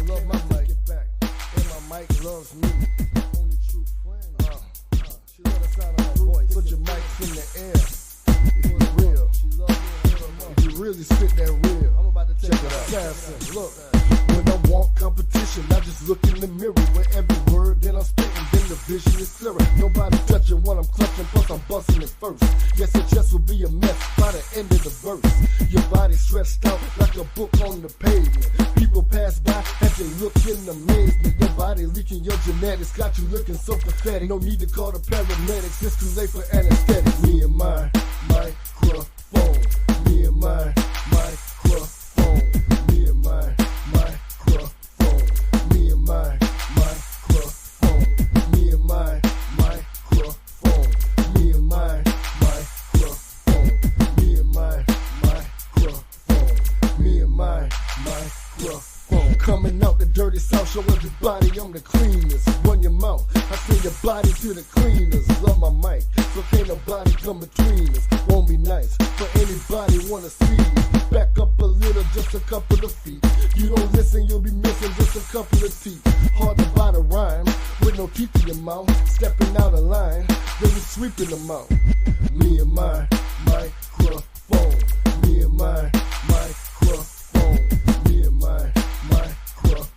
love my mic back, and my mic loves me. Only true friend. She love the sound of my voice. Put your mics in the air. If you real, if you really spit that real. I'm about to check it out. Assassin, look. When I want competition, I just look in the mirror. With every word that I'm spitting, then the vision is clearer. Nobody touching what I'm clutching, plus I'm busting it first. Yes, your chest will be a mess by the end of the verse. Your body stretched out like a book on the pavement. People pass by as they look in amazement. Your body leaking your genetics, got you looking so pathetic. No need to call the paramedics, it's too late for anesthetics. Me and my microphone. Me and my microphone. Me and my microphone. Me and my microphone. Me and my microphone. Me and my microphone. Me and my microphone. Me and my microphone. Coming out the dirty south, show everybody I'm the cleanest. Run your mouth, I send your body to the cleaners. Love my mic, so can't nobody come between us. Won't be nice for anybody wanna see me. Back up a little, just a couple of feet. You don't listen, you'll be missing just a couple of teeth. Hard to buy the rhyme, with no teeth in your mouth. Stepping out of line, then we sweeping them out. Me and my microphone. Me and my microphone. Me and my microphone.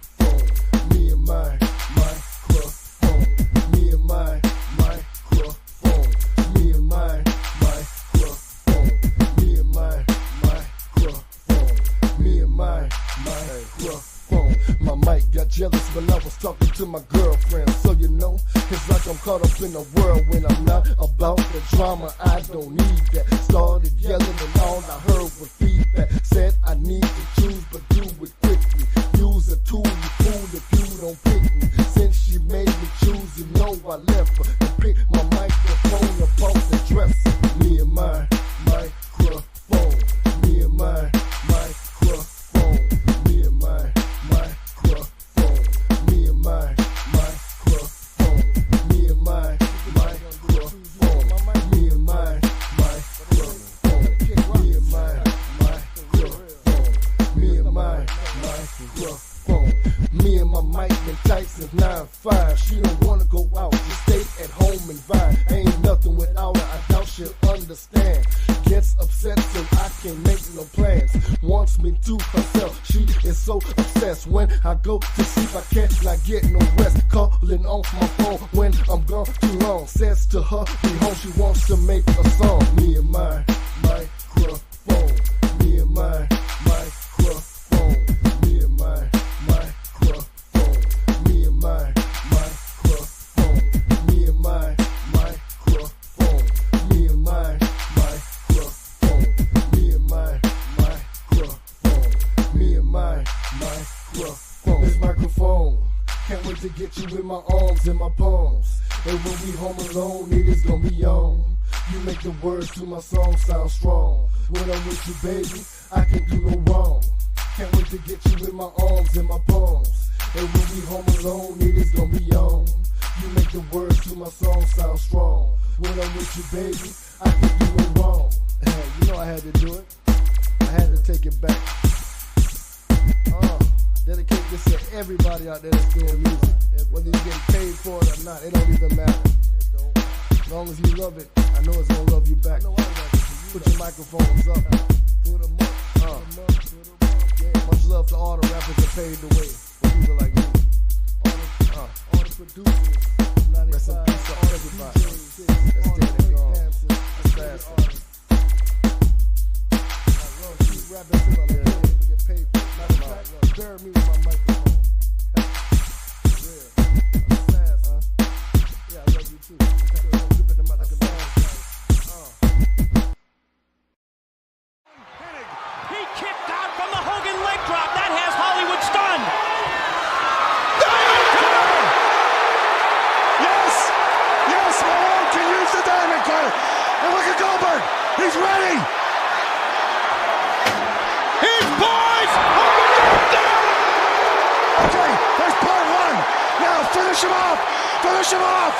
Me and my microphone. Me and my microphone. Me and my microphone. Me and my microphone. Me and my microphone. My mic got jealous when I was talking to my girlfriend. So you know, it's like I'm caught up in a world when I'm not about the drama. I don't need that. Started yelling and all I heard was feedback. Said I need to choose, but do it quickly. Use a tool, you fool if you don't pick me. Since she made me choose, you know I left her. And pick my microphone up off the dresser. Me and my microphone. Me and my microphone. Me and my microphone. Me and my microphone. Me and my microphone. Me and my microphone. Me and my microphone. Me and my microphone. Me and my mic been tight since 9-5. She don't wanna go out, she stay at home and vibe. Ain't nothing without her, I doubt she'll understand. Gets upset so I can't make no plans. Wants me to herself, she is so obsessed. When I go to sleep, I can't not get no rest. Calling on my phone when I'm gone too long. Says to her, be home, she wants to make a song. Me and my microphone. Me and my microphone. Me and my microphone. Me and my microphone. Me and my microphone. Me and my microphone. Me and my microphone. Me and my microphone. This microphone. Can't wait to get you in my arms and my palms. And when we home alone, it is gonna be on. You make the words to my song sound strong. When I'm with you, baby, I can't do no wrong. Can't wait to get you in my arms and my palms. And when we home alone, it is gonna be on. You make the words to my song sound strong. When I'm with you, baby, I can't do no wrong. You know I had to do it. I had to take it back. Dedicate this to everybody out there that's doing music. Whether you're getting paid for it or not, it don't even matter. As long as you love it, I know it's gonna love you back. Put your microphones up. Put them up. Much love to all the rappers that paved the way for people like me. All the producers. Rest in peace to everybody. That's dead and gone. That's fast. Keep rapping till I'm dead and get paid for it. Matter of fact, bury me with my microphone. For real. I'm fast, huh? Yeah, I love you too. Dripping them out like a He kicked out from the Hogan leg drop. That has Hollywood stunned. Yes! Yes, Malone can use the diamond cutter. And look at Goldberg. He's ready. His boys! Hogan knocked down! Okay, there's part one. Now finish him off. Finish him off.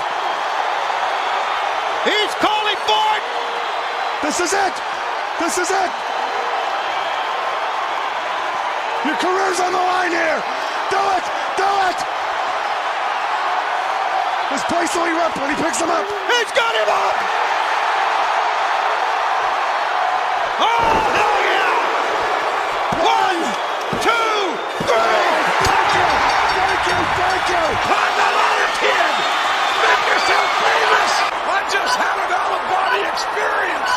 He's calling for it! This is it. This is it. Your career's on the line here. Do it. ISO rep, and he picks him up. He's got him up! Oh, hell yeah! 1, 2, 3! Thank you! Climb the ladder, kid! Make yourself famous! I just had an out-of-body experience!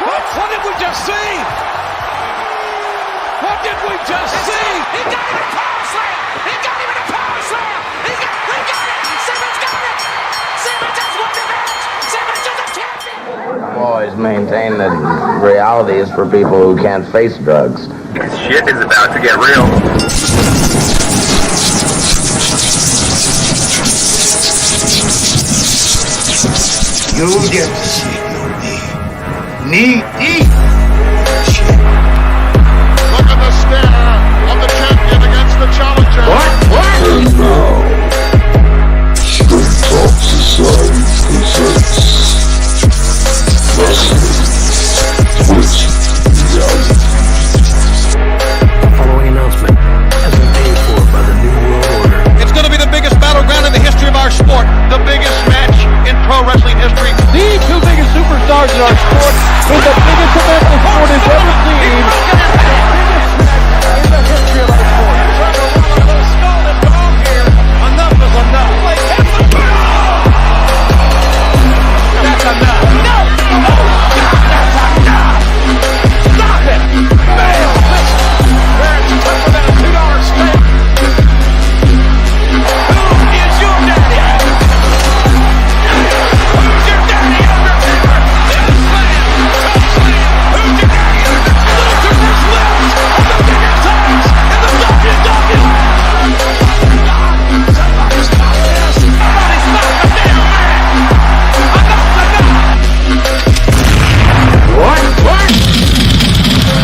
What did we just see? What did we just see? He got him a power slam! He got him in a power slam! He got it! Simmons got it! Simmons has won the match! Simmons is a champion! I've always maintained that reality is for people who can't face drugs. Shit is about to get real. You'll get to see your knee. Look at the stare of the champion against the challenger. And now, Straight Talk Society presents Wrestling with Reality. The following announcement has been paid for by the New World Order. It's going to be the biggest battleground in the history of our sport. The biggest match in pro wrestling history. The two biggest superstars in our sport in the biggest event the sport has ever seen. The biggest match in the history of our sport. Enough is enough. That's enough. No! Stop it! Fail! It's tougher than a $2 steak. Who is your daddy? Who's your daddy, Undertaker? This slam! Tough slam! Who's your daddy? Lucifer's lips on the biggest times in the WWE! Somebody stop this! Somebody stop the damn man! Enough's enough! What?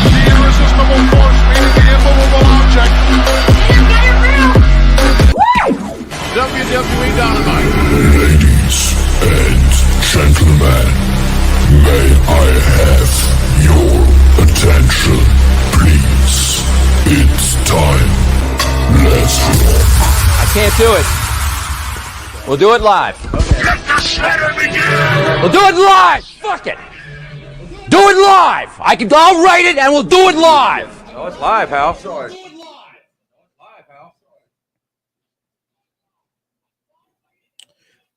The irresistible force meeting the immovable object. WWE Dynamite. Ladies and gentlemen, may I have your attention, please? It's time. Let's rock. I can't do it. We'll do it live. Let the slaughter begin! We'll do it live. Fuck it. Do it live. I'll write it and we'll do it live. Oh, it's live, Hal.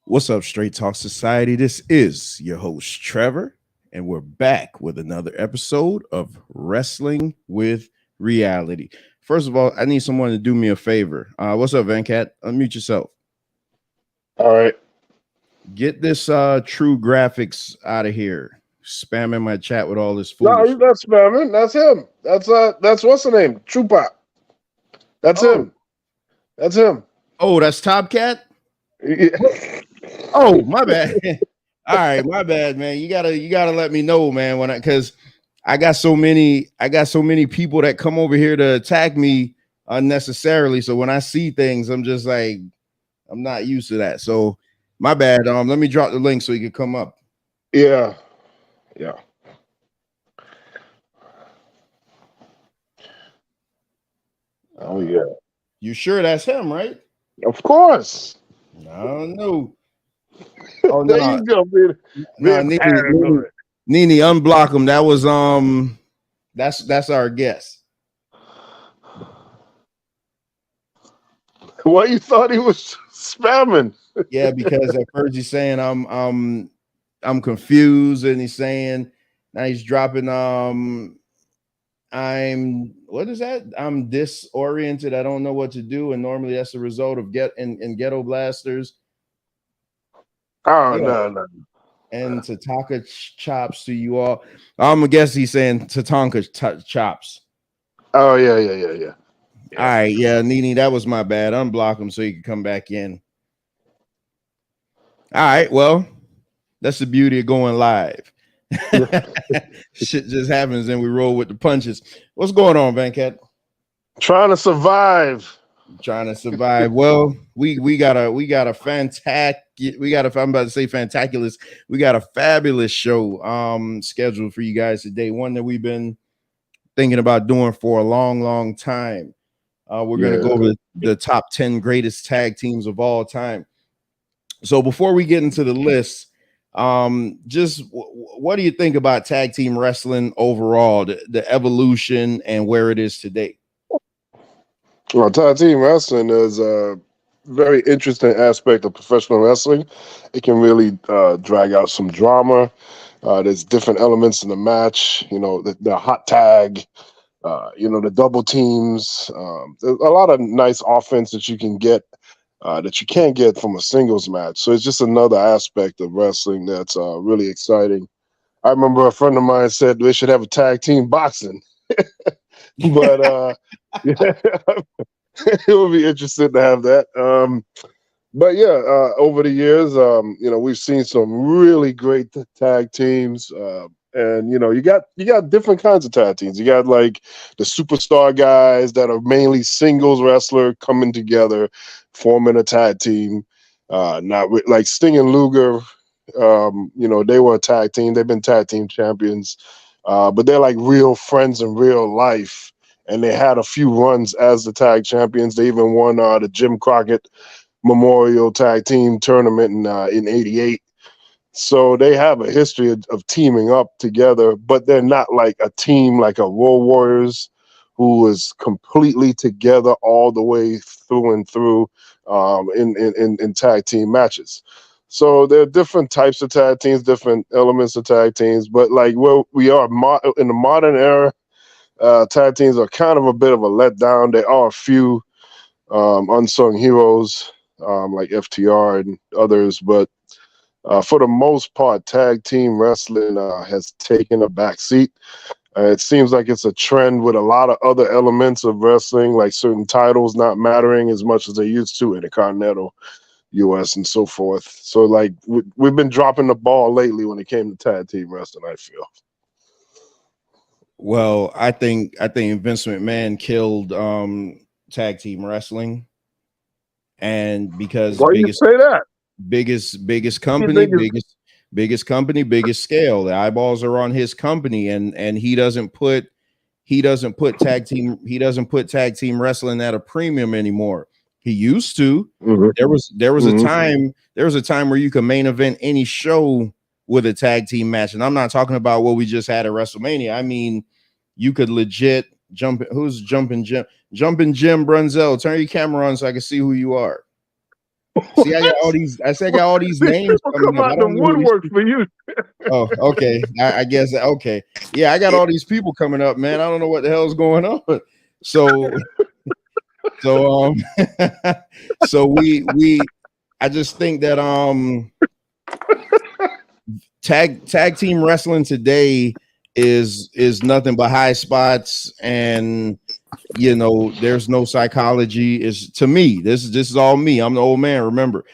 What's up, Straight Talk Society? This is your host, Trevor, and we're back with another episode of Wrestling with Reality. First of all, I need someone to do me a favor. What's up, Venkat? Unmute yourself. All right. Get this True Graphics out of here. Spamming my chat with all this No, foolishness. he's not spamming. That's him. That's what's the name? True Pop. That's him. That's him. Oh, that's Top Cat? Oh, my bad. All right, my bad, man. You gotta let me know, man, because I got so many people that come over here to attack me unnecessarily. So when I see things, I'm just like, I'm not used to that. So my bad. Let me drop the link so you can come up. Yeah. Oh yeah. You sure that's him, right? Of course. I don't know. Oh There no, you go, man. Nene, unblock him. That was that's our guest. Why you thought he was spamming? Yeah, because at first he's saying I'm confused, and he's saying now he's dropping I'm what is that? I'm disoriented. I don't know what to do, and normally that's the result of ghetto blasters. Oh no. And Tatanka chops to you all. I'm gonna guess he's saying Tatanka chops. Oh yeah. All right, yeah, Nene, that was my bad. Unblock him so he can come back in. All right, well, that's the beauty of going live. Shit just happens and we roll with the punches. What's going on, Venkat? Trying to survive. Well, we got a fantastic, I'm about to say fantaculous. We got a fabulous show scheduled for you guys today. One that we've been thinking about doing for a long time. We're going to go over the top 10 greatest tag teams of all time. So before we get into the list, what do you think about tag team wrestling overall, the evolution and where it is today? Well, tag team wrestling is a very interesting aspect of professional wrestling. It can really drag out some drama. There's different elements in the match, the hot tag, the double teams. There's a lot of nice offense that you can get that you can't get from a singles match. So it's just another aspect of wrestling that's really exciting. I remember a friend of mine said they should have a tag team boxing, but it would be interesting to have that. But yeah, over the years, we've seen some really great tag teams, and you got different kinds of tag teams. You got like the superstar guys that are mainly singles wrestler coming together, forming a tag team. Like Sting and Luger, they were a tag team. They've been tag team champions, but they're like real friends in real life. And they had a few runs as the tag champions. They even won the Jim Crockett Memorial Tag Team Tournament in '88. So they have a history of teaming up together, but they're not like a team like a Road Warriors who is completely together all the way through and through in tag team matches. So there are different types of tag teams, different elements of tag teams, but like where we are in the modern era, tag teams are kind of a bit of a letdown. There are a few unsung heroes like FTR and others, but for the most part, tag team wrestling has taken a back seat. It seems like it's a trend with a lot of other elements of wrestling, like certain titles not mattering as much as they used to in the Continental US and so forth. So like we've been dropping the ball lately when it came to tag team wrestling, I feel. Well, I think Vince McMahon killed tag team wrestling, and because Why do you say that? biggest company, biggest company, biggest scale. The eyeballs are on his company, and he doesn't put tag team wrestling at a premium anymore. He used to. Mm-hmm. There was a time where you could main event any show with a tag team match, and I'm not talking about what we just had at WrestleMania. I mean, you could legit jumping Jim Brunzell. Turn your camera on so I can see who you are. See, I got all these names coming up. I don't know the woodwork for you. Oh, okay. I guess okay. Yeah, I got all these people coming up, man. I don't know what the hell's going on. So I just think that tag team wrestling today is nothing but high spots, and there's no psychology. Is to me, this is all me. I'm the old man, remember.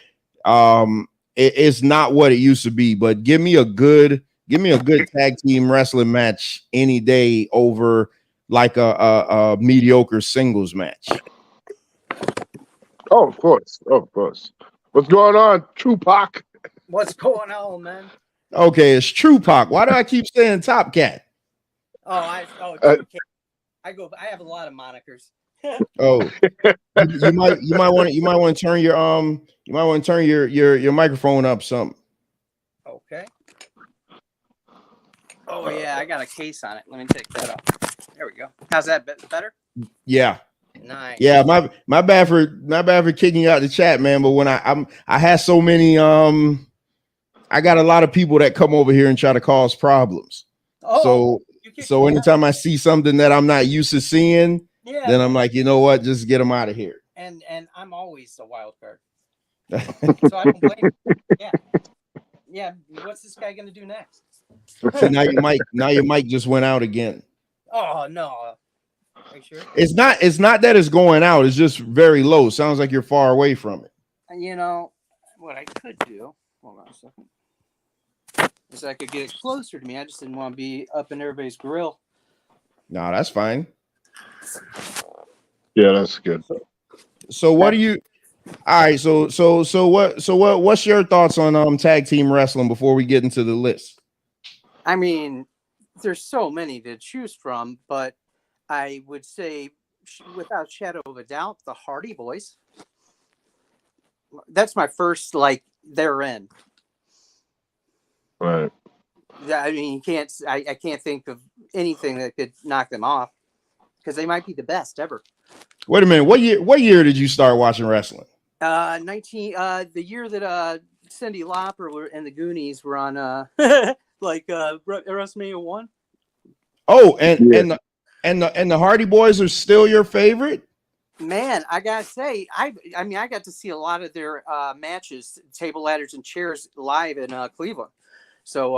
It's not what it used to be, but give me a good tag team wrestling match any day over like a mediocre singles match. Oh, of course. What's going on, Tupac? What's going on, man? Okay, it's Tupac. Why do I keep saying Top Cat? I have a lot of monikers. Oh, you might want to turn your microphone up some. Okay. Oh yeah, I got a case on it. Let me take that off. There we go. How's that better? Yeah. Nice. Yeah, my bad for kicking you out the chat, man. But when I had so many I got a lot of people that come over here and try to cause problems. So anytime I see something that I'm not used to seeing, then I'm like, you know what, just get them out of here. And I'm always a wild card. So I don't blame you. Yeah. What's this guy gonna do next? See, now your mic just went out again. Oh no. Are you sure? It's not that it's going out, it's just very low. Sounds like you're far away from it. You know what I could do? Hold on a second. Is I could get it closer to me. I just didn't want to be up in everybody's grill. No, that's fine. Yeah, that's good. So what do you? All right. What's your thoughts on tag team wrestling before we get into the list? I mean, there's so many to choose from, but I would say without a shadow of a doubt, the Hardy Boys. That's my first, like, they're in. Right. I mean, you can't. I can't think of anything that could knock them off because they might be the best ever. Wait a minute. What year did you start watching wrestling? The year that Cyndi Lauper and the Goonies were on WrestleMania 1. Oh, and the Hardy Boys are still your favorite? Man, I gotta say, I mean, I got to see a lot of their matches, table, ladders, and chairs live in Cleveland. So,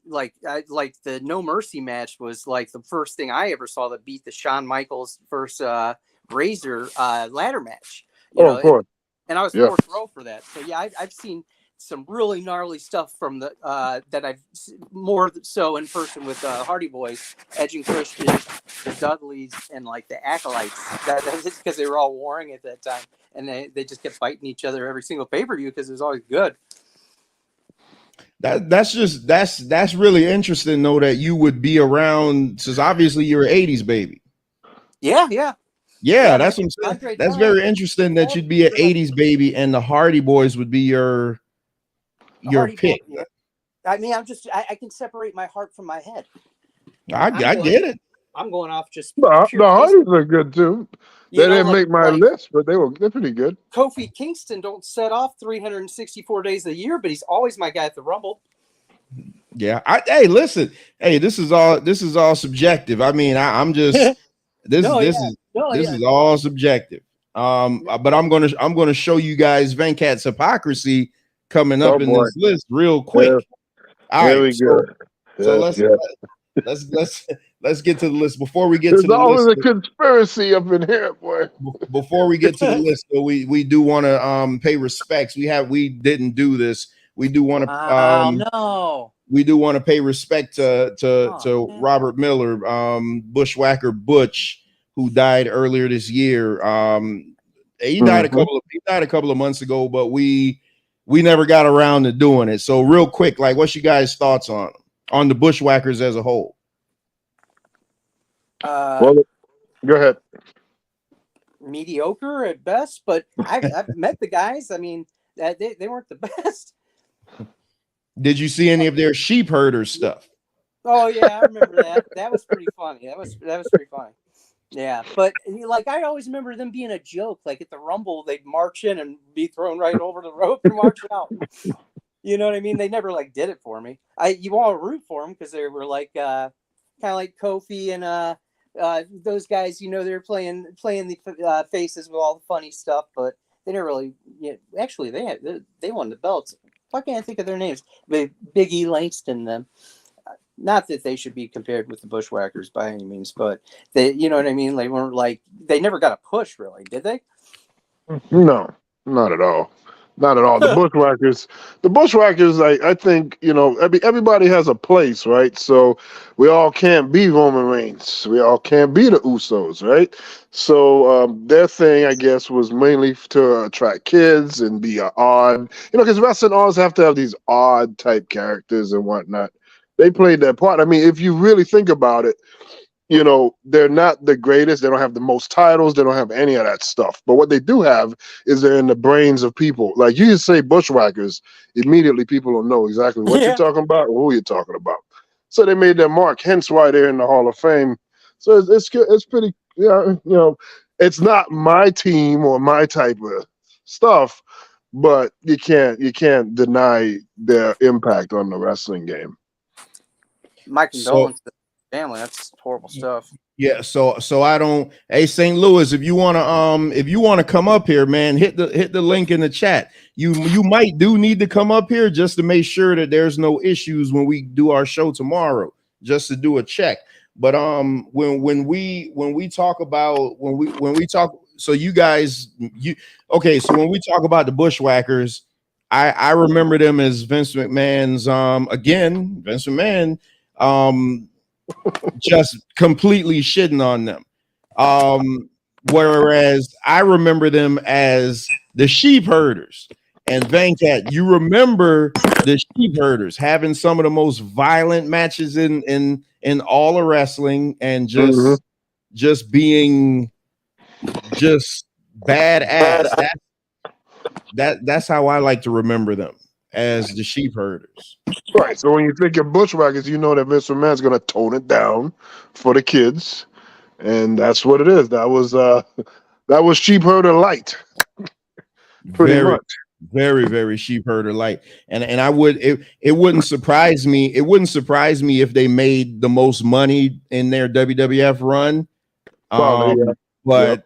like the No Mercy match was like the first thing I ever saw that beat the Shawn Michaels versus Razor ladder match. You know, of course. And I was fourth row for that. So yeah, I've seen some really gnarly stuff from the that I've more so in person with Hardy Boys, Edge and Christian, the Dudleys, and like the Acolytes. That's just because they were all warring at that time, and they just kept fighting each other every single pay-per-view because it was always good. That's really interesting though that you would be around, since obviously you're an 80s baby. Yeah, that's what I'm saying. That's very interesting that you'd be an 80s baby and the Hardy Boys would be your pick. Boy, yeah. I mean, I can separate my heart from my head. I get it. I'm going off just the Hardys are good too. They didn't make my list, but they're pretty good. Kofi Kingston don't set off 364 days a year, but he's always my guy at the Rumble. Yeah. Hey, listen. Hey, this is all subjective. I mean, I'm just this is all subjective. But I'm gonna show you guys Venkat's hypocrisy coming up in this list real quick. Yeah. All right, so let's get to the list. Before we get to the list, there's always a conspiracy up in here, boy. Before we get to the list, though, we do want to pay respects. We didn't do this. We do want to we do want to pay respect to Robert Miller, Bushwhacker Butch, who died earlier this year. He died a couple of months ago, but we never got around to doing it. So real quick, like, what's you guys' thoughts on the Bushwhackers as a whole? Well, go ahead. Mediocre at best, but I've met the guys. I mean, they weren't the best. Did you see any of their sheep herders stuff? Oh yeah, I remember that. That was pretty funny. That was pretty funny. Yeah, but like I always remember them being a joke. Like at the Rumble, they'd march in and be thrown right over the rope and march out. You know what I mean? They never like did it for me. You want to root for them because they were like kind of like Kofi and those guys. You know, they're playing the faces with all the funny stuff, but they didn't really. Actually, they won the belts. Why can't I think of their names? Big E Langston, them. Not that they should be compared with the Bushwhackers by any means, but they, you know what I mean? They weren't like, they never got a push really, did they? No, not at all. Not at all. The Bushwhackers, I think, everybody has a place, right? So we all can't be Roman Reigns. We all can't be the Usos, right? So their thing, I guess, was mainly to attract kids and be odd, because wrestling always have to have these odd type characters and whatnot. They played that part. I mean, if you really think about it, they're not the greatest. They don't have the most titles. They don't have any of that stuff. But what they do have is they're in the brains of people. Like you just say Bushwhackers, immediately people will know exactly what you're talking about or who you're talking about. So they made their mark, hence why they're in the Hall of Fame. So it's pretty, it's not my team or my type of stuff, but you can't deny their impact on the wrestling game. My condolences to the family. That's horrible stuff. Yeah, so I don't. Hey, St. Louis, if you wanna come up here, man, hit the link in the chat. You might need to come up here just to make sure that there's no issues when we do our show tomorrow, just to do a check. But when we talk, so you guys, so when we talk about the Bushwhackers, I remember them as Vince McMahon's Vince McMahon just completely shitting on them. Whereas I remember them as the sheep herders. And Venkat, you remember the sheep herders having some of the most violent matches in all of wrestling and just being just badass. That's how I like to remember them, as the sheep herders. Right. So when you think of Bushwhackers, you know that Vince McMahon's going to tone it down for the kids, and that's what it is. That was Sheep Herder Light, pretty much. Very, very sheep herder light. And I would it wouldn't surprise me. It wouldn't surprise me if they made the most money in their WWF run. But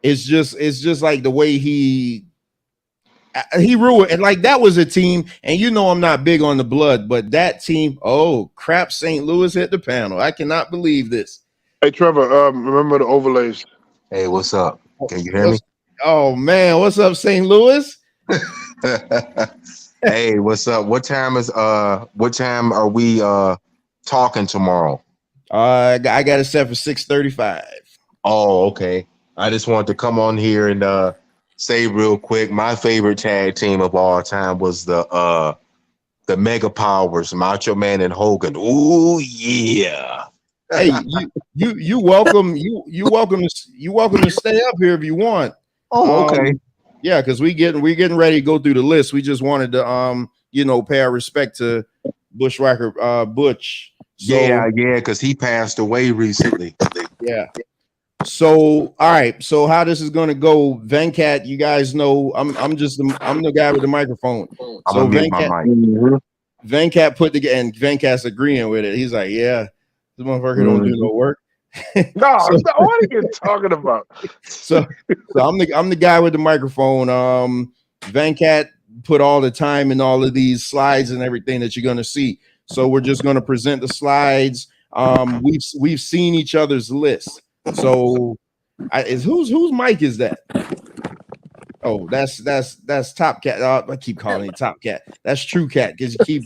it's just like the way he ruined, and like that was a team, and you know I'm not big on the blood, but that team, oh crap, St. Louis hit the panel. I cannot believe this. Hey Trevor, remember the overlays. Hey, what's up? Can you hear me? Oh man, what's up, St. Louis? Hey, what's up? What time are we talking tomorrow? I got it set for 6:35. Oh, okay. I just wanted to come on here and say real quick, my favorite tag team of all time was the Mega Powers, Macho Man and Hogan. Ooh yeah. Hey, you welcome to stay up here if you want. Oh, okay. Yeah, because we're getting ready to go through the list. We just wanted to pay our respect to Bushwhacker Butch. So, yeah, because he passed away recently. Yeah. So all right. So how this is gonna go, Venkat, you guys know I'm the guy with the microphone. So Venkat put together, and Venkat's agreeing with it. He's like, yeah, this motherfucker don't do no work. No, what are you talking about? So I'm the guy with the microphone. Venkat put all the time in all of these slides and everything that you're gonna see. So we're just gonna present the slides. We've seen each other's lists. So whose mic is that? Oh, that's Top Cat. I keep calling it Top Cat. That's True Cat because you keep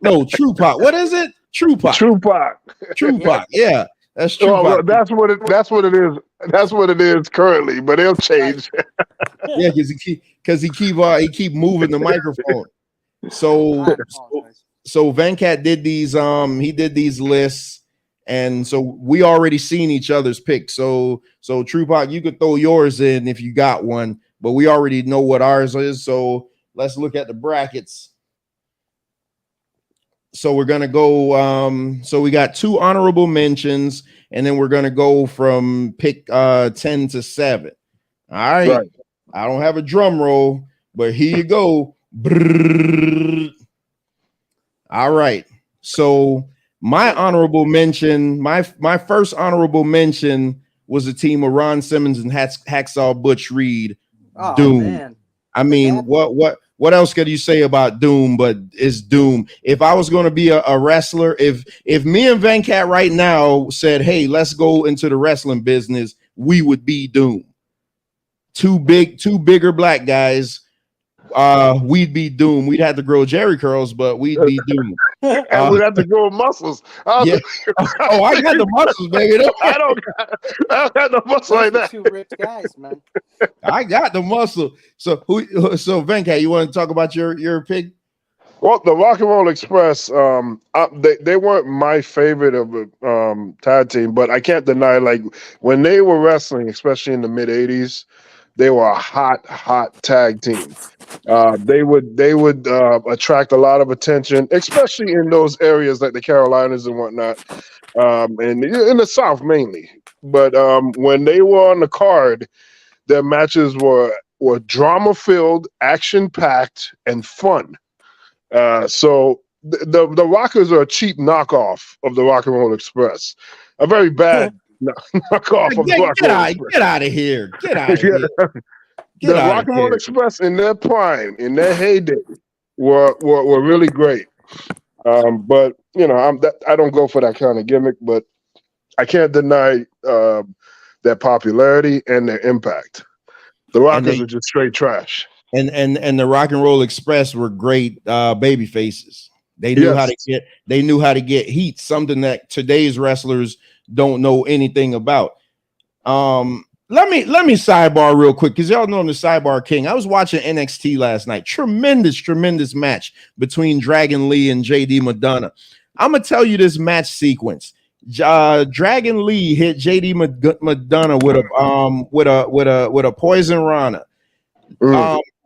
no True Pop. What is it? True Pop. True Pop. True Pop. Yeah. That's true. Well, that's what it is. That's what it is currently, but it'll change. Yeah, because he keep moving the microphone. So Venkat did these. He did these lists, and so we already seen each other's picks. So Trupac, you could throw yours in if you got one, but we already know what ours is. So let's look at the brackets. So we're gonna go. So we got 2 honorable mentions, and then we're gonna go from pick 10 to 7. All right. I don't have a drum roll, but here you go. Brrr. All right. So my honorable mention, my first honorable mention was a team of Ron Simmons and Hacksaw Butch Reed. Oh, Doom. Man. I mean, what else could you say about Doom? But it's Doom. If I was going to be a wrestler, if me and Venkat right now said, "Hey, let's go into the wrestling business," we would be Doom. Two bigger black guys. We'd be Doom. We'd have to grow Jerry curls, but we'd be Doom. And we'd have to grow muscles. Yeah. Oh, I got the muscles, baby. I don't got the muscle like that. 2 ripped guys, man. I got the muscle. So Venkat, you want to talk about your pick? Well, the Rock and Roll Express, they weren't my favorite of a tag team, but I can't deny, like, when they were wrestling, especially in the mid '80s, they were a hot tag team. They would attract a lot of attention, especially in those areas like the Carolinas and whatnot, and in the South mainly. But when they were on the card, their matches were drama filled, action packed, and fun. So the Rockers are a cheap knockoff of the Rock and Roll Express, a very bad knockoff of the Rock and Roll Express. Get out of here! Get out of here! The Rock and Roll Express in their prime, in their heyday, were really great. But you know, I don't go for that kind of gimmick, but I can't deny their popularity and their impact. The Rockers are just straight trash. And the Rock and Roll Express were great baby faces. They knew how to get heat, something that today's wrestlers don't know anything about. Let me sidebar real quick, because y'all know I'm the sidebar king. I was watching NXT last night. Tremendous match between Dragon Lee and JD Madonna. I'm gonna tell you this match sequence. Dragon Lee hit JD McDonough with a poison rana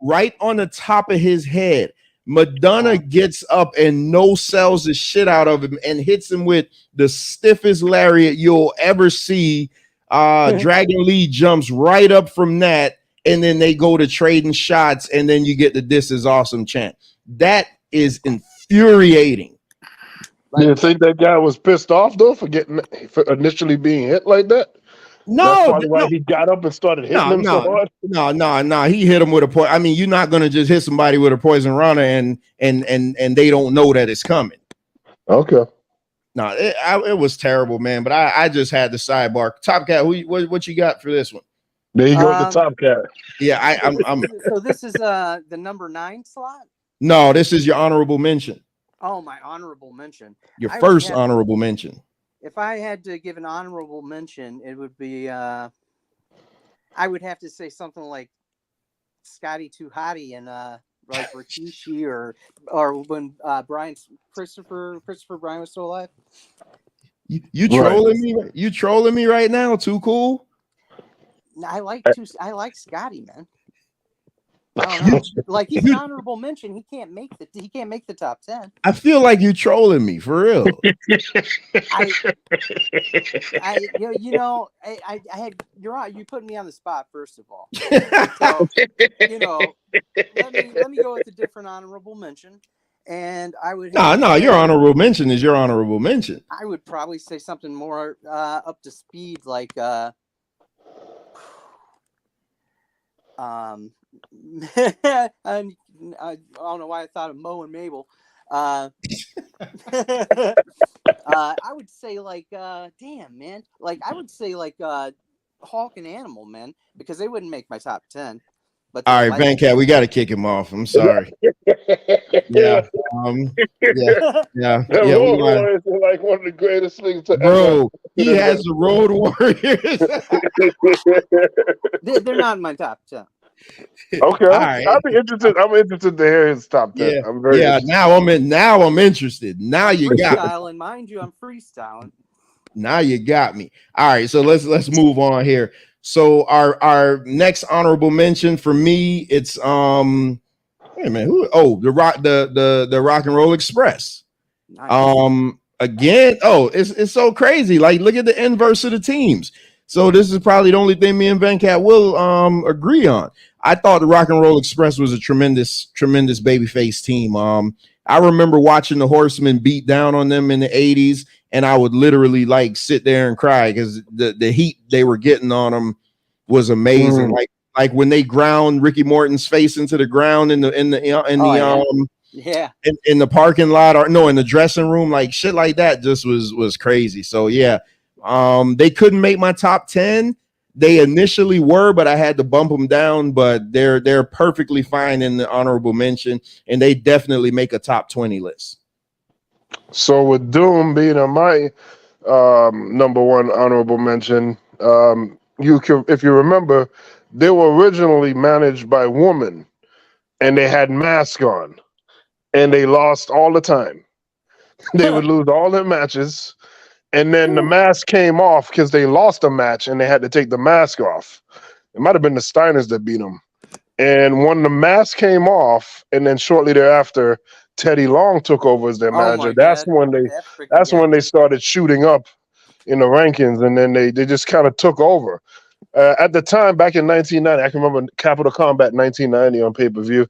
right on the top of his head. McDonough gets up and no sells the shit out of him and hits him with the stiffest lariat you'll ever see. Dragon Lee jumps right up from that, and then they go to trading shots, and then you get the "This is awesome" chant. That is infuriating. Do you think that guy was pissed off though for initially being hit like that? No, that's probably why he got up and started hitting him so hard. No. He hit him with a poison. I mean, you're not gonna just hit somebody with a poison rana and they don't know that it's coming. Okay. No, it was terrible, man. But I just had the sidebar. Top Cat, what you got for this one? There you go with the Top Cat. Yeah, I'm. So this is the number 9 slot. No, this is your honorable mention. Oh, my honorable mention. Your first honorable mention. If I had to give an honorable mention, it would be I would have to say something like Scotty Too Hottie and like Rikishi or when Christopher Bryan was still alive. You trolling me? You trolling me right now? Too cool. I like Scotty, man. I don't know. Like he's an honorable mention. He can't make the top 10. I feel like you're trolling me for real. I had you put me on the spot first of all. So, let me go with a different honorable mention. And I would your honorable mention is your honorable mention. I would probably say something more up to speed, like and I don't know why I thought of Mo and Mabel. I would say like damn man, like I would say like Hawk and Animal, man, because they wouldn't make my top 10. But all right, Venkat, we got to kick him off. I'm sorry. Yeah. Yeah. Road Warriors are like one of the greatest things to bro. He has the Road Warriors. They're not in my top 10. Okay, right. I'm interested to hear his top 10. Yeah, I'm very interested. Now I'm interested. Now you got me. And mind you, I'm freestyling. Now you got me. All right, so let's move on here. So our next honorable mention for me, it's wait a minute, the Rock and Roll Express. Nice. Again, it's so crazy. Like, look at the inverse of the teams. So this is probably the only thing me and Venkat will agree on. I thought the Rock and Roll Express was a tremendous babyface team. I remember watching the Horsemen beat down on them in the 80s, and I would literally like sit there and cry because the heat they were getting on them was amazing. Like when they ground Ricky Morton's face into the ground in the parking lot, or no, in the dressing room, like shit like that just was crazy. So yeah. They couldn't make my top 10. They initially were, but I had to bump them down. But they're perfectly fine in the honorable mention, and they definitely make a top 20 list. So with Doom being on my number 1 honorable mention, if you remember, they were originally managed by women, and they had masks on, and they lost all the time. They would lose all their matches. And then the mask came off because they lost a match and they had to take the mask off. It might have been the Steiners that beat them. And when the mask came off, and then shortly thereafter, Teddy Long took over as their manager. That's when they started shooting up in the rankings, and then they just kind of took over. At the time, back in 1990, I can remember Capital Combat 1990 on pay-per-view.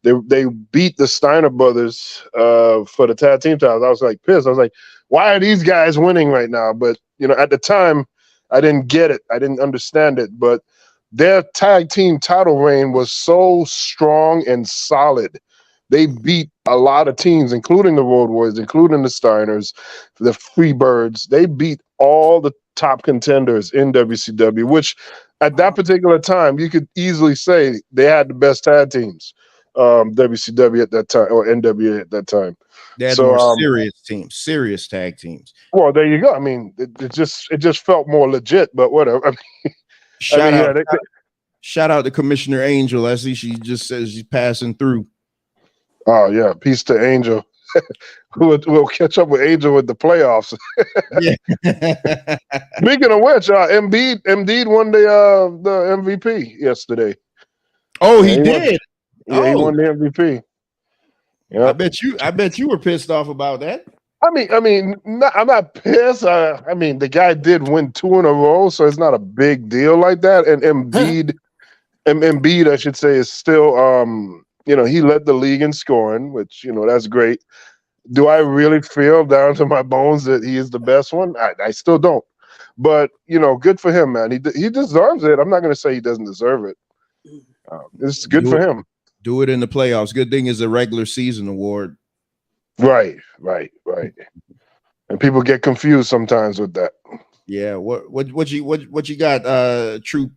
They beat the Steiner brothers for the tag team titles. I was like pissed. I was like, why are these guys winning right now? But at the time, I didn't get it. I didn't understand it. But their tag team title reign was so strong and solid. They beat a lot of teams, including the Road Warriors, including the Steiners, the Freebirds. They beat all the top contenders in WCW, which at that particular time, you could easily say they had the best tag teams. WCW at that time, or NWA at that time. They had more serious teams, serious tag teams. Well, there you go. I mean, it just felt more legit, but whatever. I mean, shout out to Commissioner Angel. I see she just says she's passing through. Oh yeah, peace to Angel. we'll catch up with Angel with the playoffs. Yeah. Speaking of which, Embiid won the MVP yesterday. Oh, Yeah, he did. He won the MVP. Yeah, I bet you were pissed off about that. I'm not pissed. I mean, the guy did win 2 in a row, so it's not a big deal like that. And Embiid, I should say, is still, he led the league in scoring, which that's great. Do I really feel down to my bones that he is the best one? I still don't. But good for him, man. He deserves it. I'm not going to say he doesn't deserve it. It's good for him. Do it in the playoffs. Good thing is a regular season award. Right. And people get confused sometimes with that. Yeah. What you got? True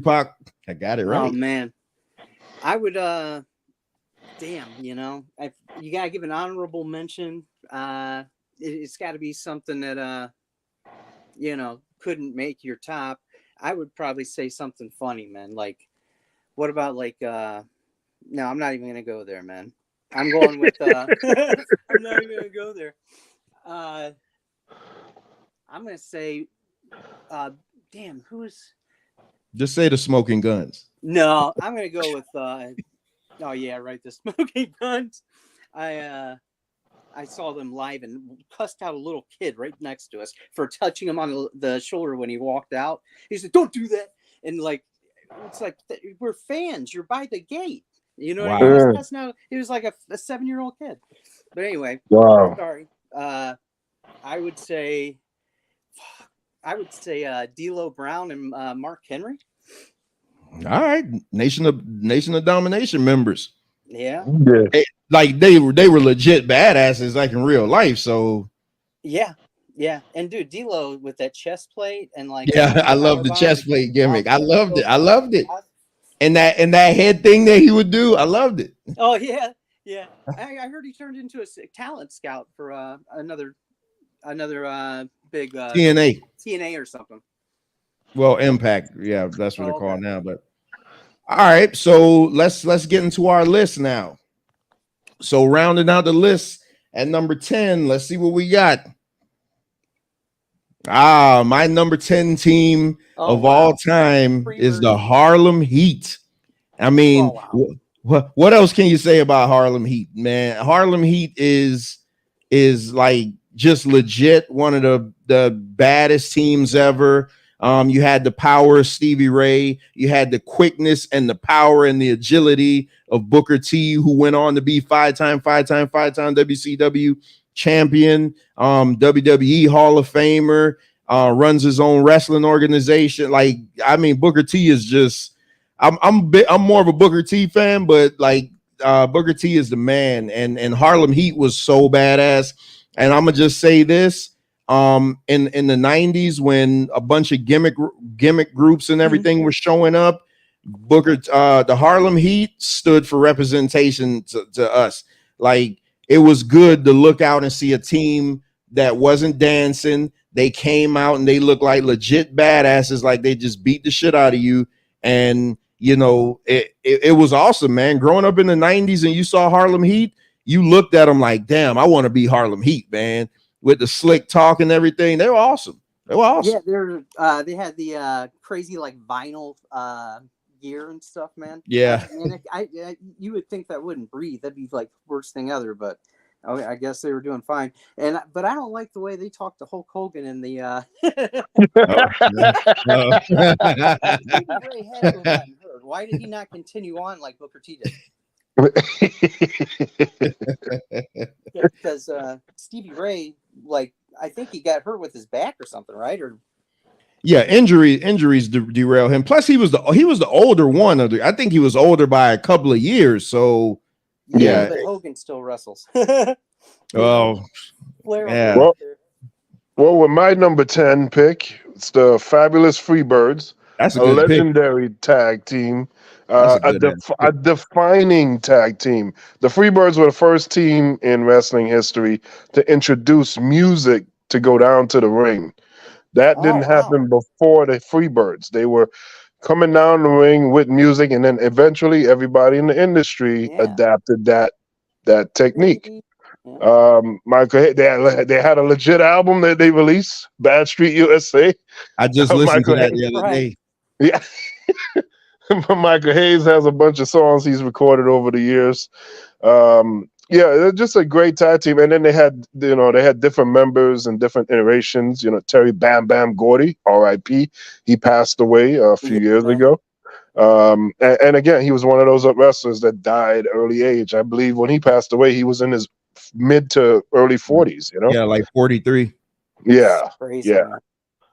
Pac. I got it right. Oh man, I would. Damn, you gotta give an honorable mention. It's got to be something that couldn't make your top. I would probably say something funny, man. Like, what about no, I'm not even gonna go there, man. I'm going with I'm not even gonna go there. I'm gonna say damn, who is Just say the Smoking Guns. No, I'm gonna go with oh yeah, right, the Smoking Guns. I saw them live and cussed out a little kid right next to us for touching him on the shoulder when he walked out. He said, "Don't do that." And it's like we're fans. You're by the gate. You know what I mean? That's not. He was like a 7-year-old kid. But anyway, wow. Sorry. I would say D'Lo Brown and Mark Henry. All right, Nation of Domination members. Yeah. They were legit badasses like in real life. So yeah, and dude, D'Lo with that chest plate and I love the chest plate gimmick. I loved it. And that head thing that he would do, I loved it. Oh yeah. I heard he turned into a talent scout for another big TNA or something. Well, Impact, yeah, that's what they're called now. But all right, so let's get into our list now. So rounding out the list at number 10, let's see what we got. My number 10 team of all time is the Harlem Heat. I mean, what else can you say about Harlem Heat, man? Harlem Heat is like just legit one of the baddest teams ever. You had the power of Stevie Ray. You had the quickness and the power and the agility of Booker T, who went on to be five-time WCW champion, WWE Hall of Famer, runs his own wrestling organization. Booker T is just. I'm more of a Booker T fan, but Booker T is the man, and Harlem Heat was so badass. And I'm gonna just say this. In the 90s, when a bunch of gimmick groups and everything were showing up, the Harlem Heat stood for representation to us. Like, it was good to look out and see a team that wasn't dancing. They came out and they looked like legit badasses, like they just beat the shit out of you. And it was awesome, man. Growing up in the 90s and you saw Harlem Heat, you looked at them like, damn, I want to be Harlem Heat, man. With the slick talk and everything, they were awesome. Yeah, they had the crazy vinyl gear and stuff, man. Yeah, you would think that wouldn't breathe. That'd be worst thing ever. But I guess they were doing fine. But I don't like the way they talked to Hulk Hogan in the. Why did he not continue on like Booker T did? Because Stevie Ray, I think he got hurt with his back or something, right? Or yeah, injuries derail him. Plus, he was the older one of the. I think he was older by a couple of years. So yeah, but Hogan still wrestles. Oh, yeah. Well, with my number 10 pick, it's the Fabulous Freebirds. That's a legendary tag team. A defining tag team. The Freebirds were the first team in wrestling history to introduce music to go down to the ring. That didn't happen before the Freebirds. They were coming down the ring with music, and then eventually everybody in the industry adapted that technique. Michael, they had a legit album that they released, Bad Street USA. I just listened to Michael that Hayes. the other day. Yeah. Michael Hayes has a bunch of songs he's recorded over the years. Yeah, they're just a great tag team. And then they had different members and different iterations. Terry Bam Bam Gordy, R.I.P. He passed away a few years ago. And again, he was one of those wrestlers that died early age. I believe when he passed away, he was in his mid to early 40s. Yeah, like 43. Yeah, Crazy, yeah. man.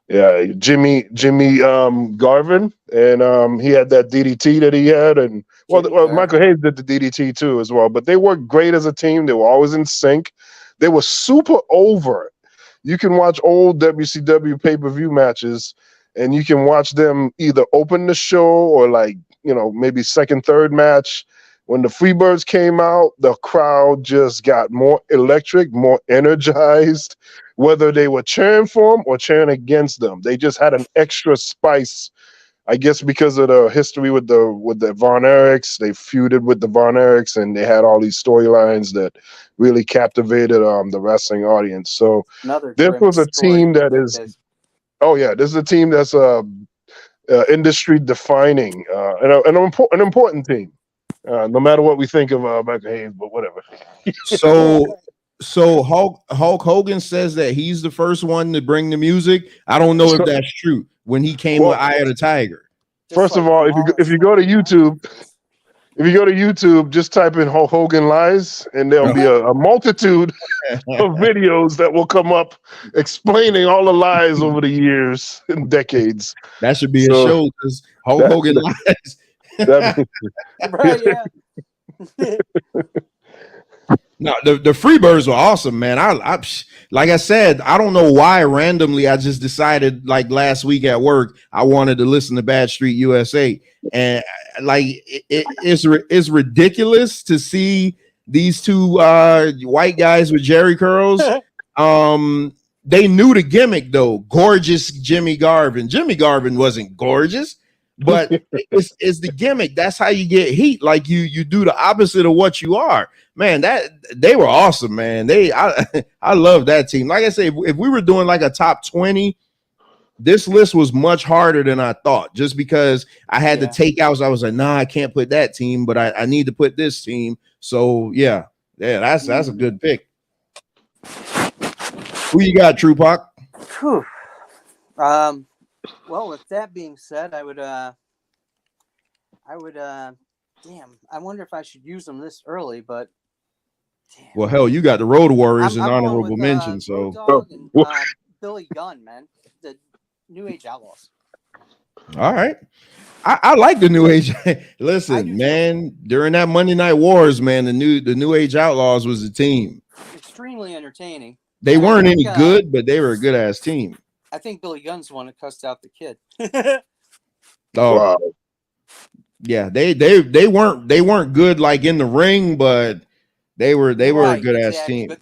Yeah, Jimmy Garvin, and he had that DDT that he had, and Michael Hayes did the DDT too as well. But they worked great as a team. They were always in sync. They were super over. You can watch old WCW pay-per-view matches, and you can watch them either open the show or maybe second, third match. When the Freebirds came out, the crowd just got more electric, more energized, whether they were cheering for them or cheering against them. They just had an extra spice, I guess, because of the history with the Von Erichs. They feuded with the Von Erichs, and they had all these storylines that really captivated the wrestling audience. So this was a team that is, this is a team that's industry defining, and an important team. No matter what we think of Michael Hayes, but whatever. So Hulk Hogan says that he's the first one to bring the music. I don't know if that's true. When he came with Eye of the Tiger. First of all, if you go to YouTube, just type in Hulk Hogan lies, and there'll be a multitude of videos that will come up explaining all the lies over the years and decades. That should be a show because Hulk Hogan lies. Right, yeah. No, the Freebirds were awesome, man. I like I said, I don't know why randomly I just decided like last week at work I wanted to listen to Bad Street USA, and like it's ridiculous to see these two white guys with jerry curls. They knew the gimmick though. Gorgeous Jimmy Garvin. Jimmy Garvin wasn't gorgeous. But it's the gimmick. That's how you get heat. Like you do the opposite of what you are, man. That they were awesome, man. I love that team. Like I say, if we were doing like a top 20, this list was much harder than I thought. Just because I had to take out, I was like, nah, I can't put that team, but I need to put this team. So yeah, that's a good pick. Who you got, True Pac? Well, with that being said, I would, I wonder if I should use them this early, but damn. Well, hell, you got the Road Warriors in honorable mention, so Dogg and, Billy Gunn, man, the New Age Outlaws. All right. I like the New Age. Listen, man, during that Monday Night Wars, man, the New Age Outlaws was the team. Extremely entertaining. They weren't any good, but they were a good ass team. I think Billy Gunn's the one that cussed out the kid. Wow. Yeah, they weren't good like in the ring, but they were a good ass team. But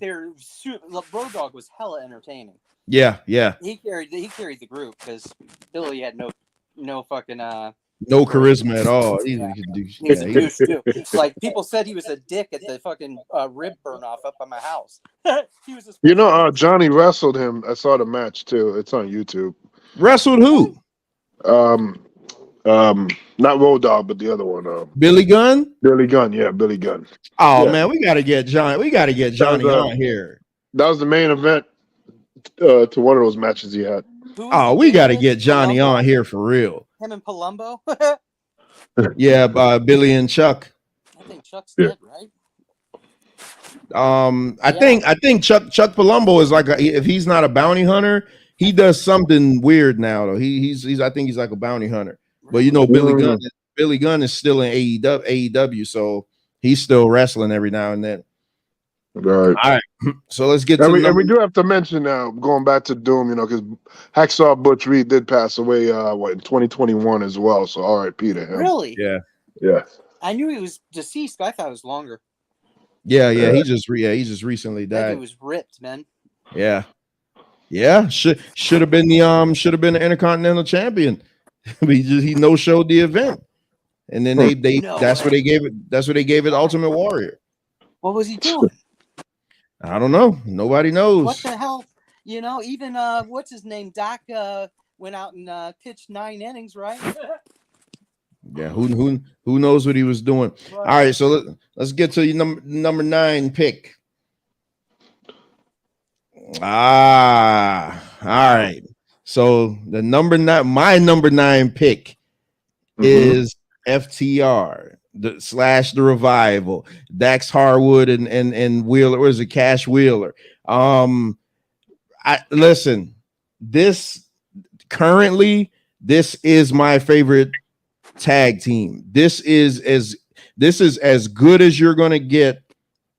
Road Dogg was hella entertaining. Yeah. He carried the group because Billy had no fucking no charisma at all. He was a douche too. Like people said he was a dick at the fucking rib burn off up at my house. He was Johnny wrestled him. I saw the match too. It's on YouTube. Wrestled who? Not Road Dogg, but the other one. Billy Gunn? Billy Gunn, yeah, Billy Gunn. Oh man, we gotta get Johnny on here. That was the main event to one of those matches he had. We gotta get Johnny on here for real. Him and Palumbo? Yeah, Billy and Chuck. I think Chuck's dead, right? I think Chuck Palumbo is like if he's not a bounty hunter, he does something weird now though. He's I think he's like a bounty hunter. But you know, Billy Gunn is still in AEW, so he's still wrestling every now and then. Right. All right. So let's get and we do have to mention now, going back to Doom, because Hacksaw Butch Reed did pass away in 2021 as well. So R.I.P. to him. Really? Yeah. I knew he was deceased, but I thought it was longer. Yeah. He just recently died. He was ripped, man. Yeah. Should have been the Intercontinental Champion. He no-showed the event, and then that's what they gave it. That's what they gave it Ultimate Warrior. What was he doing? I don't know. Nobody knows. What the hell? You know, even what's his name? Doc went out and pitched 9 innings, right? Yeah, who knows what he was doing? Right. All right, so let's get to your number 9 pick. All right. So the my number 9 pick is FTR / the Revival, Dax Harwood and Wheeler. Or is it Cash Wheeler? I listen. This is my favorite tag team. This is as good as you're gonna get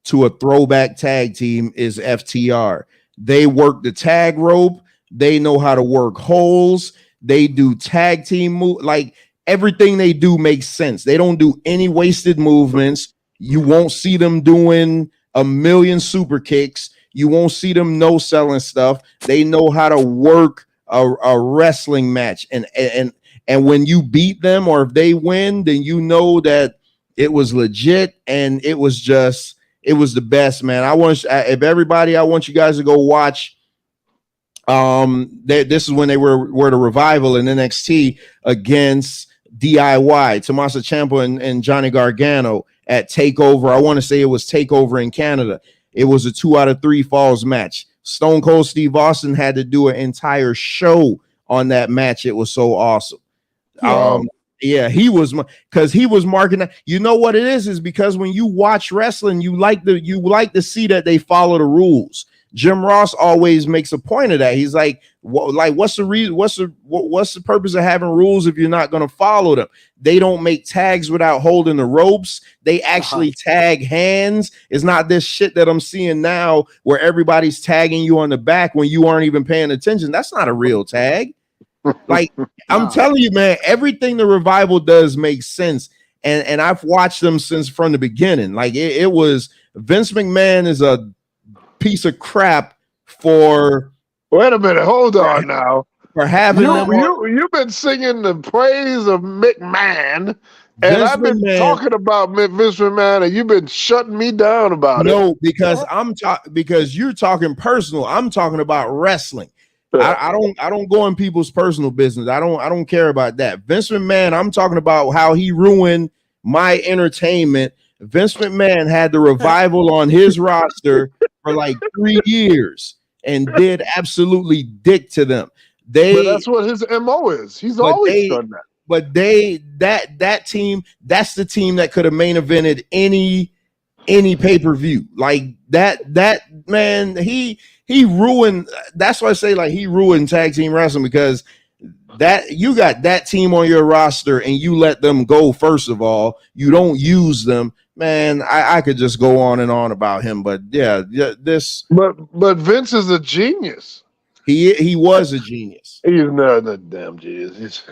to a throwback tag team is FTR. They work the tag rope. They know how to work holes. They do tag team move. Like everything they do makes sense. They don't do any wasted movements. You won't see them doing a million super kicks. You won't see them no selling stuff. They know how to work a wrestling match. And when you beat them or if they win, then you know that it was legit and it was the best, man. I want you guys to go watch. This is when they were the Revival in NXT against DIY, Tommaso Ciampa and Johnny Gargano at TakeOver. I want to say it was TakeOver in Canada. It was a 2 out of 3 falls match. Stone Cold Steve Austin had to do an entire show on that match. It was so awesome. Yeah, he was marking that. You know what it is because when you watch wrestling, you like to see that they follow the rules. Jim Ross always makes a point of that. He's like, what's the reason? What's the purpose of having rules if you're not going to follow them? They don't make tags without holding the ropes. They actually tag hands. It's not this shit that I'm seeing now where everybody's tagging you on the back when you aren't even paying attention. That's not a real tag. Like I'm telling you, man, everything the Revival does makes sense. And I've watched them from the beginning. Like it was Vince McMahon is a piece of crap for. Wait a minute, hold on now. For having you've been singing the praise of McMahon, and I've been talking about Vince McMahon, and you've been shutting me down about it. No, because because you're talking personal. I'm talking about wrestling. I don't go in people's personal business. I don't care about that. Vince McMahon, I'm talking about how he ruined my entertainment. Vince McMahon had the Revival on his roster for like 3 years and did absolutely dick to them. But that's what his MO is. He's always done that. But that team, that's the team that could have main evented any pay-per-view. Like that man, he ruined. That's why I say like he ruined tag team wrestling because that you got that team on your roster and you let them go. First of all, you don't use them, man. I could just go on and on about him, but yeah, this. But Vince is a genius. He was a genius. He's not a damn genius.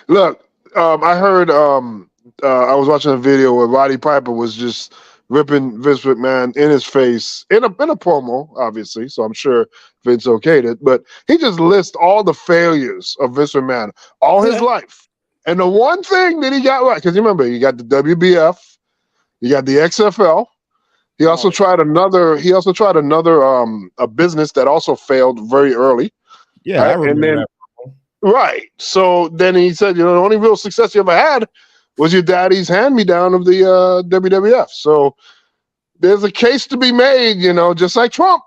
Look. I heard. I was watching a video where Roddy Piper was just ripping Vince McMahon in his face in a promo, obviously. So I'm sure Vince okayed it, but he just lists all the failures of Vince McMahon all his life, and the one thing that he got right, because remember you got the WBF, you got the XFL. He also tried another. A business that also failed very early. Yeah, right? I remember and then, that. Right. So then he said, the only real success you ever had was your daddy's hand-me-down of the WWF. So there's a case to be made, just like Trump.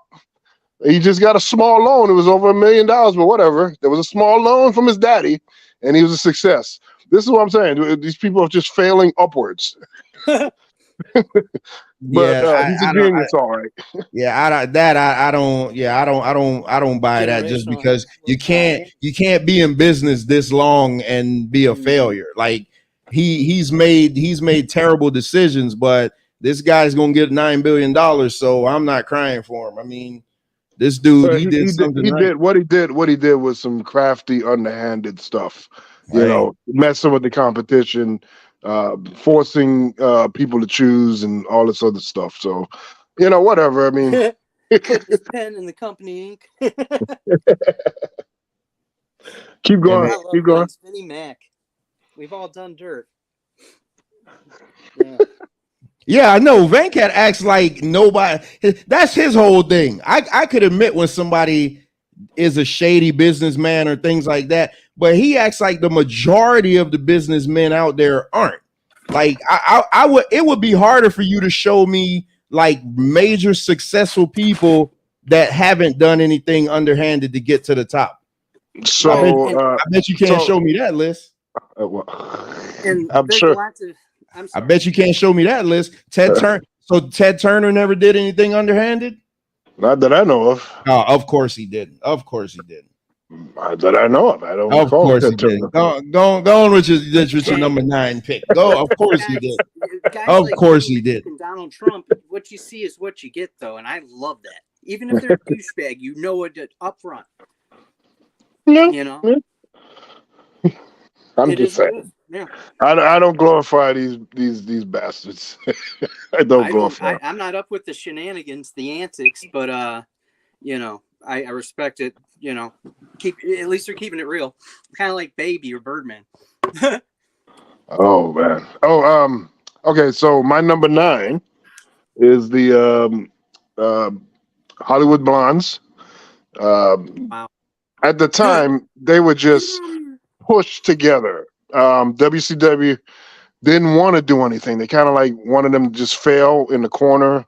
He just got a small loan. It was over $1 million, but whatever. There was a small loan from his daddy, and he was a success. This is what I'm saying. These people are just failing upwards. But he's a genius, all right. Yeah, I don't buy that just because you can't be in business this long and be a failure. Like he's made terrible decisions, but this guy's gonna get $9 billion, so I'm not crying for him. I mean, this dude he did something. He did what he did was some crafty, underhanded stuff. Messing with the competition. Forcing people to choose and all this other stuff. So, whatever. I mean, put this pen in the company ink. Keep going. Keep going. Vinnie Mac. We've all done dirt. Yeah. Yeah, I know. Venkat acts like nobody. That's his whole thing. I could admit when somebody is a shady businessman or things like that, but he acts like the majority of the businessmen out there aren't. Like I would. It would be harder for you to show me like major successful people that haven't done anything underhanded to get to the top. So, I bet you can't show me that list. Well, And I'm there's sure. lots of. I'm I sorry. bet you can't show me that list. So Ted Turner never did anything underhanded? Not that I know of. Oh, of course he didn't. Of course he didn't. That I know of. I don't Of recall course he Ted Turner. did. Go on with your number 9 pick. Go. Of course he did. Guys Of like course Jim he did. Nantz and Donald Trump, what you see is what you get, though, and I love that. Even if they're a douchebag, you know it up front. Yeah, you know. Yeah. I'm It just is saying. Yeah. I don't glorify these bastards. I don't glorify. I'm not up with the shenanigans, the antics, but you know, I respect it. You know, at least they're keeping it real. Kind of like Baby or Birdman. Oh man. Oh okay, so my number 9 is the Hollywood Blondes. Wow. At the time, they were just pushed together. WCW didn't want to do anything. They kind of like wanted them to just fail in the corner,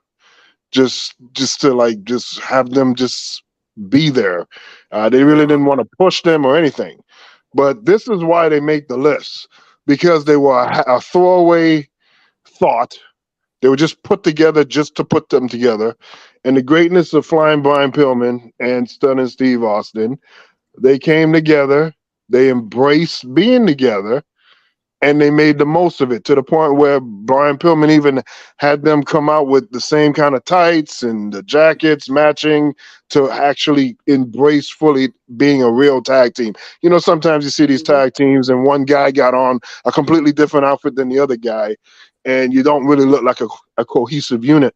just to like just have them just be there. They really didn't want to push them or anything. But this is why they make the list, because they were a throwaway thought. They were just put together just to put them together. And the greatness of Flying Brian Pillman and Stunning Steve Austin, they came together, they embraced being together, and they made the most of it, to the point where Brian Pillman even had them come out with the same kind of tights and the jackets matching, to actually embrace fully being a real tag team. You know, sometimes you see these tag teams and one guy got on a completely different outfit than the other guy, and you don't really look like a cohesive unit.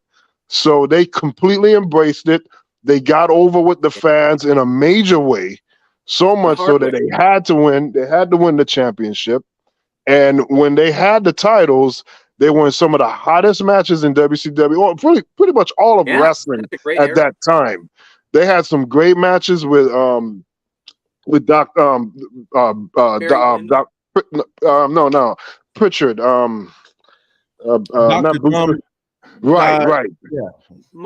So they completely embraced it. They got over with the fans in a major way, so much so that they had to win. They had to win the championship. And when they had the titles, they were in some of the hottest matches in WCW, or pretty much all of wrestling at that time. They had some great matches with Doc Pritchard. Not Pritchard. Right. Yeah.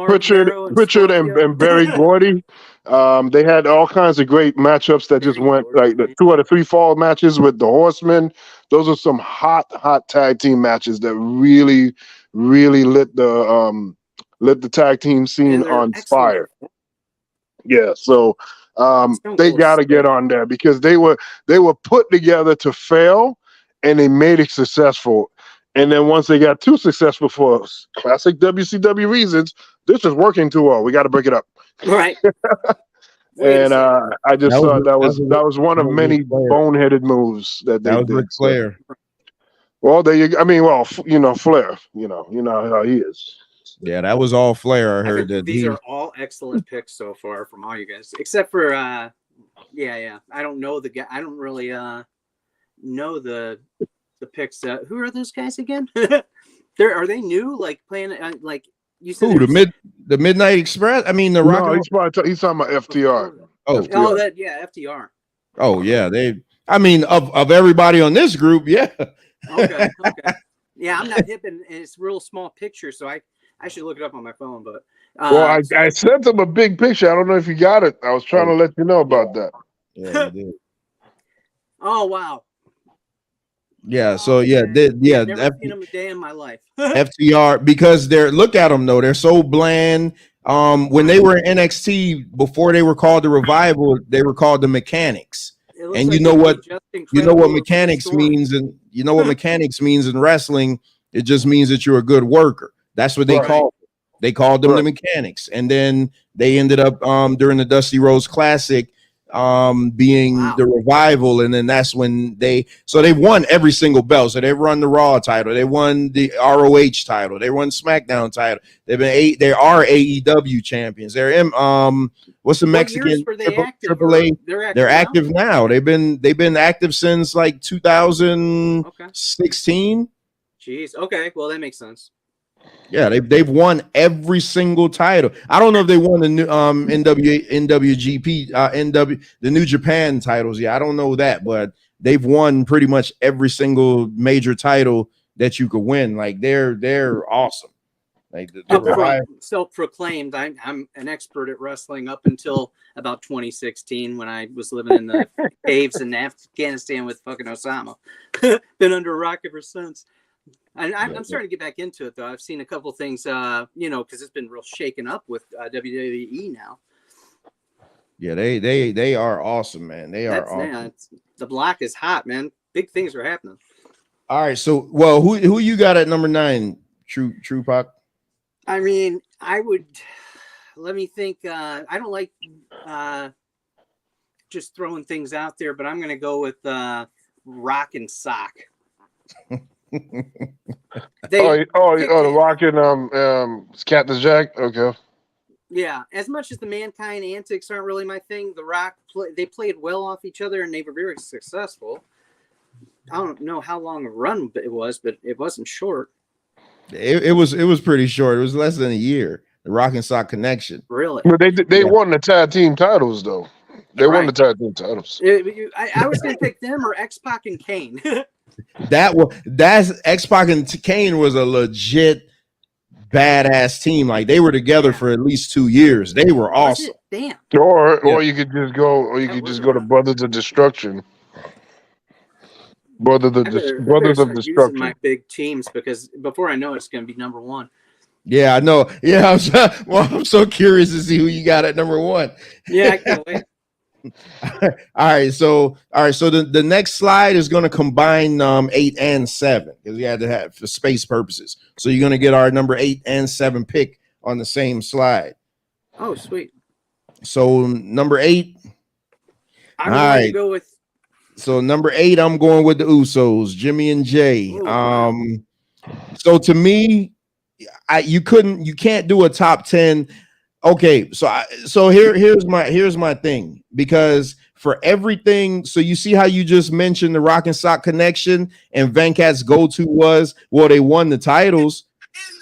Pritchard and Barry Gordy. They had all kinds of great matchups that just went like the 2 out of 3 fall matches with the Horsemen. Those are some hot tag team matches that really lit the tag team scene on fire. Yeah, so they got to get on there, because they were put together to fail, and they made it successful. And then once they got too successful for classic WCW reasons, this is working too well. We got to break it up. Right. And I just thought that was one of many boneheaded moves that they did. Ric Flair. Well, there you go. I mean, well, Flair. You know how he is. Yeah, that was all Flair. I heard that these are all excellent picks so far from all you guys, except for I don't know the guy. I don't really know the picks. Who are those guys again? Are they new? Like playing like you said? Who, the Midnight Express? I mean, the Rock. No, he's talking about FTR. FTR. Oh yeah, they. I mean, of everybody on this group, yeah. Okay. Yeah, I'm not hip, and it's real small picture, so I should look it up on my phone. But well, I sent him a big picture. I don't know if you got it. I was trying to let you know about that. Yeah, you did. Oh wow. Yeah, so never seen them a day in my life. FTR, because look at them though, they're so bland. When they were in NXT, before they were called the Revival, they were called the Mechanics. And you know what mechanics means, and you know what mechanics means in wrestling. It just means that you're a good worker. That's what they called them. They called them the Mechanics, and then they ended up during the Dusty Rhodes Classic being the Revival, and then that's when they won every single belt. So they won the Raw title, they won the ROH title, they won SmackDown title. They are AEW champions. They're what's the Mexican Triple A? They're active now. They've been active since like 2016. Jeez. Okay. Well, that makes sense. Yeah, they've won every single title. I don't know if they won the new NWGP the New Japan titles. Yeah, I don't know that, but they've won pretty much every single major title that you could win. Like they're awesome. Like self-proclaimed. I'm an expert at wrestling up until about 2016 when I was living in the caves in Afghanistan with fucking Osama. Been under a rock ever since. And I'm starting to get back into it though. I've seen a couple things, because it's been real shaken up with WWE now. Yeah, they are awesome, man. They are awesome. Man, the block is hot, man. Big things are happening. All right, so well, who you got at number 9? True Pac. I mean, let me think. I don't like just throwing things out there, but I'm going to go with Rock and Sock. The Rock and Captain Jack. Okay. Yeah, as much as the Mankind antics aren't really my thing, the Rock they played well off each other and they were very successful. I don't know how long a run it was, but it wasn't short. It was pretty short. It was less than a year. The Rock and Sock connection. Really? But they won the tag team titles though. They won the tag team titles. I was going to pick them or X-Pac and Kane. That's X-Pac and Kane was a legit badass team. Like they were together for at least 2 years. They were awesome. Damn. Or you could just go to Brothers of Destruction. Brothers of Destruction. Using my big teams because before I know it's going to be number 1. Yeah, I know. Yeah, I'm so curious to see who you got at number 1. Yeah, I can't wait. All right, so the next slide is going to combine 8 and 7 because we had to have for space purposes. So you're going to get our number 8 and 7 pick on the same slide. Oh, sweet. So number 8. I'm going to go with. So number 8, I'm going with the Usos, Jimmy and Jay. Ooh, so to me, you can't do a top 10. Okay, so here's my thing, because for everything, so you see how you just mentioned the Rock and Sock connection, and Venkat's go-to was, well, they won the titles.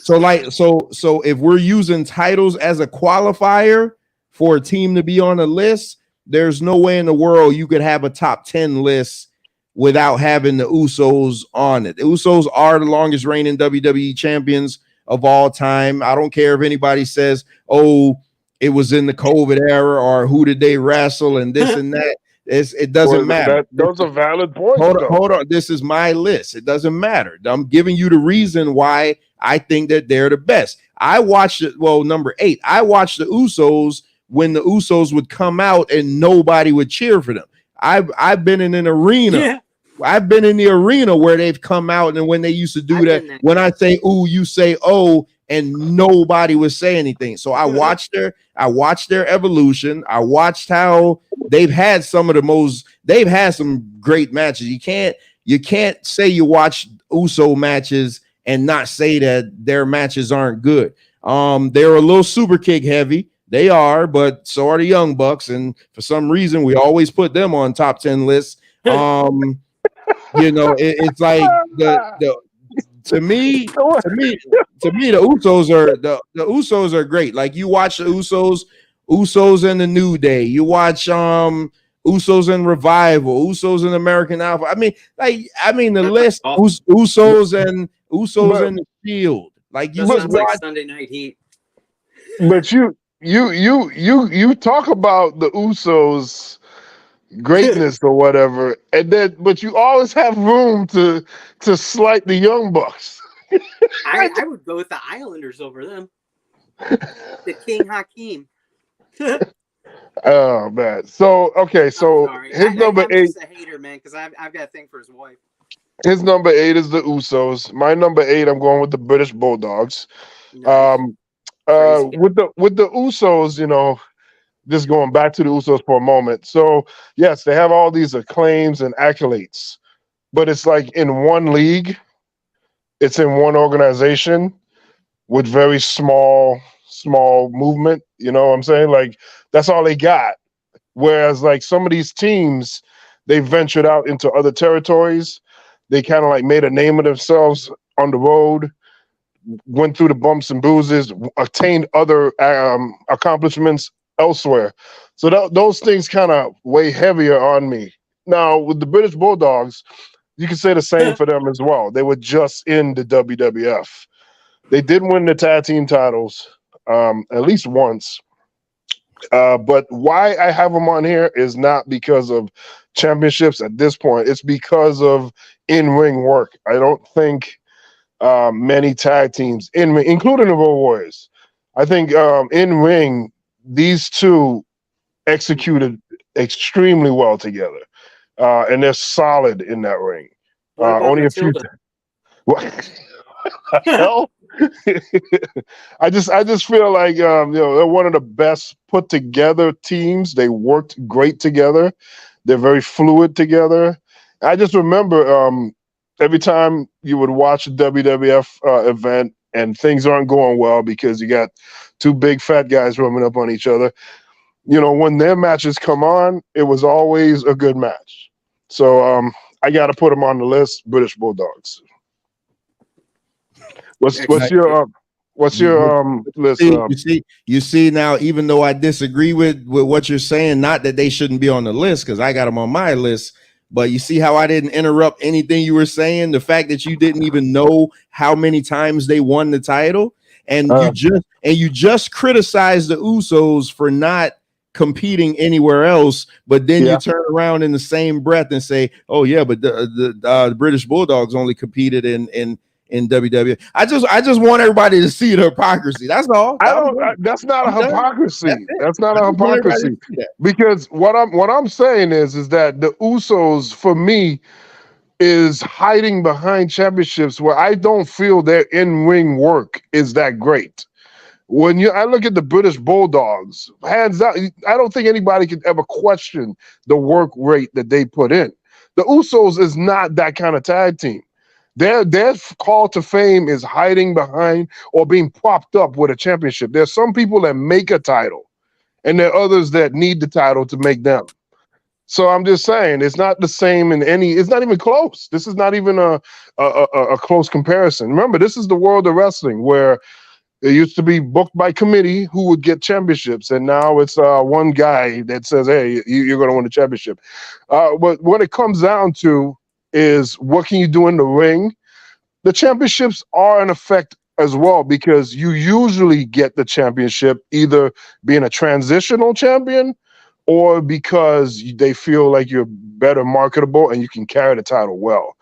So if we're using titles as a qualifier for a team to be on a list, there's no way in the world you could have a top 10 list without having the Usos on it. The Usos are the longest reigning WWE champions of all time. I don't care if anybody says, oh, it was in the COVID era or who did they wrestle and this and that. It doesn't matter. Those are valid points. Hold on. This is my list. It doesn't matter. I'm giving you the reason why I think that they're the best. I watched it. Well, number 8, I watched the Usos when the Usos would come out and nobody would cheer for them. I've been in an arena. Yeah. I've been in the arena where they've come out, and when they used to do that, when I say ooh, you say oh, and nobody would say anything. So I watched their evolution. I watched how they've had some great matches. You can't say you watch Uso matches and not say that their matches aren't good. They're a little super kick heavy. They are, but so are the Young Bucks, and for some reason we always put them on top 10 lists. It's like to me, the Usos are great. Like you watch the Usos and the New Day. You watch Usos and Revival, Usos and American Alpha. I mean the list. Usos and the Shield. Like you sounds like Sunday Night Heat. But you talk about the Usos greatness or whatever, but you always have room to slight the Young Bucks. I would go with the Islanders over them. The King Hakeem. Oh man. So his number 8. I'm just a hater, man, because I've got a thing for his wife. His number 8 is the Usos. My number 8, I'm going with the British Bulldogs. Nice. With the Usos, just going back to the Usos for a moment. So yes, they have all these acclaims and accolades, but it's like in one league, it's in one organization with very small movement. You know what I'm saying? Like that's all they got. Whereas like some of these teams, they ventured out into other territories. They kind of like made a name of themselves on the road. went through the bumps and bruises, attained other accomplishments elsewhere. So those things kind of weigh heavier on me. Now, with the British Bulldogs, you can say the same for them as well. They were just in the WWF. They did win the tag team titles at least once. But why I have them on here is not because of championships at this point. It's because of in-ring work. I don't think many tag teams, including the Road Warriors, I think in-ring, these two executed extremely well together. And they're solid in that ring. What about Only Matilda? a few. What? Hell? I just feel like they're one of the best put together teams. They worked great together. They're very fluid together. I just remember every time you would watch a WWF event and things aren't going well because you got two big fat guys rubbing up on each other. When their matches come on, it was always a good match. So I got to put them on the list. British Bulldogs. What's your list? You see now, even though I disagree with what you're saying, not that they shouldn't be on the list because I got them on my list, but you see how I didn't interrupt anything you were saying. The fact that you didn't even know how many times they won the title, and you just criticized the Usos for not competing anywhere else, but then you turn around in the same breath and say, "Oh yeah, but the British Bulldogs only competed in WWE." I just want everybody to see the hypocrisy. That's all. That's not a hypocrisy. That's not a hypocrisy. Because what I'm saying is that the Usos, for me, is hiding behind championships where I don't feel their in-ring work is that great. When I look at the British Bulldogs, hands down, I don't think anybody can ever question the work rate that they put in. The Usos is not that kind of tag team. Their call to fame is hiding behind or being propped up with a championship. There's some people that make a title, and there are others that need the title to make them. So I'm just saying, it's not the same it's not even close. This is not even a close comparison. Remember, this is the world of wrestling where it used to be booked by committee who would get championships, and now it's one guy that says, "Hey, you're going to win the championship." But what it comes down to is what can you do in the ring? The championships are in effect as well because you usually get the championship either being a transitional champion or because they feel like you're better marketable and you can carry the title well.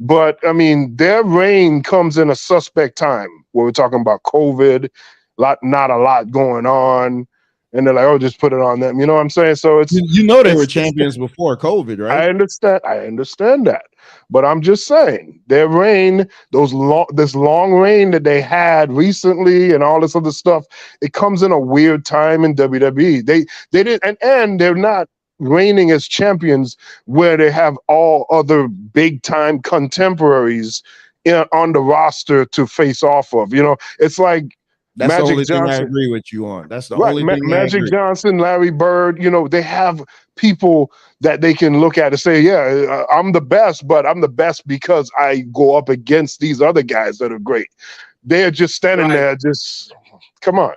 But, I mean, their reign comes in a suspect time where we're talking about COVID, not a lot going on. And they're like, "Oh, just put it on them." You know what I'm saying? So it's they were champions before COVID, right? I understand that. But I'm just saying their reign, this long reign that they had recently and all this other stuff, it comes in a weird time in WWE. They didn't and they're not reigning as champions where they have all other big time contemporaries on the roster to face off of. It's like that's Magic the only Johnson. thing I agree with you on. That's the right. only thing Magic Johnson, Larry Bird, they have people that they can look at and say, "Yeah, I'm the best, but I'm the best because I go up against these other guys that are great." They're just standing there, just come on.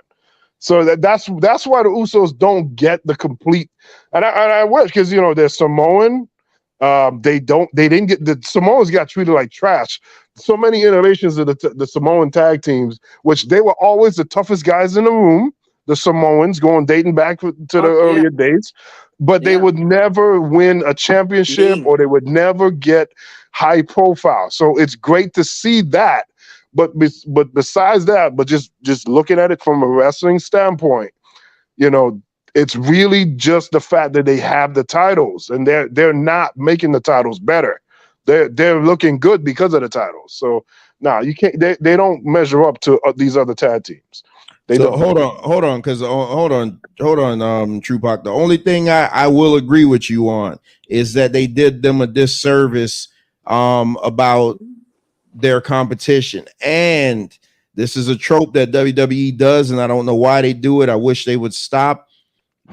So that's why the Usos don't get the complete. And I wish because they're Samoan. They didn't get the Samoans got treated like trash. So many iterations of the Samoan tag teams, which they were always the toughest guys in the room. The Samoans dating back to the earlier days, but they would never win a championship or they would never get high profile. So it's great to see that. But besides that, but just looking at it from a wrestling standpoint, it's really just the fact that they have the titles and they're not making the titles better. They're looking good because of the titles. So you can't. They don't measure up to these other tag teams. They don't. Hold on, because hold on, Trupac. The only thing I will agree with you on is that they did them a disservice about their competition, and this is a trope that WWE does, and I don't know why they do it. I wish they would stop.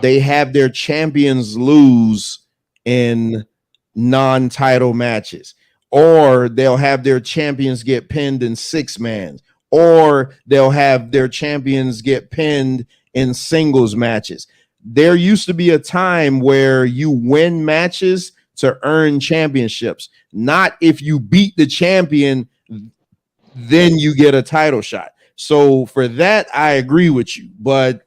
They have their champions lose in non-title matches, or they'll have their champions get pinned in 6-man, or they'll have their champions get pinned in singles matches. There used to be a time where you win matches to earn championships, not if you beat the champion, then you get a title shot. So for that, I agree with you. But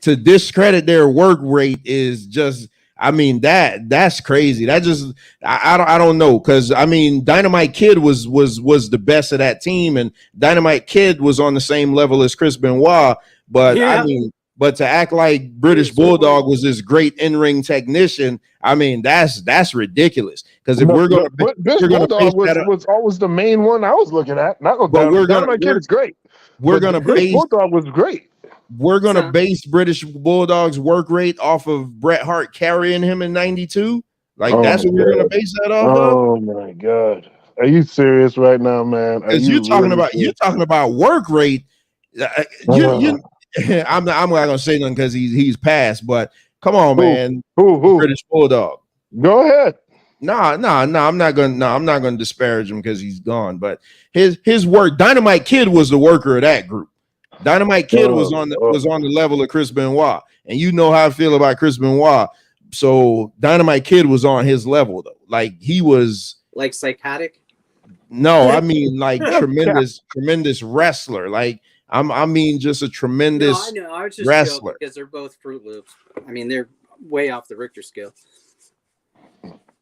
to discredit their work rate is just, I mean, that's crazy. That just I don't know, because I mean Dynamite Kid was the best of that team, and Dynamite Kid was on the same level as Chris Benoit. But I mean, but to act like British Bulldog was this great in-ring technician, I mean, that's ridiculous. Because if we're gonna, British Bulldog was always the main one I was looking at. Not Dynamite Kid is great. We're gonna British Bulldog was great. We're gonna base British Bulldog's work rate off of Bret Hart carrying him in '92. Like that's what we're gonna base that off of. Oh my God, are you serious right now, man? Because you're talking about work rate. I'm not gonna say nothing because he's passed. But come on, man. Who? British Bulldog. Go ahead. No, I'm not gonna disparage him because he's gone. But his work, Dynamite Kid was the worker of that group. Dynamite Kid was on the level of Chris Benoit, and you know how I feel about Chris Benoit. So Dynamite Kid was on his level though. Like he was like psychotic. No, I mean like tremendous wrestler. Like I mean just a tremendous No, I know. I was just wrestler. joking because they're both Fruit Loops. I mean, they're way off the Richter scale.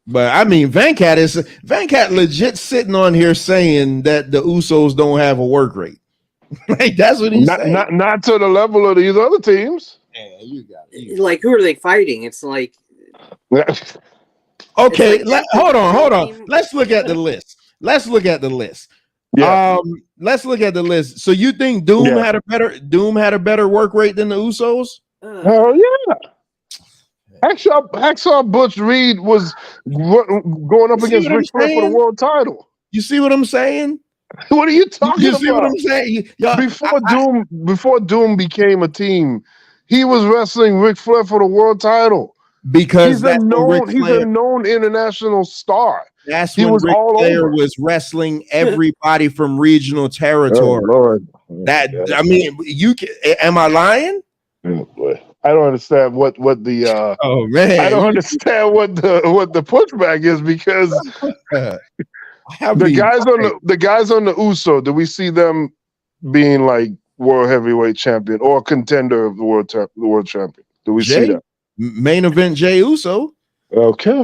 But I mean, Venkat legit sitting on here saying that the Usos don't have a work rate. Like that's what he's saying. Not to the level of these other teams. Yeah, you got it. Like, who are they fighting? It's like okay. Hold on. Let's look at the list. Let's look at the list. So you think Doom had a better work rate than the Usos? Hell yeah. Hacksaw Butch Reed was going up against Ric Flair for the world title. You see what I'm saying? What are you talking about? You see what I'm saying? Before Doom became a team, he was wrestling Ric Flair for the world title. Because he's a known international star. That's when Ric Flair was wrestling everybody from regional territory. Oh, Lord. I mean, am I lying? Oh, boy. I don't understand what the oh man, I don't understand what the pushback is, because the guys on the Uso, do we see them being like world heavyweight champion or contender of the world champion? Do we see that? Main event Jey Uso. Okay.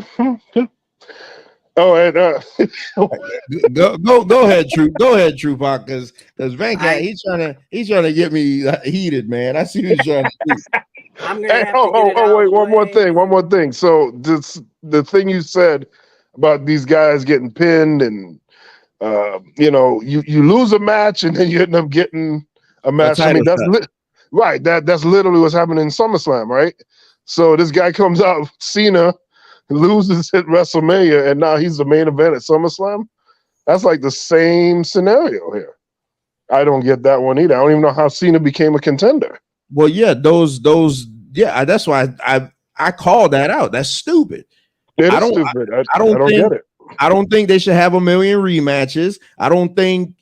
Oh, and go ahead, Trupac, because Venkat he's trying to get me heated, man. I see what he's trying to do. I'm gonna have to wait, one more thing. So the thing you said about these guys getting pinned and you lose a match and then you end up getting a match. I mean, that's right. That's literally what's happening in SummerSlam, right? So this guy comes out, Cena loses at WrestleMania, and now he's the main event at SummerSlam. That's like the same scenario here. I don't get that one either. I don't even know how Cena became a contender. Well, yeah, that's why I called that out. That's stupid. I don't get it. I don't think they should have a million rematches. I don't think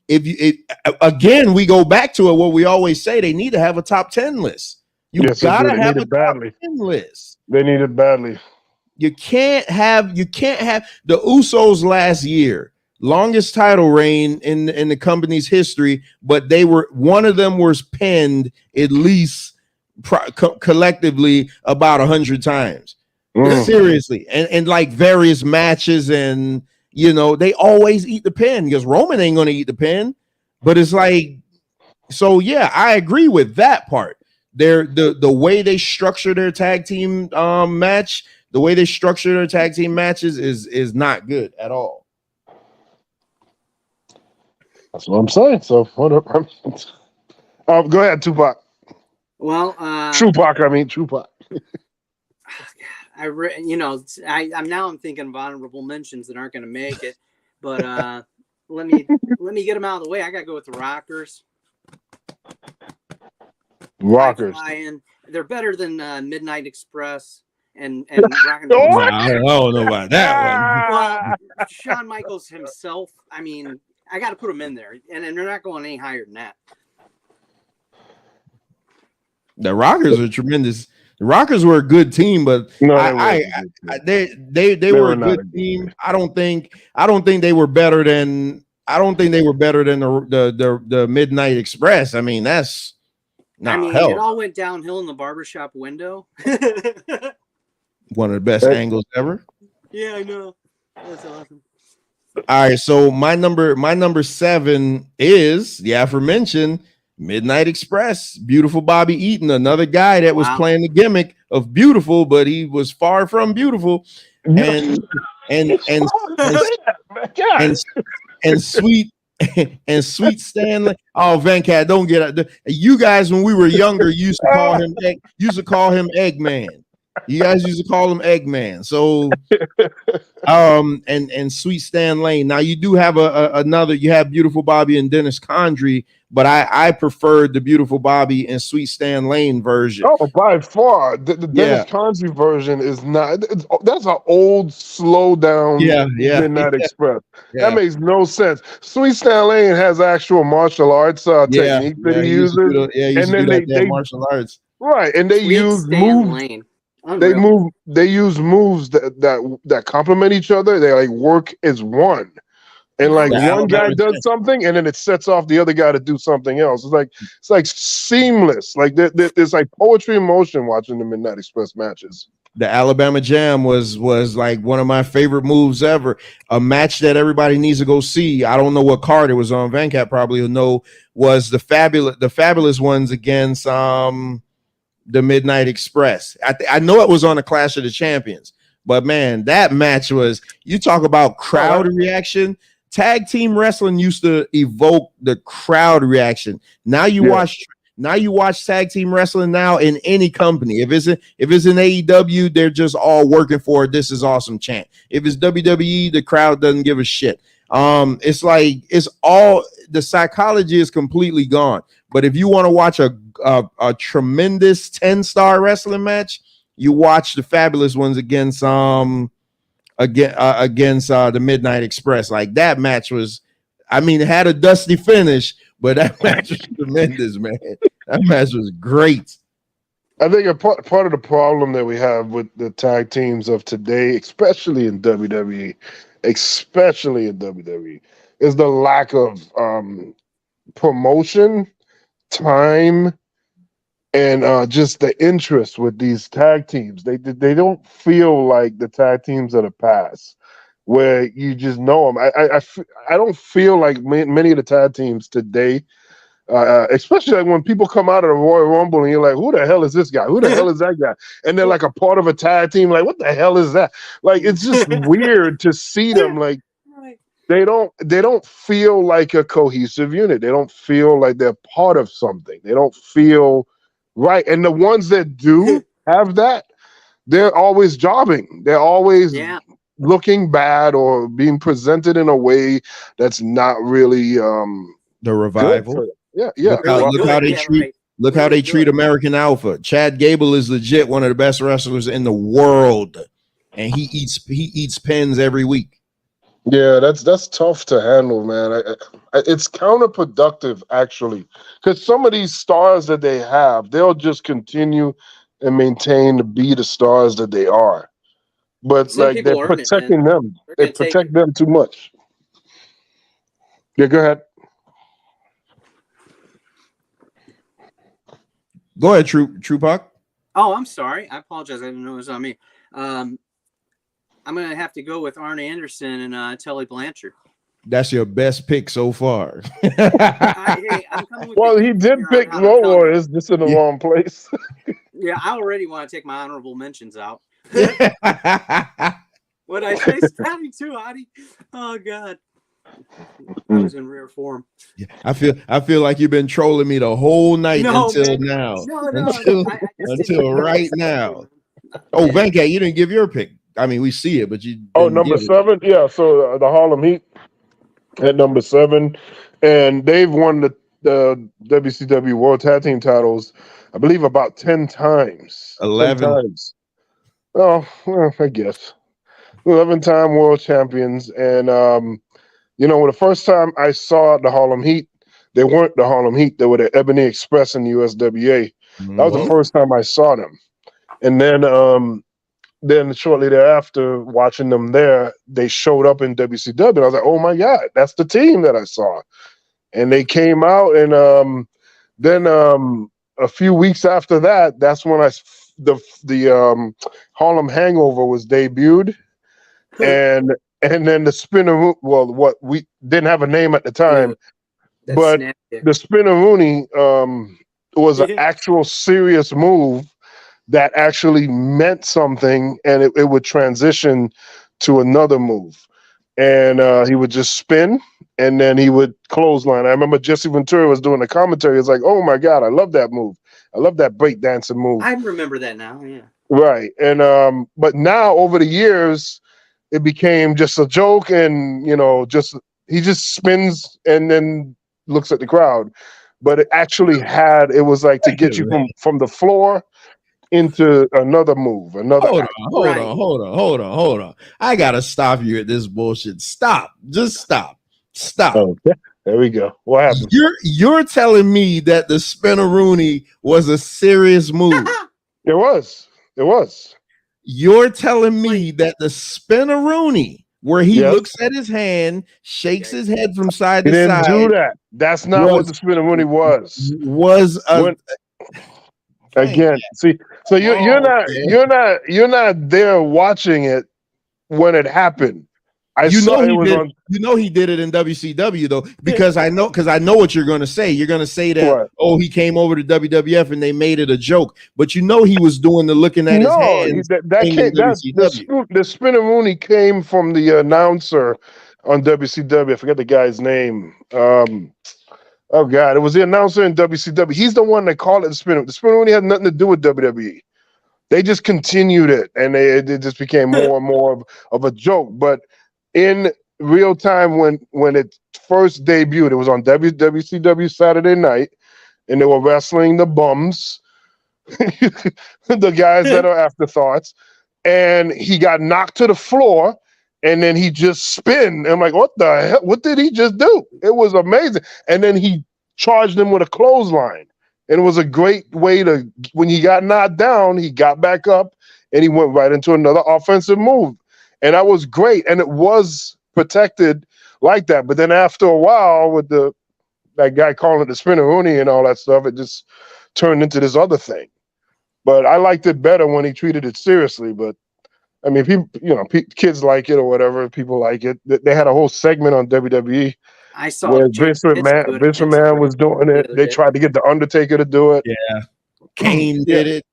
again we go back to it. What we always say, they need to have a top 10 list. You gotta have a top 10 list. They need it badly. You can't have the Usos last year, longest title reign in the company's history, but one of them was pinned at least collectively about 100 times. Seriously, and like various matches, and they always eat the pin because Roman ain't gonna eat the pin. But it's like, so yeah, I agree with that part. The way they structure their tag team match. The way they structure their tag team matches is not good at all. That's what I'm saying. So whatever. Go ahead, Tupac. Well, Tupac. I'm thinking of honorable mentions that aren't going to make it, but let me get them out of the way. I got to go with the Rockers. They're better than Midnight Express. And rock and roll. I don't know about that one. Well, Shawn Michaels himself, I mean, I got to put them in there, and they're not going any higher than that. The Rockers are tremendous. The Rockers were a good team, but No, they were a good team. I don't think they were better than the Midnight Express. I mean, that's hell. It all went downhill in the barbershop window. One of the best angles ever. Yeah, I know. That's awesome. All right, so my number 7 is the aforementioned Midnight Express. Beautiful Bobby Eaton, another guy that was playing the gimmick of beautiful, but he was far from beautiful. And sweet Stanley. Oh, Venkat, don't get it. You guys, when we were younger, used to call him Eggman. You guys used to call him Eggman. So, and Sweet Stan Lane. Now you do have another. You have Beautiful Bobby and Dennis Condrey, but I preferred the Beautiful Bobby and Sweet Stan Lane version. Oh, by far, the Dennis Condrey version is not. That's an old, slow down Midnight Express. That makes no sense. Sweet Stan Lane has actual martial arts technique that he uses, and then they martial arts. Right, and they use moves. They use moves that complement each other. They like work as one. And like one guy does something, and then it sets off the other guy to do something else. It's like seamless. Like there's like poetry in motion watching the Midnight Express matches. The Alabama Jam was like one of my favorite moves ever. A match that everybody needs to go see. I don't know what card it was on. Venkat probably will know. Was the fabulous ones against the Midnight Express. I know it was on the Clash of the Champions, but man, that match was. You talk about crowd reaction. Tag team wrestling used to evoke the crowd reaction. Now you watch tag team wrestling now in any company. If it's in AEW, they're just all working for it. This is awesome chant. If it's WWE, the crowd doesn't give a shit. It's like it's all the psychology is completely gone. But if you want to watch a tremendous 10-star wrestling match, you watch the fabulous ones against the Midnight Express. Like that match was, I mean, it had a dusty finish, but that match was tremendous, man. That match was great. I think a part of the problem that we have with the tag teams of today, especially in WWE, is the lack of promotion, time, and just the interest with these tag teams. They don't feel like the tag teams of the past, where you just know them. I don't feel like many of the tag teams today, especially like when people come out of the Royal Rumble and you're like, who the hell is this guy? Who the hell is that guy? And they're like a part of a tag team. Like, what the hell is that? Like, it's just weird to see them. Like, they don't feel like a cohesive unit. They don't feel like they're part of something. They don't feel right. And the ones that do have that, they're always jobbing. They're always looking bad or being presented in a way that's not really the revival. Yeah. Look how they treat American Alpha. Chad Gable is legit one of the best wrestlers in the world, and he eats pins every week. Yeah, that's tough to handle, man. It's counterproductive, actually, because some of these stars that they have, they'll just continue and maintain to be the stars that they are. But like they're protecting them. They protect them too much. Yeah, go ahead. Go ahead, True Puck. Oh, I'm sorry. I apologize. I didn't know it was on me. I'm going to have to go with Arn Anderson and Tully Blanchard. That's your best pick so far. Well, he did pick Road Warriors, just in the wrong place. Yeah, I already want to take my honorable mentions out. What I say, Scotty too, Hottie. Oh God, I was in rare form. Yeah, I feel like you've been trolling me the whole night until now. Until right now. Oh, Venkat, you didn't give your pick. I mean, we see it, but you. Number 7, yeah. So the Harlem Heat at number 7, and they've won the WCW World Tag Team titles, I believe, about 10 times. 11 times. Oh, well, I guess 11-time world champions, and You know, the first time I saw the Harlem Heat, they weren't the Harlem Heat. They were the Ebony Express in the USWA. That was the first time I saw them. And then shortly thereafter, watching them there, they showed up in WCW. I was like, oh my God, that's the team that I saw. And they came out, and then a few weeks after that, that's when the Harlem Hangover was debuted, and then the Spinner. Well, what we didn't have a name at the time, but the Spinneroonie was an actual serious move that actually meant something, and it would transition to another move. And he would just spin, and then he would clothesline. I remember Jesse Ventura was doing the commentary. It's like, oh my God, I love that move. I love that breakdancing move. I remember that now, yeah. Right. And but now over the years, it became just a joke, and he just spins and then looks at the crowd. But it actually it was like to get you from the floor into another move, Hold on. I gotta stop you at this bullshit. Stop. Just stop. Oh, there we go. What happened? You're telling me that the Spinneroonie was a serious move. It was. You're telling me that the Spinneroonie, where he looks at his hand, shakes his head from side to side. He didn't do that. That's not what the Spinneroonie was. Again, see, so you're not there watching it when it happened. He did it in WCW though, because I know what you're going to say. You're going to say that he came over to WWF and they made it a joke, but he was doing the looking at his hands. The Spinneroonie came from the announcer on WCW. I forget the guy's name. Oh God, it was the announcer in WCW. He's the one that called it the Spinneroonie. The Spinneroonie had nothing to do with WWE. They just continued it, and it just became more and more of a joke. But in real time, when it first debuted, it was on WCW Saturday night, and they were wrestling the bums, the guys that are afterthoughts, and he got knocked to the floor. And then he just spin. I'm like, what the hell? What did he just do? It was amazing. And then he charged him with a clothesline. And it was a great way when he got knocked down, he got back up and he went right into another offensive move. And that was great. And it was protected like that. But then after a while, with that guy calling it the Spinneroonie and all that stuff, it just turned into this other thing. But I liked it better when he treated it seriously. But I mean, people, kids like it or whatever. People like it. They had a whole segment on WWE. I saw where Vince McMahon was doing it. They tried to get the Undertaker to do it. Yeah, Kane did it.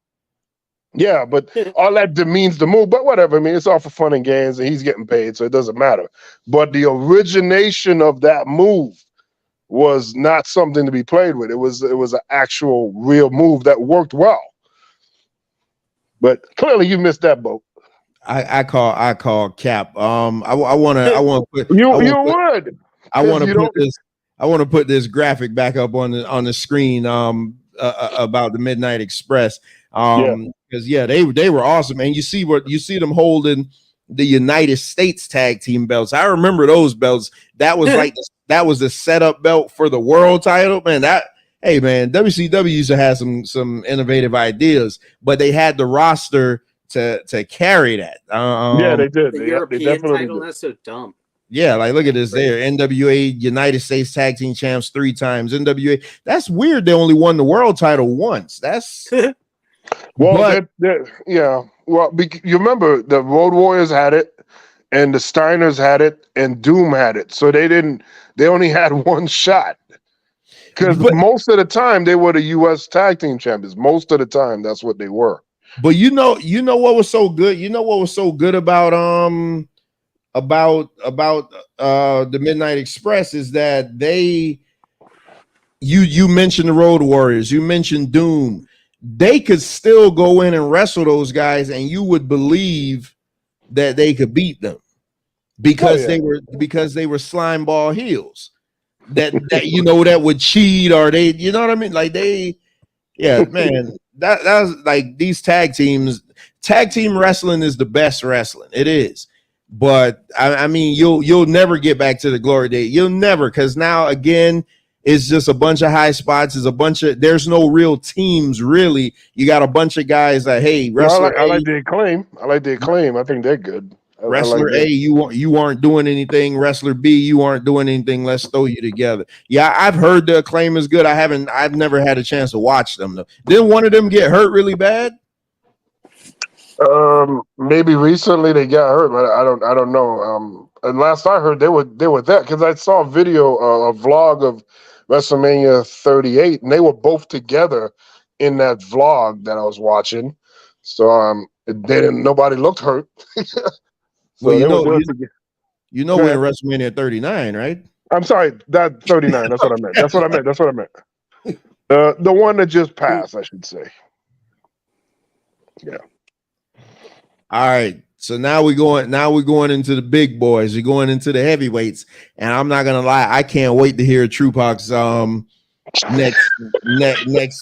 Yeah, but all that demeans the move. But whatever. I mean, it's all for fun and games, and he's getting paid, so it doesn't matter. But the origination of that move was not something to be played with. It was an actual real move that worked well. But clearly, you missed that boat. I call cap. I want to put I want to put this graphic back up on the screen about the Midnight Express. Because they were awesome, and you see them holding the United States Tag Team belts. I remember those belts. That was that was the setup belt for the world title, man. WCW used to have some innovative ideas, but they had the roster to carry that. They did. The European title, that's so dumb. Yeah, like look at this there. NWA United States Tag Team Champs 3 times. NWA. That's weird. They only won the world title once. That's well, yeah. Well, you remember the Road Warriors had it, and the Steiners had it, and Doom had it. So they only had one shot. Because most of the time they were the U.S. Tag Team Champions. Most of the time, that's what they were. But you know what was so good? You know what was so good about the Midnight Express is that you mentioned the Road Warriors, you mentioned Doom. They could still go in and wrestle those guys, and you would believe that they could beat them because they were slime ball heels that that would cheat, or they, you know what I mean? Like man. That was like these tag teams. Tag team wrestling is the best wrestling. It is, But I mean, you'll never get back to the glory day. You'll never, because now again, it's just a bunch of high spots. There's no real teams really. You got a bunch of guys that, hey, wrestler I like the Acclaim. I think they're good. I Wrestler like A, you aren't doing anything. Wrestler B, you aren't doing anything. Let's throw you together. Yeah, I've heard the Acclaim is good. I've never had a chance to watch them though. Didn't one of them get hurt really bad? Maybe recently they got hurt, but I don't know. And last I heard they were that, because I saw a video, a vlog of WrestleMania 38, and they were both together in that vlog that I was watching. So nobody looked hurt. So well, we're in WrestleMania 39, right? I'm sorry, that 39. That's what I meant. That's what I meant. The one that just passed, I should say. Yeah. All right. So now we're going into the big boys. We're going into the heavyweights. And I'm not gonna lie, I can't wait to hear Trupac's next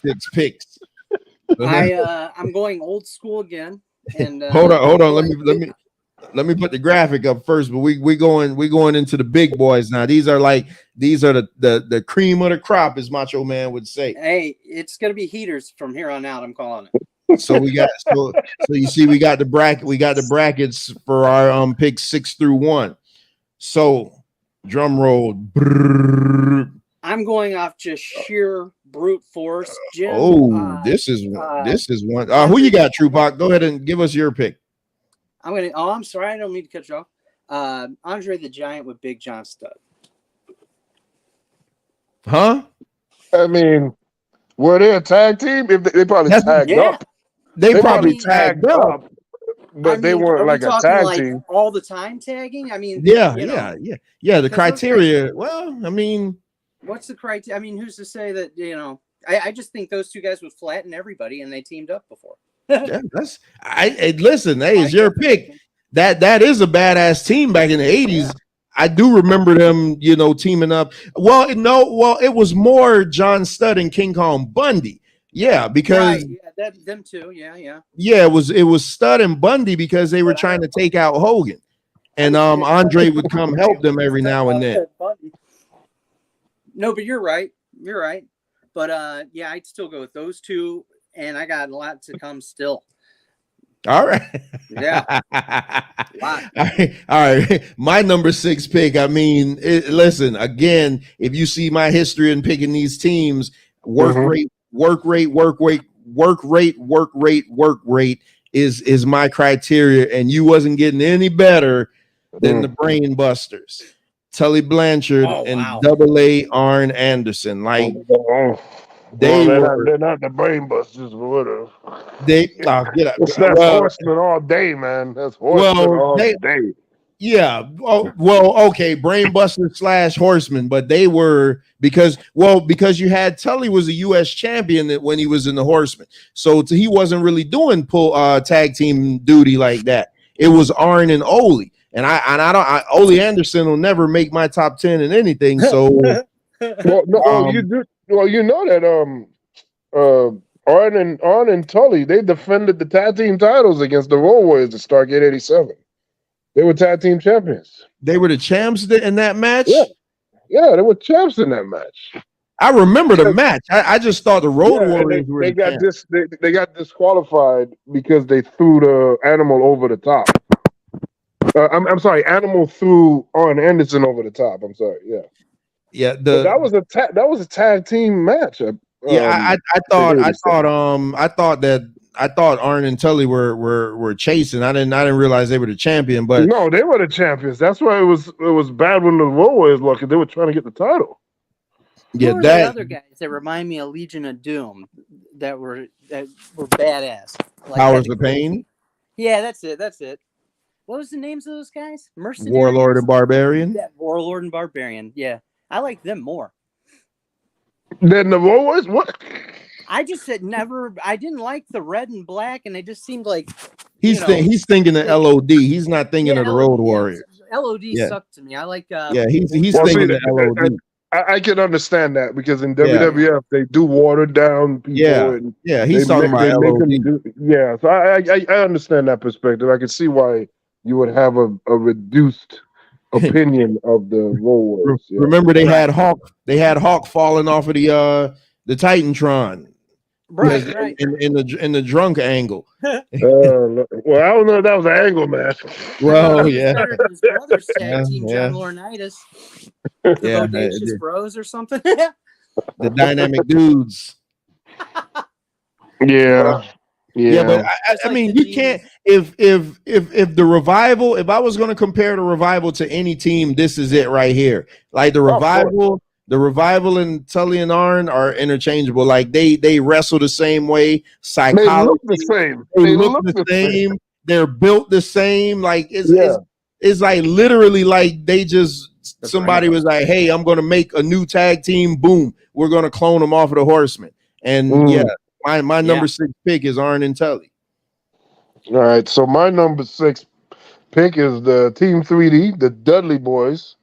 6 picks. I'm going old school again. And hold on. Let me put the graphic up first, but we going into the big boys now. These are the cream of the crop, as Macho Man would say. Hey, it's gonna be heaters from here on out. I'm calling it. So we got so you see we got the brackets for our picks 6 through 1. So drum roll. Brrr. I'm going off just sheer brute force. Jim, this is one. Who you got, Trupac? Go ahead and give us your pick. I'm sorry, I don't mean to cut you off. Andre the Giant with Big John Studd. Huh? I mean, were they a tag team? If they probably tagged up. They probably tagged up. But they weren't like a tag team. All the time tagging? I mean, yeah. The criteria. Well, I mean, what's the criteria? I mean, who's to say that, I just think those two guys would flatten everybody and they teamed up before. Yeah, listen, hey, it's your pick. That is a badass team back in the 80s. Yeah. I do remember them, teaming up. Well, it was more John Studd and King Kong Bundy. Yeah, because them too. Yeah. Yeah, it was Studd and Bundy because they were trying to take out Hogan. And Andre would come help them every now and then. No, but you're right. But I'd still go with those two. And I got a lot to come still. All right. Yeah. All right. My number 6 pick. I mean, listen, again, if you see my history in picking these teams, work rate is my criteria. And you wasn't getting any better than the Brain Busters. Tully Blanchard and Double A Arn Anderson. Like, they're not the Brain Busters, but whatever. Get out. That's Horseman all day, man. That's Horseman all day. Yeah. Oh, well, okay, Brain Busters / Horseman, but they were because you had Tully was a U.S. champion when he was in the Horseman, so he wasn't really doing tag team duty like that. It was Arn and Ole, and Ole Anderson will never make my top 10 in anything. So, you do. Well, you know that Arn and Tully, they defended the tag team titles against the Road Warriors at Stargate 87. They were tag team champions. They were the champs in that match? Yeah, they were champs in that match. I remember the match. I just thought the Road Warriors were they got disqualified because they threw the Animal over the top. I'm sorry, Animal threw Arn Anderson over the top. I'm sorry, yeah. Yeah, that was a tag team match. I thought Arn and Tully were chasing. I didn't realize they were the champion, but no, they were the champions. That's why it was bad when the Road Warriors lucky. They were trying to get the title. Yeah, the other guys that remind me of Legion of Doom that were badass. Like Powers of Pain. Yeah, that's it. What was the names of those guys? Mercenaries? Warlord and Barbarian. Yeah, Warlord and Barbarian. Yeah. I like them more. Then the Road Warriors? What? I just said never. I didn't like the red and black, and they just seemed like he's thinking of LOD. He's not thinking of the Road Warriors. LOD sucked to me. I like. He's thinking of LOD. I can understand that because in WWF they do water down people. He's talking about LOD. So I understand that perspective. I can see why you would have a reduced opinion of the Road Warriors. Yeah. Remember they had Hawk falling off of the Titantron. Right. In the drunk angle. Well, I don't know if that was an angle match. Well, He yeah. started his brother's tag team, Yeah. John Laurinaitis. The Bodacious Bros or something. The Dynamic Dudes. Yeah. Yeah, but I mean, you can't if the Revival, if I was going to compare the Revival to any team, this is it right here. Like the Revival and Tully and Arn are interchangeable. Like they wrestle the same way. Psychology, they look the same. They look the same. They're built the same. Like it's like literally like they just somebody was like, hey, I'm going to make a new tag team. Boom, we're going to clone them off of the Horsemen. And my number 6 pick is Arn and Tully. All right, so my number 6 pick is the Team 3D, the Dudley Boys.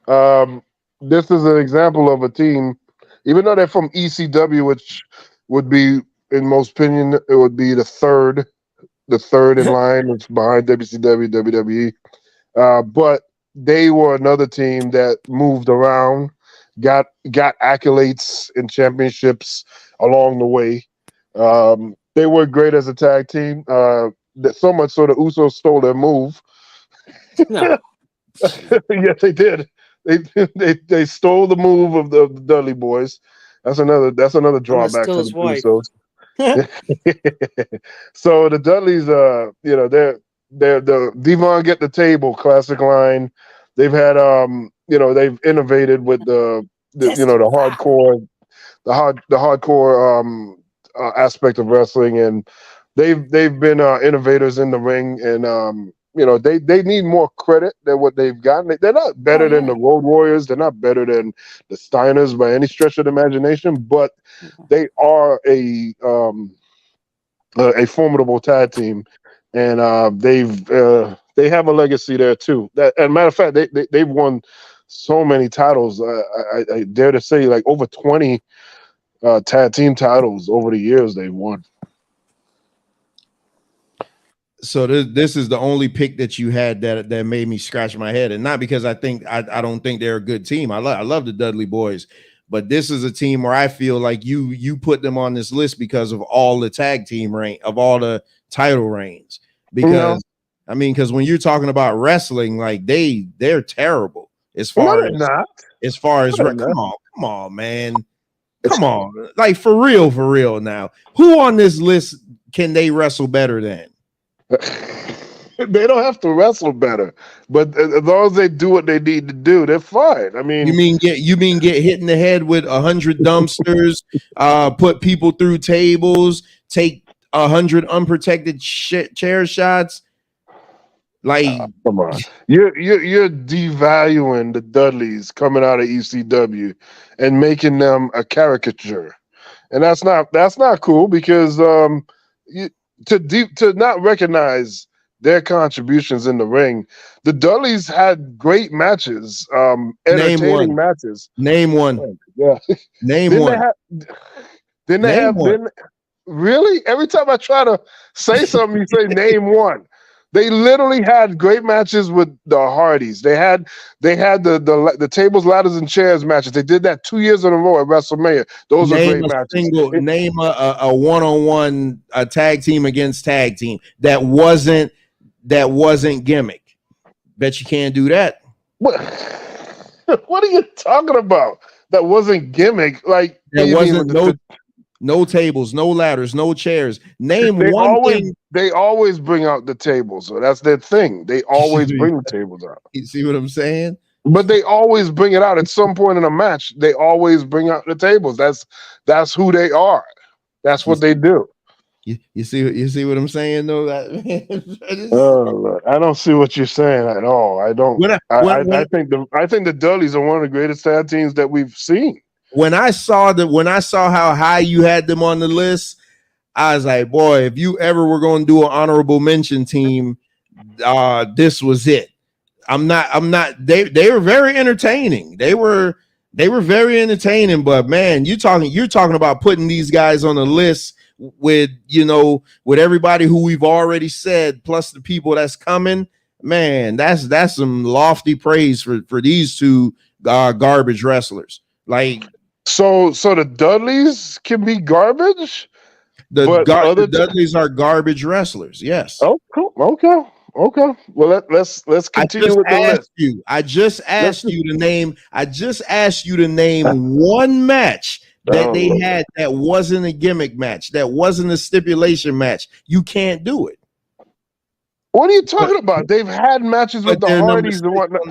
This is an example of a team, even though they're from ECW, which would be, in most opinion, it would be the third in line. It's behind WCW, WWE. But they were another team that moved around, got accolades and championships along the way. They were great as a tag team. So much so the Usos stole their move. No. Yes, they did. They stole the move of the Dudley Boys. That's another drawback to the Usos. So the Dudleys, they're the Devon get the table classic line. They've had they've innovated with the hardcore aspect of wrestling, and they've been innovators in the ring, and they need more credit than what they've gotten. They're not better than the Road Warriors. They're not better than the Steiners by any stretch of the imagination, but they are a formidable tag team, and they have a legacy there too. As a matter of fact, they've won so many titles. I dare to say, like over 20 tag team titles over the years they've won. So this is the only pick that you had that made me scratch my head, and not because I don't think they're a good team. I love the Dudley Boys, but this is a team where I feel like you put them on this list because of all the tag team reign, of all the title reigns. Because I mean, because when you're talking about wrestling, like they're terrible as far as come on, man. Come on. Like for real now. Who on this list can they wrestle better than? They don't have to wrestle better, but as long as they do what they need to do, they're fine. I mean, you mean get hit in the head with 100 dumpsters, put people through tables, take 100 unprotected chair shots. Like, come on, you're devaluing the Dudleys coming out of ECW and making them a caricature, and that's not cool because to not recognize their contributions in the ring. The Dudleys had great matches, entertaining matches. Name one. Yeah. Name one. Really? Every time I try to say something, you say name one. They literally had great matches with the Hardys. They had the tables, ladders, and chairs matches. They did that 2 years in a row at WrestleMania. Those are great matches. Name a one-on-one, a tag team against tag team that wasn't gimmick. Bet you can't do that. What are you talking about? That wasn't gimmick. Like there wasn't no tables, no ladders, no chairs. Name one thing. They always bring out the tables. So that's their thing. They always bring the tables out. You see what I'm saying? But they always bring it out at some point in a match. They always bring out the tables. That's who they are. That's what they do. You see what I'm saying though? Look, I don't see what you're saying at all. I don't. I think the Dudleys are one of the greatest tag teams that we've seen. When I saw how high you had them on the list, I was like, boy, if you ever were going to do an honorable mention team, this was it. I'm not. They were very entertaining. They were very entertaining. But man, you're talking about putting these guys on the list with everybody who we've already said, plus the people that's coming. Man, that's some lofty praise for these two garbage wrestlers. Like, so the Dudleys can be garbage, but the Dudleys are garbage wrestlers. Yes. Oh, cool. Okay. Well, let's continue with the list. I just asked you to name. I just asked you to name one match that they had that wasn't a gimmick match, that wasn't a stipulation match. You can't do it. What are you talking about? They've had matches with the Hardys and whatnot.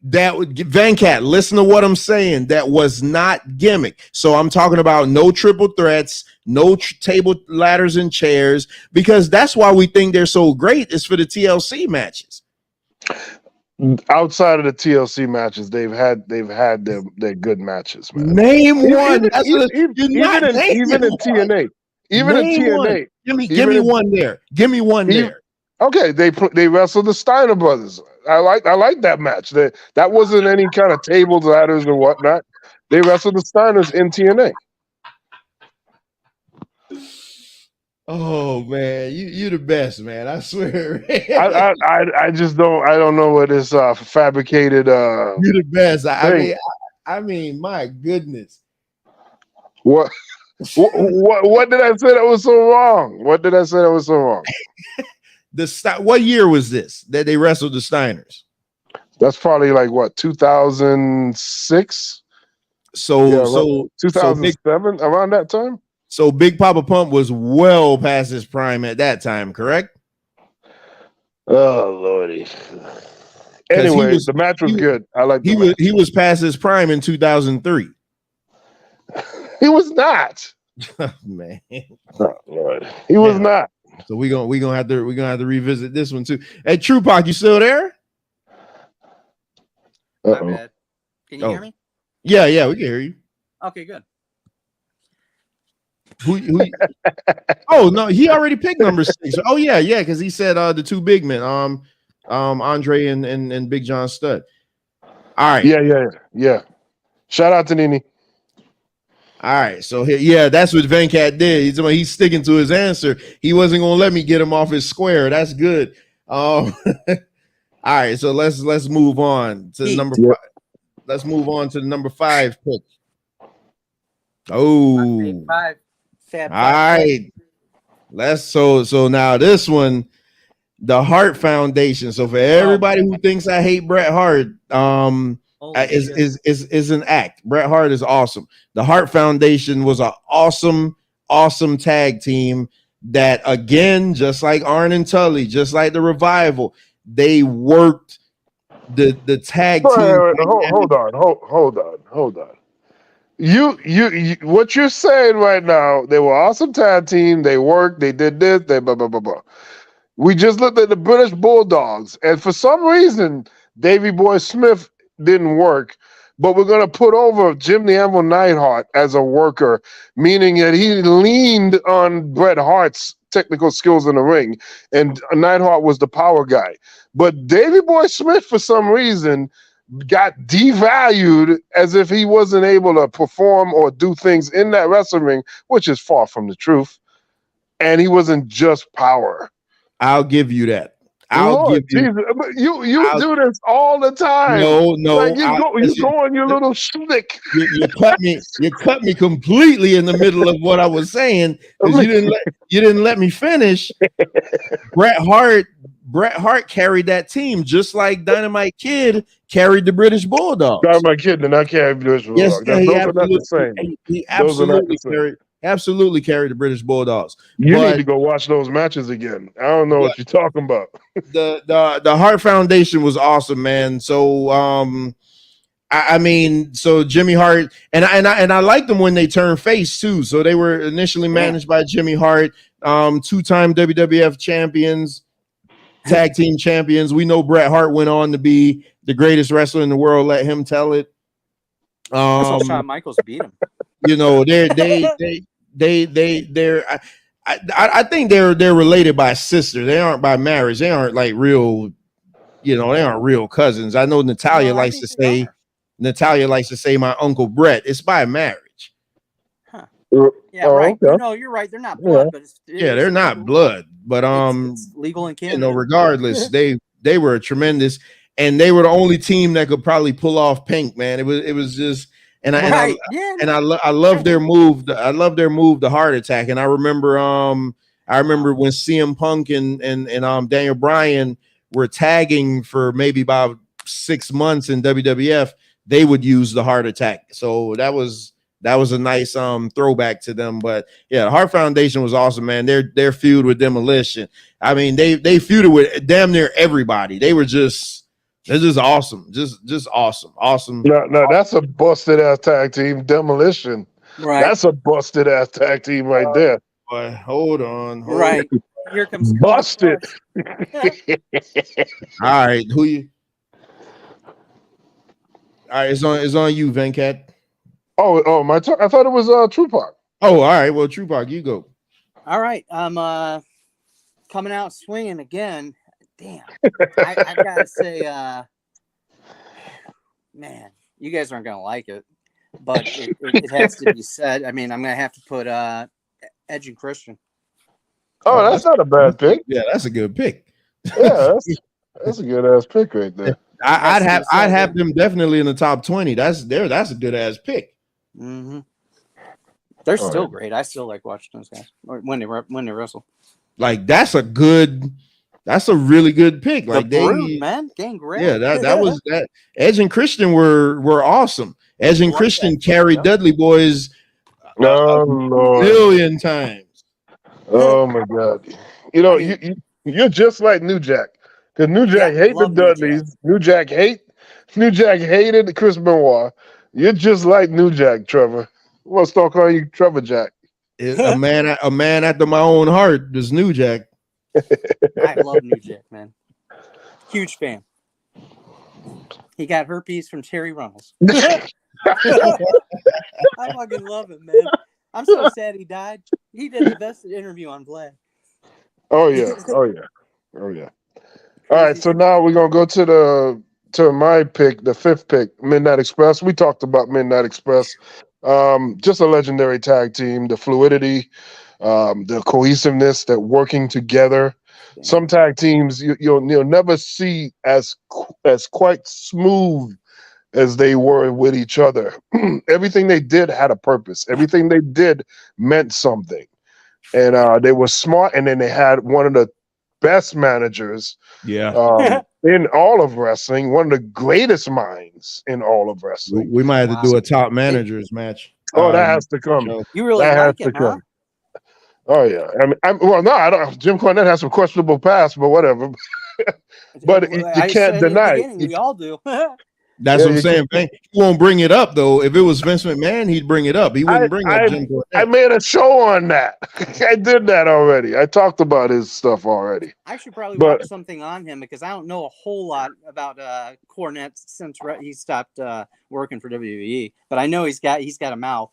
That would Venkat, listen to what I'm saying. That was not gimmick. So I'm talking about no triple threats, no table ladders and chairs, because that's why we think they're so great is for the TLC matches. Outside of the TLC matches, they've had their good matches, man. Name one. Even in TNA. Even in TNA. Give me one there. Give me one there. Okay, they wrestled the Steiner brothers. I like that match. That wasn't any kind of tables, ladders, or whatnot. They wrestled the Steiners in TNA. Oh man, you the best, man. I swear. I just don't know what this fabricated. You're the best. I mean, my goodness. What did I say that was so wrong? What did I say that was so wrong? What year was this that they wrestled the Steiners? That's probably like what, 2006? So 2007, around that time. So Big Papa Pump was well past his prime at that time, correct? Oh lordy. Anyway, the match was good. I like. He was past his prime in 2003. He was not. Oh, man. Oh, Lord. He was not. So we're gonna have to revisit this one too. Hey, Trupac, you still there? My bad. Can you hear me? Yeah, we can hear you. Okay, good. Who oh no, he already picked number 6. Oh yeah, because he said the two big men, Andre and Big John Studd. All right. Yeah. Shout out to Nini. All right, so that's what Venkat did. He's sticking to his answer. He wasn't gonna let me get him off his square. That's good. All right, so let's move on to number 5. Let's move on to the number 5 pick. Oh, 5. All right. So now this one, the Hart Foundation. So for everybody who thinks I hate Bret Hart, is an act. Bret Hart is awesome. The Hart Foundation was an awesome tag team that, again, just like Arn and Tully, just like the Revival, they worked the tag team. Hold on. You what you're saying right now, they were awesome tag team, they worked, they did this, they blah blah blah blah. We just looked at the British Bulldogs, and for some reason, Davey Boy Smith didn't work, but we're gonna put over Jim the Anvil Neidhart as a worker, meaning that he leaned on Bret Hart's technical skills in the ring, and Neidhart was the power guy. But Davey Boy Smith, for some reason, got devalued as if he wasn't able to perform or do things in that wrestling ring, which is far from the truth. And he wasn't just power. I'll give you that. You do this all the time. No. Like you go on your little schlick. You cut me completely in the middle of what I was saying because you didn't let me finish. Bret Hart carried that team just like Dynamite Kid carried the British Bulldogs. Dynamite Kid did not carry the British Bulldogs. Yes, those are not the same. He absolutely carried the British Bulldogs. You need to go watch those matches again. I don't know what you're talking about. The Hart Foundation was awesome, man. So I mean, so Jimmy Hart and I liked them when they turned face too. So they were initially managed by Jimmy Hart, 2-time WWF champions, tag team champions. We know Bret Hart went on to be the greatest wrestler in the world. Let him tell it. Shawn Michaels beat him. You know, I think they're related by sister. They aren't by marriage. They aren't like real, they aren't real cousins. I know Natalia likes to say my Uncle Brett. It's by marriage. Huh. Yeah, right. Okay. No, you're right. They're not blood, but they're not blood. But it's legal in Canada. Regardless, they tremendous, and they were the only team that could probably pull off Pink, man. It was just, and I love their move. I love their move, the heart attack. And I remember when CM Punk and Daniel Bryan were tagging for maybe about 6 months in WWF, they would use the heart attack. So that was a nice throwback to them. But yeah, the Hart Foundation was awesome, man. Their feud with Demolition. I mean, they feuded with damn near everybody. They're just awesome. Just awesome. Awesome. No, that's a busted ass tag team. Demolition. Right. That's a busted ass tag team right there. But hold on. Right. Here comes busted. All right, who you? All right, it's on you, Venkat. Oh, my turn. I thought it was Tupac. Oh, all right. Well, Tupac, you go. All right, I'm coming out swinging again. Damn, I gotta say, man, you guys aren't gonna like it, but it has to be said. I mean, I'm gonna have to put Edge and Christian. Oh, that's not a bad pick. Yeah, that's a good pick. Yeah, that's a good ass pick right there. I'd have them definitely in the top 20. That's a good ass pick. Mm-hmm. They're still great. I still like watching those guys when they wrestle. Like that's a really good pick. Like Brood, man, Gangrel. Yeah, that was that. Edge and Christian were awesome. Edge and Christian carried Dudley Boys a million times. Oh my God! You know, you're just like New Jack, because New Jack hated the Dudleys. New Jack hated Chris Benoit. You're just like New Jack, Trevor. I'm gonna start calling you Trevor Jack. A man after my own heart is New Jack. I love New Jack, man. Huge fan. He got herpes from Terry Runnels. I fucking love him, man. I'm so sad he died. He did the best interview on Vlad. Oh yeah. All right, so now we're gonna go to my pick, the fifth pick, Midnight Express. We talked about Midnight Express. Just a legendary tag team. The fluidity, the cohesiveness, that working together. Some tag teams you'll never see as quite smooth as they were with each other. Everything they did had a purpose. Everything they did meant something. And they were smart, and then they had one of the best managers in all of wrestling, one of the greatest minds in all of wrestling. We might have to do a top managers match. Oh, that has to come. You really like him, huh? Oh yeah. I don't. Jim Cornette has some questionable past, but whatever. But you can't deny it. We all do. That's what I'm saying. He won't bring it up though. If it was Vince McMahon, he'd bring it up. He wouldn't bring up Jim Cornette. I made a show on that. I did that already. I talked about his stuff already. I should probably watch something on him because I don't know a whole lot about Cornette since he stopped working for WWE. But I know he's got a mouth.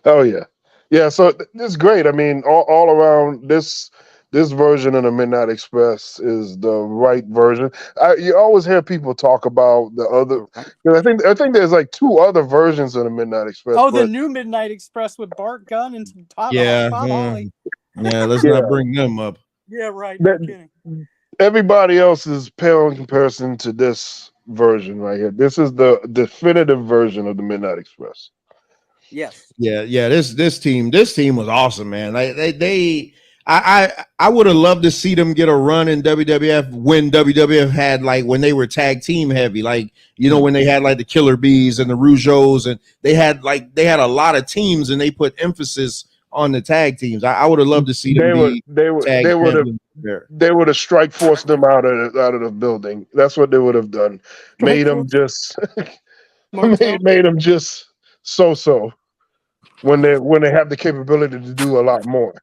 Oh yeah. So this is great. I mean, all around this version of the Midnight Express is the right version. You always hear people talk about the other. I think there's like two other versions of the Midnight Express. Oh, the new Midnight Express with Bart Gunn and Todd Holly. Yeah, let's not bring them up. Yeah, right. No kidding. Everybody else is pale in comparison to this version right here. This is the definitive version of the Midnight Express. Yes. Yeah. This team was awesome, man. I would have loved to see them get a run in WWF when WWF had when they were tag team heavy, when they had the Killer Bees and the Rougeaus, and they had a lot of teams and they put emphasis on the tag teams. I would have loved to see them. They would have strike forced them out of the building. That's what they would have done. Made them just made them just so when they have the capability to do a lot more.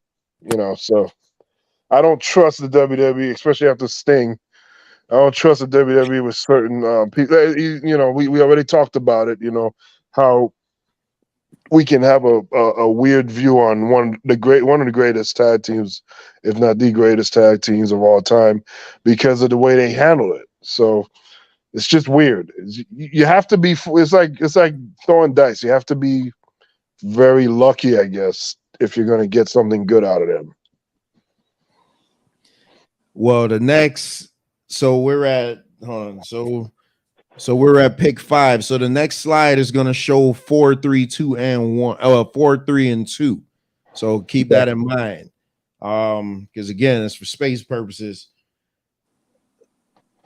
So I don't trust the WWE, especially after Sting. I don't trust the WWE with certain people. We already talked about it. How we can have a weird view on one of the greatest tag teams, if not the greatest tag teams of all time, because of the way they handle it. So it's just weird. You have to be. It's like throwing dice. You have to be very lucky, I guess, if you're going to get something good out of them. Well, the next, so we're at hold on, so we're at pick 5. So the next slide is gonna show 4, 3, 2, and 1. 4, 3, and 2. So keep that in mind. Because again, it's for space purposes.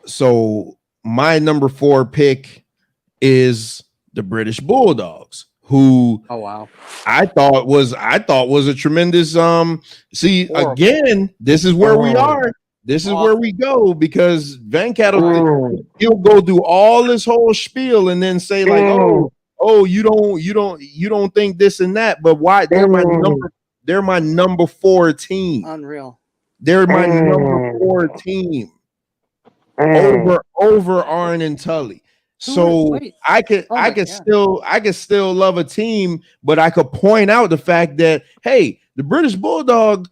So my number 4 pick is the British Bulldogs, who I thought was a tremendous see Horrible. again, this is where we are. This is where we go, because Venkat he'll go through all this whole spiel and then say like, oh, you don't think this and that, but why? They're my number 4 team. Unreal. They're my number 4 team over Arn and Tully. So I could still love a team, but I could point out the fact that, hey, the British Bulldog,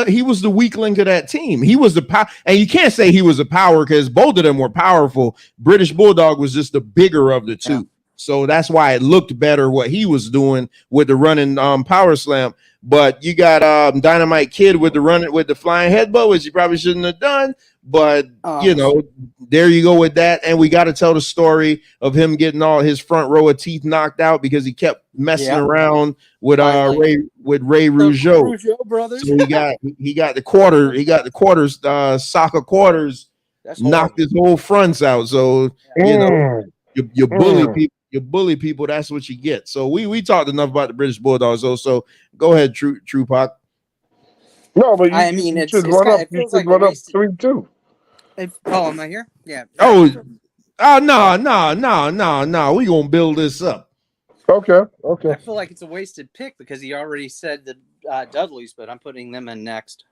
he was the weak link of that team. He was the power, and you can't say he was a power because both of them were powerful. British Bulldog was just the bigger of the two. Yeah. So that's why it looked better what he was doing with the running power slam. But you got Dynamite Kid with the flying headbutt, which you probably shouldn't have done. But there you go with that. And we got to tell the story of him getting all his front row of teeth knocked out because he kept messing around with Ray Rougeau. Brothers. So he got the quarters, soccer quarters, knocked his whole fronts out. So you bully people. You bully people, that's what you get. So we talked enough about the British Bulldogs, though. So go ahead, True Pac. No, but you should run up 3-2. Oh, am I here? Yeah. No. We gonna build this up. Okay. I feel like it's a wasted pick because he already said the Dudleys, but I'm putting them in next.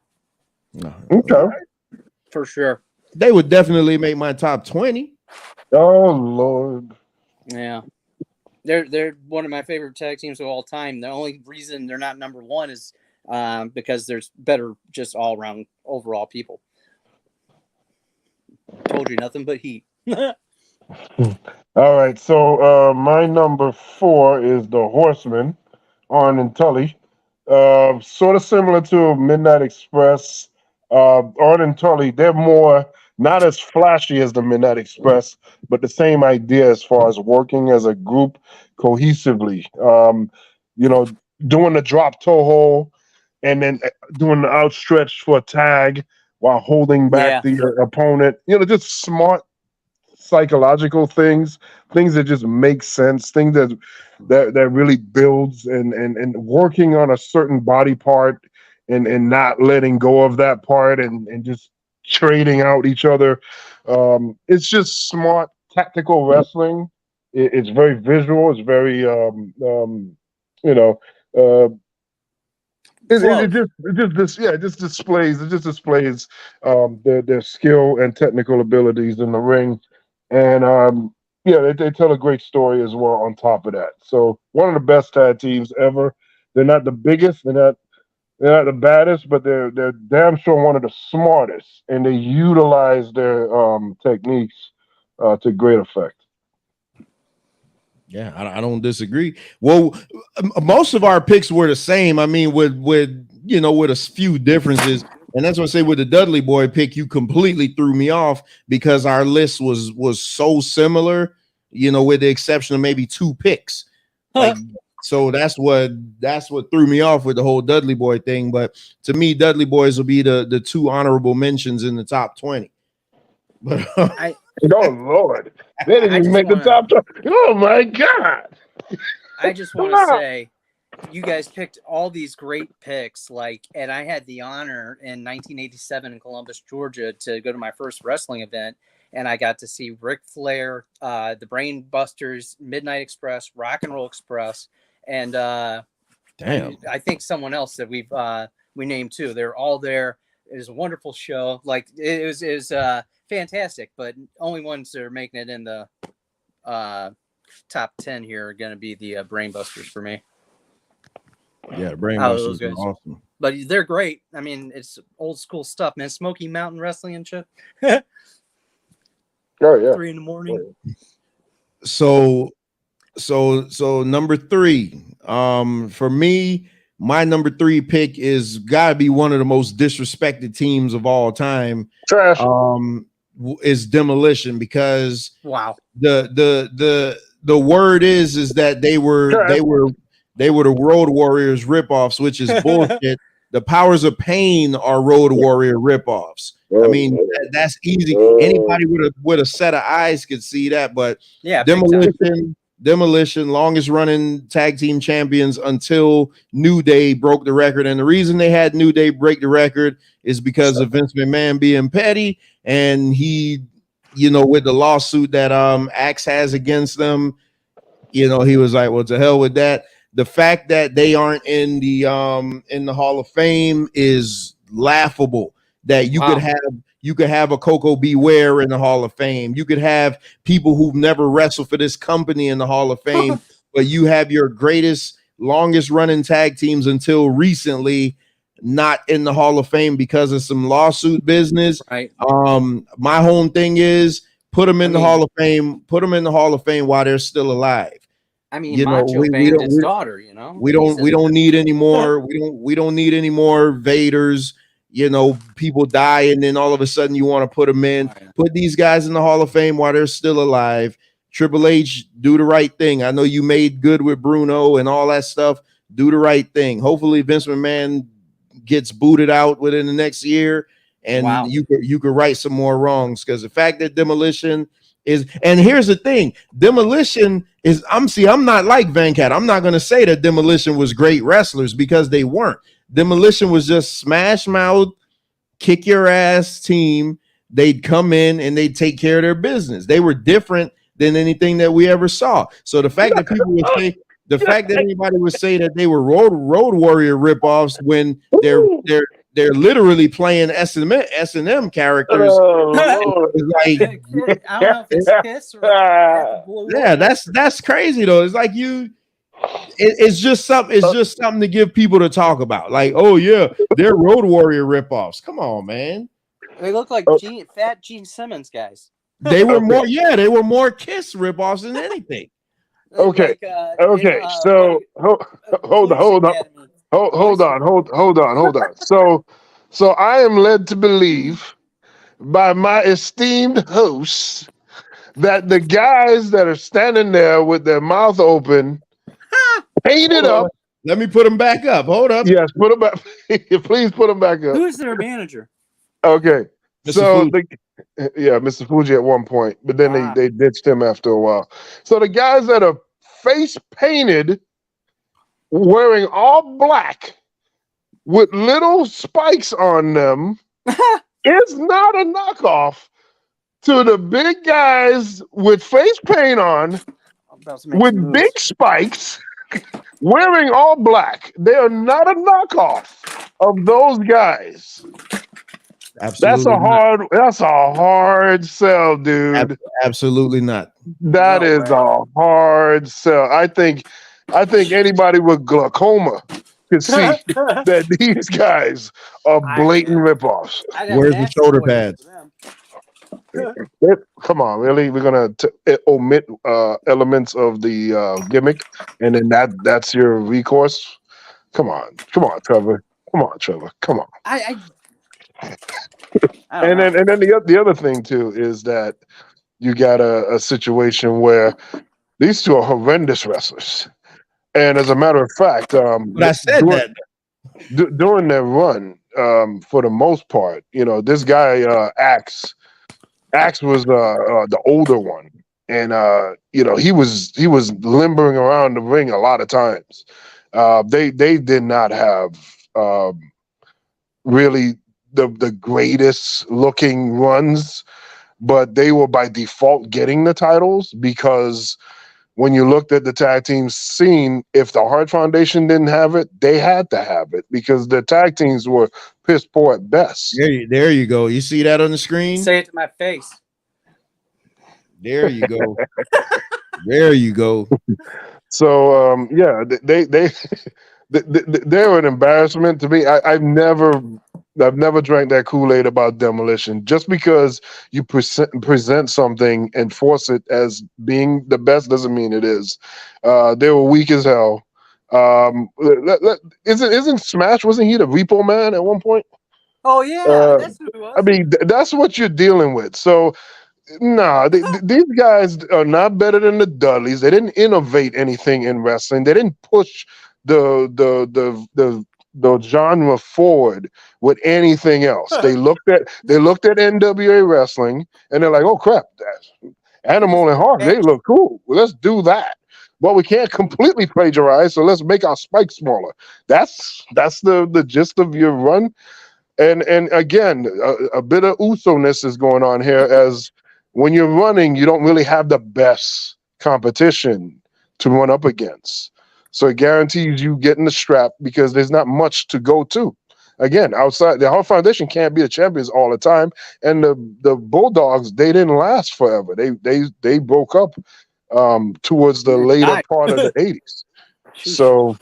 Okay. For sure. They would definitely make my top 20. Oh Lord. Yeah, they're one of my favorite tag teams of all time. The only reason they're not number 1 is because there's better, just all around overall people. Told you nothing but heat. All right, so my number 4 is the Horsemen, Arn and Tully. Sort of similar to Midnight Express. Arn and Tully, they're more. Not as flashy as the Midnight Express, but the same idea as far as working as a group cohesively. Doing the drop toe hold and then doing the outstretch for a tag while holding back the opponent. Just smart psychological things that just make sense, things that really builds and working on a certain body part and not letting go of that part and just trading out each other. It's just smart tactical wrestling. It's very visual. It's very it just displays their skill and technical abilities in the ring, and they tell a great story as well on top of that. So one of the best tag teams ever. They're not the biggest. They're not the baddest, but they're damn sure one of the smartest, and they utilize their techniques to great effect. Yeah, I don't disagree. Well, most of our picks were the same. I mean, with a few differences, and that's what I say with the Dudley Boy pick, you completely threw me off because our list was so similar. With the exception of maybe 2 picks. So that's what threw me off with the whole Dudley Boy thing. But to me, Dudley Boys will be the 2 honorable mentions in the top 20. But oh Lord, they didn't even make the top 20. Oh my God! I just want to say, you guys picked all these great picks, and I had the honor in 1987 in Columbus, Georgia, to go to my first wrestling event. And I got to see Ric Flair, the Brain Busters, Midnight Express, Rock and Roll Express, and I think someone else that we named too. They're all there. It was a wonderful show. It was fantastic, but only ones that are making it in the top 10 here are going to be the Brain Busters for me. Yeah, Brain Busters are awesome. But they're great. I mean, it's old school stuff, man. Smoky Mountain Wrestling and shit. Oh yeah. 3 a.m. So number 3, for me, my number 3 pick is gotta be one of the most disrespected teams of all time. Trash. Is Demolition, because Wow. The word is that they were the Road Warriors ripoffs, which is bullshit. The Powers of Pain are Road Warrior ripoffs. I mean, that's easy. Anybody with a set of eyes could see that. But yeah, Demolition, longest running tag team champions until New Day broke the record. And the reason they had New Day break the record is because of Vince McMahon being petty, and he, with the lawsuit that Axe has against them, he was like, well, to hell with that. The fact that they aren't in the Hall of Fame is laughable. That you could have a Coco Beware in the Hall of Fame. You could have people who've never wrestled for this company in the Hall of Fame, but you have your greatest, longest running tag teams until recently not in the Hall of Fame because of some lawsuit business. Right. My whole thing is put them in the Hall of Fame. Put them in the Hall of Fame while they're still alive. I mean, Macho banged his daughter. We don't need any more. We don't need any more Vaders. People die, and then all of a sudden you want to put them in. Put these guys in the Hall of Fame while they're still alive. Triple H, do the right thing. I know you made good with Bruno and all that stuff. Do the right thing. Hopefully Vince McMahon gets booted out within the next year, and you could right some more wrongs, because the fact that Demolition is, and here's the thing, Demolition is, I'm not like Venkat. I'm not going to say that Demolition was great wrestlers, because they weren't. Demolition was just smash mouth, kick your ass team. They'd come in and they'd take care of their business. They were different than anything that we ever saw. So the fact that people would say, anybody would say that they were Road Warrior ripoffs when they're literally playing S&M characters. I don't know if it's Kiss or yeah, that's crazy though. It's like it's just something to give people to talk about. Like, oh yeah, they're Road Warrior ripoffs. Come on, man. They look like fat Gene Simmons guys. They were more Kiss ripoffs than anything. Okay. So hold on. So I am led to believe by my esteemed hosts that the guys that are standing there with their mouth open, painted up. Let me put them back up. Hold up. Yes, put them back. Please put them back up. Who's their manager? Okay. Mr. So Mr. Fuji at one point, but then they ditched him after a while. So the guys that are face painted, wearing all black with little spikes on them, is not a knockoff to the big guys with face paint on, with big spikes, wearing all black. They are not a knockoff of those guys. Absolutely That's a hard sell, dude. Absolutely not. That is a hard sell. I think anybody with glaucoma could see that these guys are blatant ripoffs. Where's the shoulder pads? Come on, really? We're gonna omit elements of the gimmick, and then that's your recourse? Come on, Trevor. Come on. And then the other thing too is that you got a situation where these two are horrendous wrestlers, and as a matter of fact, but I said during their run, for the most part, this guy Axe was the older one, and he was limbering around the ring a lot of times. They did not have really the greatest looking runs, but they were by default getting the titles, because when you looked at the tag team scene, if the Hart Foundation didn't have it, they had to have it, because the tag teams were piss poor at best. There you go. You see that on the screen? Say it to my face. There you go. There you go. So they're an embarrassment to me. I've never drank that Kool-Aid about Demolition. Just because you present something and force it as being the best doesn't mean it is. They were weak as hell. Isn't Smash? Wasn't he the Repo Man at one point? Oh yeah, that's who it was. I mean, that's what you're dealing with. So, nah, these guys are not better than the Dudleys. They didn't innovate anything in wrestling. They didn't push the genre forward with anything else. They looked at NWA wrestling and they're like, oh crap, that's Animal and Hawk, they look cool. Well, let's do that. But we can't completely plagiarize, so let's make our spikes smaller. That's the gist of your run. And again, a bit of Uso-ness is going on here, as when you're running, you don't really have the best competition to run up against. So it guarantees you getting the strap because there's not much to go to. Again, outside the Hart Foundation can't be the champions all the time, and the Bulldogs, they didn't last forever. They broke up towards the later part of the 80s. So,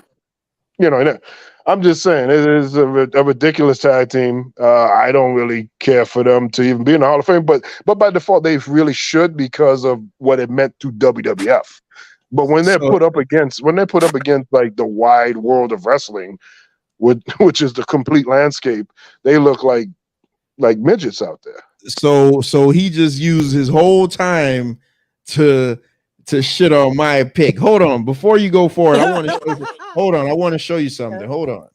I'm just saying it is a ridiculous tag team. I don't really care for them to even be in the Hall of Fame, but by default they really should because of what it meant to WWF. But when they're put up against like the wide world of wrestling, which is the complete landscape, they look like midgets out there. So he just used his whole time to shit on my pick. Hold on, before you go forward, I want to show you something. Hold on.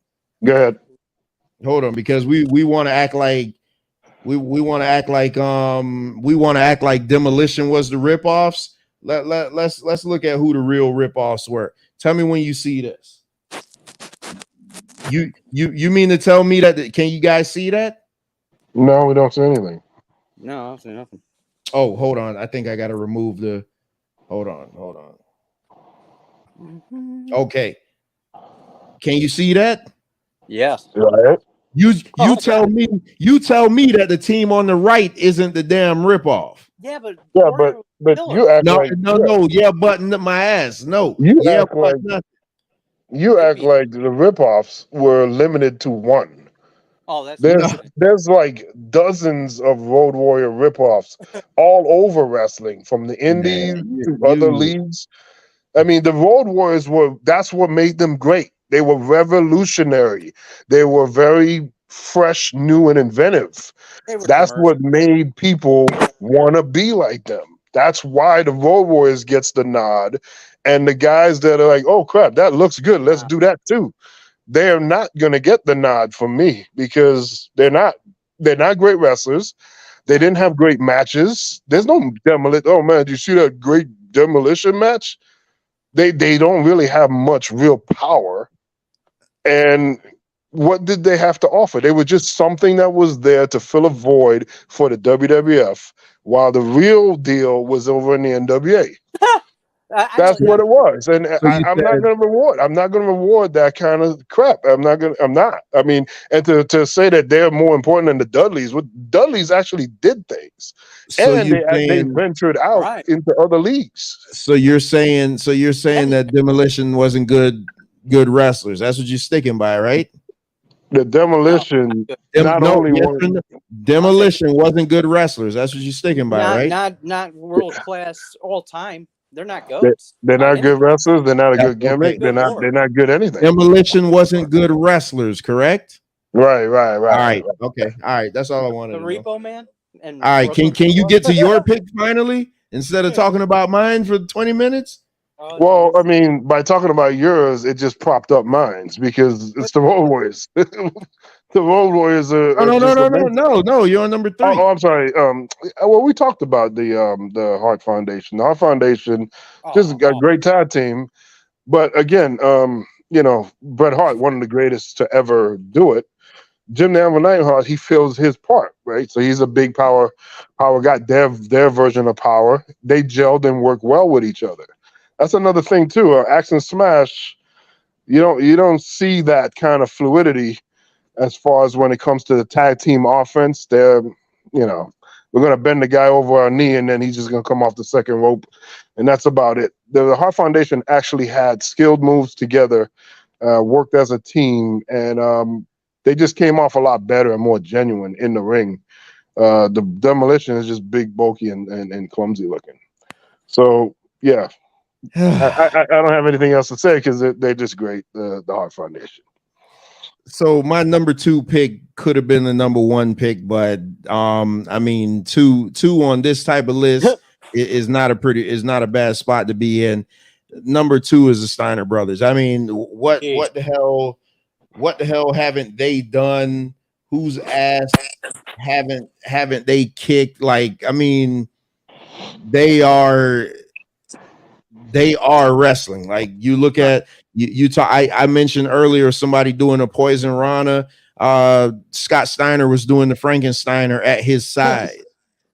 Go ahead. Hold on, because we want to act like we want to act like Demolition was the ripoffs. Let's look at who the real ripoffs were. Tell me when you see this. You mean to tell me that? Can you guys see that? No, we don't see anything. No, I don't see nothing. Oh, hold on. I think I got to remove the. Hold on. Okay. Can you see that? Yes. Right. You tell me that the team on the right isn't the damn ripoff. Yeah, but you act like but my ass. No. You act like the ripoffs were limited to one. Oh, that's there's like dozens of Road Warrior ripoffs all over wrestling, from the indies to other leagues. I mean, the Road Warriors that's what made them great. They were revolutionary. They were very fresh, new, and inventive. That's what made people want to be like them. That's why the Road Warriors gets the nod. And the guys that are like, oh crap, that looks good, let's do that too. They're not gonna get the nod from me because they're not great wrestlers. They didn't have great matches. There's no demolition. Oh man, did you see that great demolition match? They don't really have much real power. And what did they have to offer? They were just something that was there to fill a void for the WWF, while the real deal was over in the NWA. That's what it was, and I'm not going to reward that kind of crap. I'm not. I mean, and to say that they're more important than the Dudleys, Dudleys actually did things, and they ventured out into other leagues. So you're saying that Demolition wasn't good wrestlers. That's what you're sticking by, right? The Demolition, Demolition wasn't good wrestlers. That's what you're sticking by, right? Not world class all time. They're not goats. They're not good wrestlers. They're not a good gimmick. They're not good anything. Demolition wasn't good wrestlers, correct? Right. All right. Okay. All right. That's all I wanted. The Repo Man. All right. Can you get to your pick finally instead of talking about mine for 20 minutes? Well, I mean, by talking about yours, it just propped up mine because it's the Road Warriors. The Road Warriors are. No. You're on number 3. Oh, I'm sorry. Well, we talked about the Hart Foundation. The Hart Foundation, just a great tag team. But again, Bret Hart, one of the greatest to ever do it. Jim the Anvil Neidhart, he fills his part, right? So he's a big power guy. Their version of power. They gelled and worked well with each other. That's another thing too. Axe and Smash, you don't see that kind of fluidity as far as when it comes to the tag team offense. We're gonna bend the guy over our knee and then he's just gonna come off the second rope, and that's about it. The Hart Foundation actually had skilled moves together, worked as a team, and they just came off a lot better and more genuine in the ring. The Demolition is just big, bulky, and clumsy looking. So yeah. I don't have anything else to say because they're just great. The Hart Foundation. So my number 2 pick could have been the number 1 pick, but I mean, two on this type of list is not a bad spot to be in. Number 2 is the Steiner brothers. I mean, what the hell haven't they done? Whose ass haven't they kicked? Like, I mean, they are wrestling. Like, you look at you talk. I mentioned earlier somebody doing a Poison Rana. Scott Steiner was doing the Frankensteiner at his side.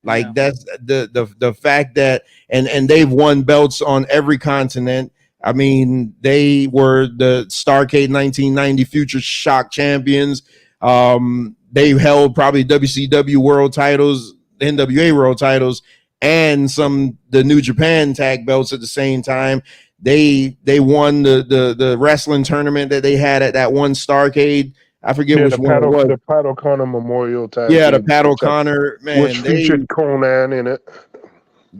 Like, that's the fact that and they've won belts on every continent. I mean, they were the Starrcade 1990 Future Shock champions. They held probably WCW world titles, NWA world titles, and the New Japan tag belts at the same time. They won the wrestling tournament that they had at that one Starrcade. I forget which one it was. The Pat O'Connor Memorial tag. Yeah, the Pat O'Connor, man, which featured Conan in it.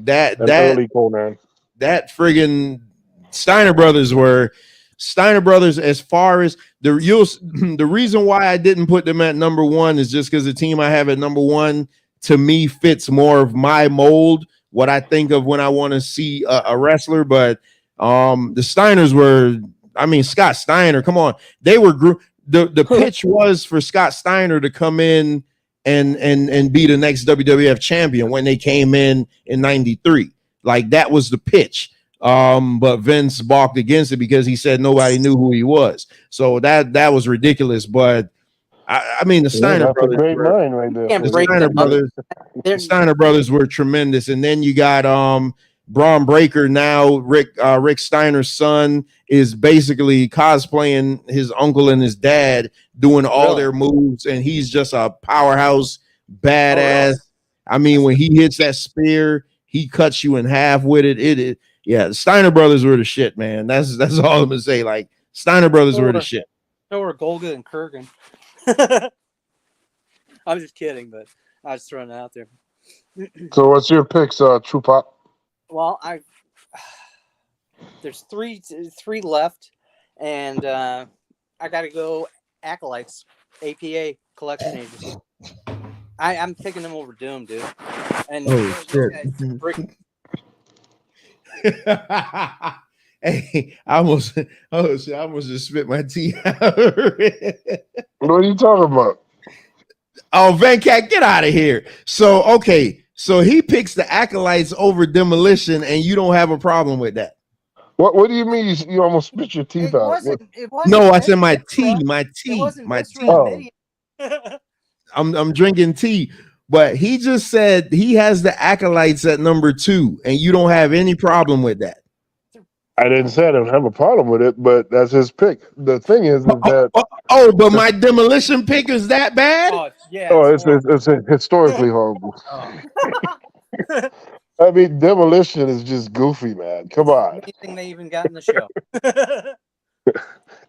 Early Conan. That friggin' Steiner brothers as far as the reason why I didn't put them at number 1 is just because the team I have at number 1 to me fits more of my mold, what I think of when I want to see a wrestler. But the Steiners were, I mean, Scott Steiner, come on, they were the pitch was for Scott Steiner to come in and be the next WWF champion when they came in '93. Like, that was the pitch. But Vince balked against it because he said nobody knew who he was. So that was ridiculous. But I mean, the Steiner brothers, great mind right there. The Steiner brothers were tremendous. And then you got Braun Breaker now. Rick Steiner's son is basically cosplaying his uncle and his dad, doing all their moves, and he's just a powerhouse, badass. I mean, when he hits that spear, he cuts you in half with it. Yeah, the Steiner brothers were the shit, man. That's all I'm gonna say. Like, Steiner brothers were the shit. So were Golga and Kurgan. I'm just kidding, but I was throwing it out there. So what's your picks, True Pop? Well, there's three left, and I got to go Acolytes, APA Collection Agency. I'm picking them over Doom, dude. And shit. Hey, I almost just spit my tea out. What are you talking about? Oh, Venkat, get out of here. So, okay. So he picks the Acolytes over Demolition, and you don't have a problem with that. What do you mean you almost spit your teeth out? No, I said my tea. Oh. I'm drinking tea. But he just said he has the Acolytes at number 2, and you don't have any problem with that. I didn't say I don't have a problem with it, but that's his pick. The thing is that but my Demolition pick is that bad? Oh, yeah. It's historically horrible. I mean, Demolition is just goofy, man. Come on. Anything they even got in the show.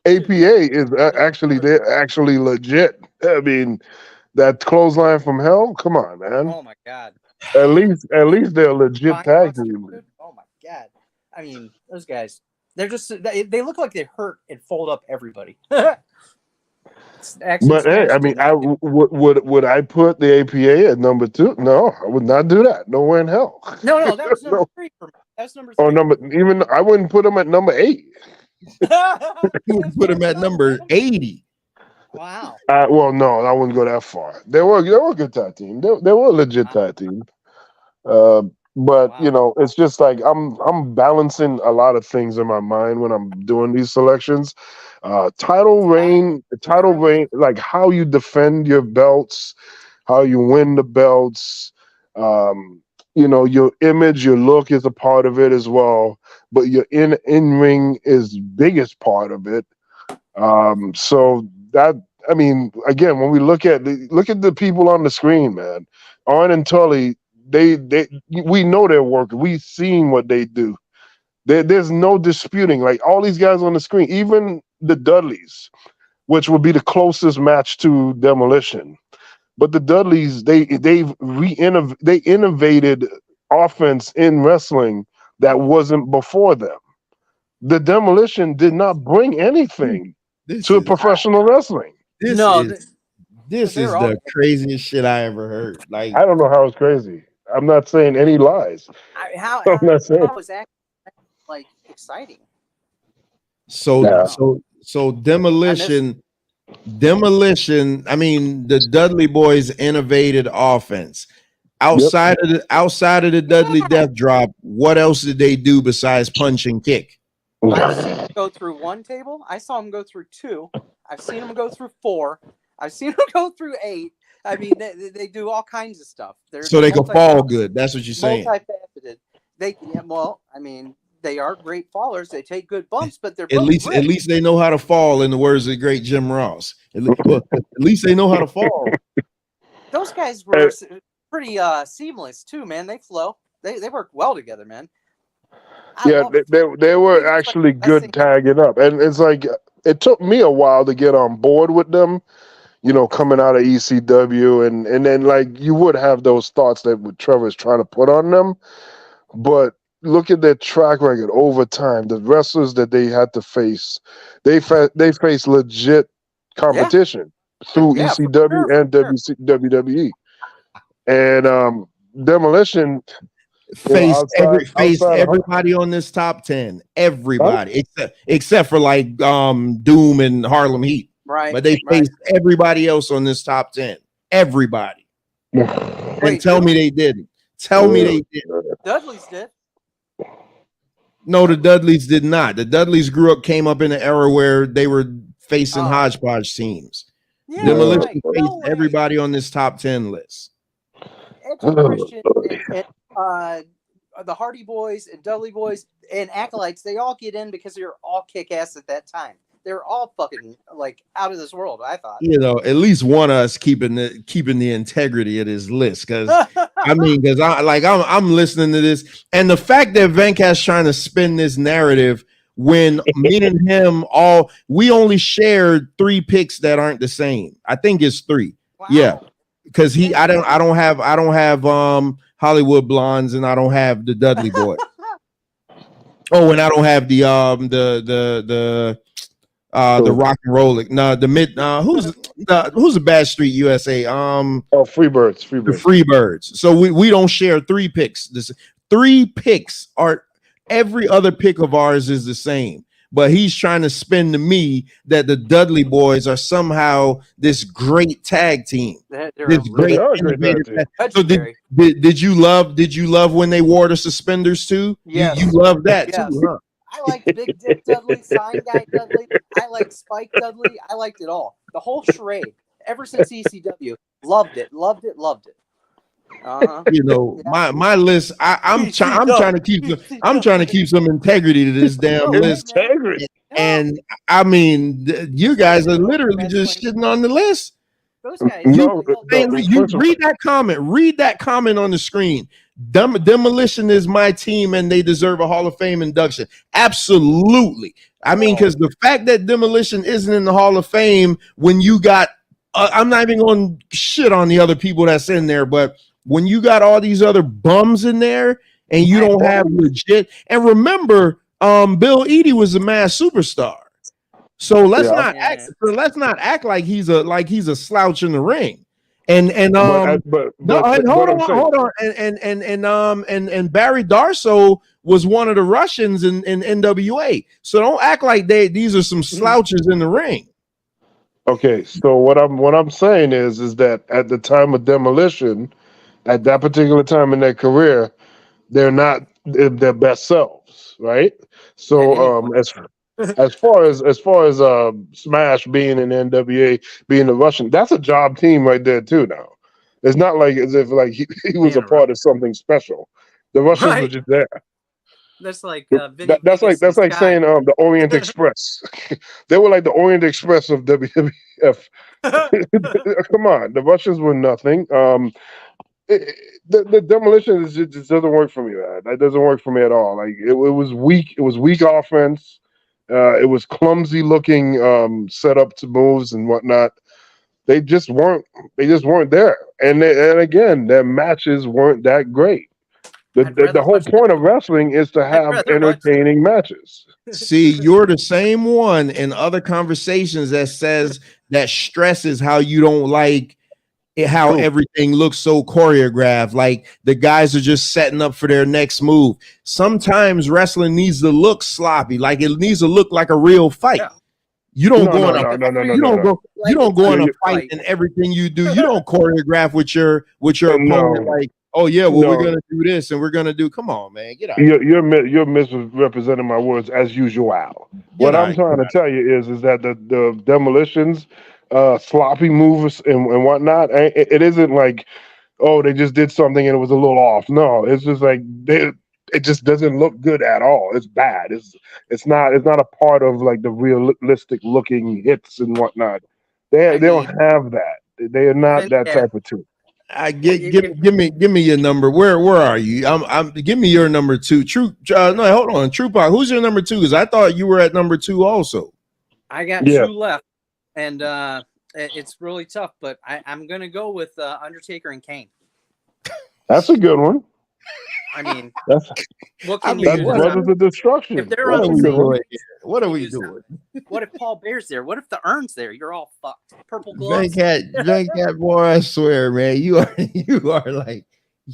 APA is they're actually legit. I mean, that clothesline from hell. Come on, man. Oh my god. At least they're a legit tag team. Oh my god. I mean, those guys. They look like they hurt and fold up everybody. But hey, I mean, would I put the APA at number 2? No, I would not do that. Nowhere in hell. No, that was number 3 for me. That was number 3. Oh, I wouldn't put them at number 8. You would put them at number 80. Wow. Well, no, I wouldn't go that far. They were a good tag team. They were a legit tag team. But you know, it's just like I'm balancing a lot of things in my mind when I'm doing these selections. Title reign, like how you defend your belts, how you win the belts. You know, your image, your look is a part of it as well, but your in ring is biggest part of it. So that, I mean, again, when we look at the people on the screen, man, Arn and Tully, we know their work. We've seen what they do. There's no disputing. Like all these guys on the screen, even the Dudleys, which would be the closest match to Demolition. But the Dudleys, they innovated offense in wrestling that wasn't before them. the Demolition did not bring anything to professional wrestling. This is the craziest shit I ever heard. Like, I don't know how it's crazy. I'm not saying any lies. How I'm not saying. was that like exciting? So demolition. I mean, the Dudley Boys innovated offense. Outside of the Dudley Death Drop, what else did they do besides punch and kick? I've seen them go through one table. I saw them go through 2. I've seen them go through 4. I've seen them go through 8. I mean, they do all kinds of stuff. They can fall good. That's what you're saying. Multifaceted. I mean, they are great fallers. They take good bumps, but they're at least they know how to fall. In the words of the great Jim Ross, at least they know how to fall. Those guys were pretty seamless too, man. They flow. They work well together, man. They were actually good tagging up, and it's like it took me a while to get on board with them. You know, coming out of ECW, and then like you would have those thoughts that Trevor's trying to put on them, but look at their track record over time. The wrestlers that they had to face, they faced legit competition through ECW and WWE. And Demolition faced everybody on this top 10. Everybody except for like Doom and Harlem Heat. Right. But they faced everybody else on this top 10. Everybody. And tell me they didn't. Tell me they didn't. Dudley's did. No, the Dudleys did not. The Dudleys came up in an era where they were facing hodgepodge teams. Yeah, Demolition faced everybody on this top 10 list. Christian and the Hardy Boys and Dudley Boys and Acolytes, they all get in because they're all kick ass at that time. They're all fucking like out of this world, I thought. You know, at least one of us keeping the integrity of this list. Because I'm listening to this, and the fact that Venkat's trying to spin this narrative when me and him we only shared 3 picks that aren't the same. I think it's 3. Wow. Yeah. Because I don't have Hollywood Blondes, and I don't have the Dudley Boy. And I don't have the Rock and Roll. No, the mid. Who's the Bad Street USA? Freebirds. The Freebirds. So we don't share 3 picks. 3 picks are every other pick of ours is the same. But he's trying to spin to me that the Dudley Boys are somehow this great tag team. This great innovative. So did you love when they wore the suspenders too? Yeah, you love that too, huh? I liked Big Dick Dudley, Sign Guy Dudley. I liked Spike Dudley. I liked it all. The whole charade. Ever since ECW, loved it. You know, my list. I'm trying to keep some integrity to this damn list. And I mean, you guys are literally just shitting on the list. Those guys. You read that comment. Read that comment on the screen. Demolition is my team, and they deserve a Hall of Fame induction. Absolutely. I mean, because the fact that Demolition isn't in the Hall of Fame when you got, I'm not even going to shit on the other people that's in there, but when you got all these other bums in there and you don't have legit, and remember, Bill Eadie was a mass superstar. So let's not act like he's a slouch in the ring. And hold on. And Barry Darso was one of the Russians in NWA. So don't act like these are some slouches in the ring. Okay, so what I'm saying is that at the time of Demolition, at that particular time in their career, they're not their best selves, right? So as far as Smash being in NWA, being the Russian, that's a job team right there too. Now it's not like as if like he was a part of something special. The Russians were just there. That's like that's like saying the Orient Express. They were like the Orient Express of WWF. Come on, the Russians were nothing. The Demolition just doesn't work for me, man. That doesn't work for me at all. Like it was weak. It was weak offense. It was clumsy looking set up to moves and whatnot. They just weren't there. And again, their matches weren't that great. The whole point of wrestling is to have entertaining matches. See, you're the same one in other conversations that says that stresses how you don't like how everything looks so choreographed. Like the guys are just setting up for their next move. Sometimes wrestling needs to look sloppy, like it needs to look like a real fight. Yeah. You don't go on a fight and everything you do. You don't choreograph with your opponent like, oh yeah, well we're gonna do this and we're gonna do. Come on, man, get out. You're misrepresenting my words as usual. What I'm trying to tell you is that the demolitions, sloppy moves and whatnot. It isn't like, oh, they just did something and it was a little off. No, it's just like it just doesn't look good at all. It's bad. It's not a part of like the realistic looking hits and whatnot. They don't have that. They are not that type of team. Give me your number. Where are you? Give me your number 2. True. No, hold on. True Pac. Who's your number 2? Because I thought you were at number 2 also. I got True left, and it's really tough. But I'm gonna go with Undertaker and Kane. That's a good one. I mean, that's Brothers of Destruction. If they're on the same, what are we doing? What if Paul Bear's there? What if the Urn's there? You're all fucked. Purple gloves. Venkat, boy, I swear, man, you are like.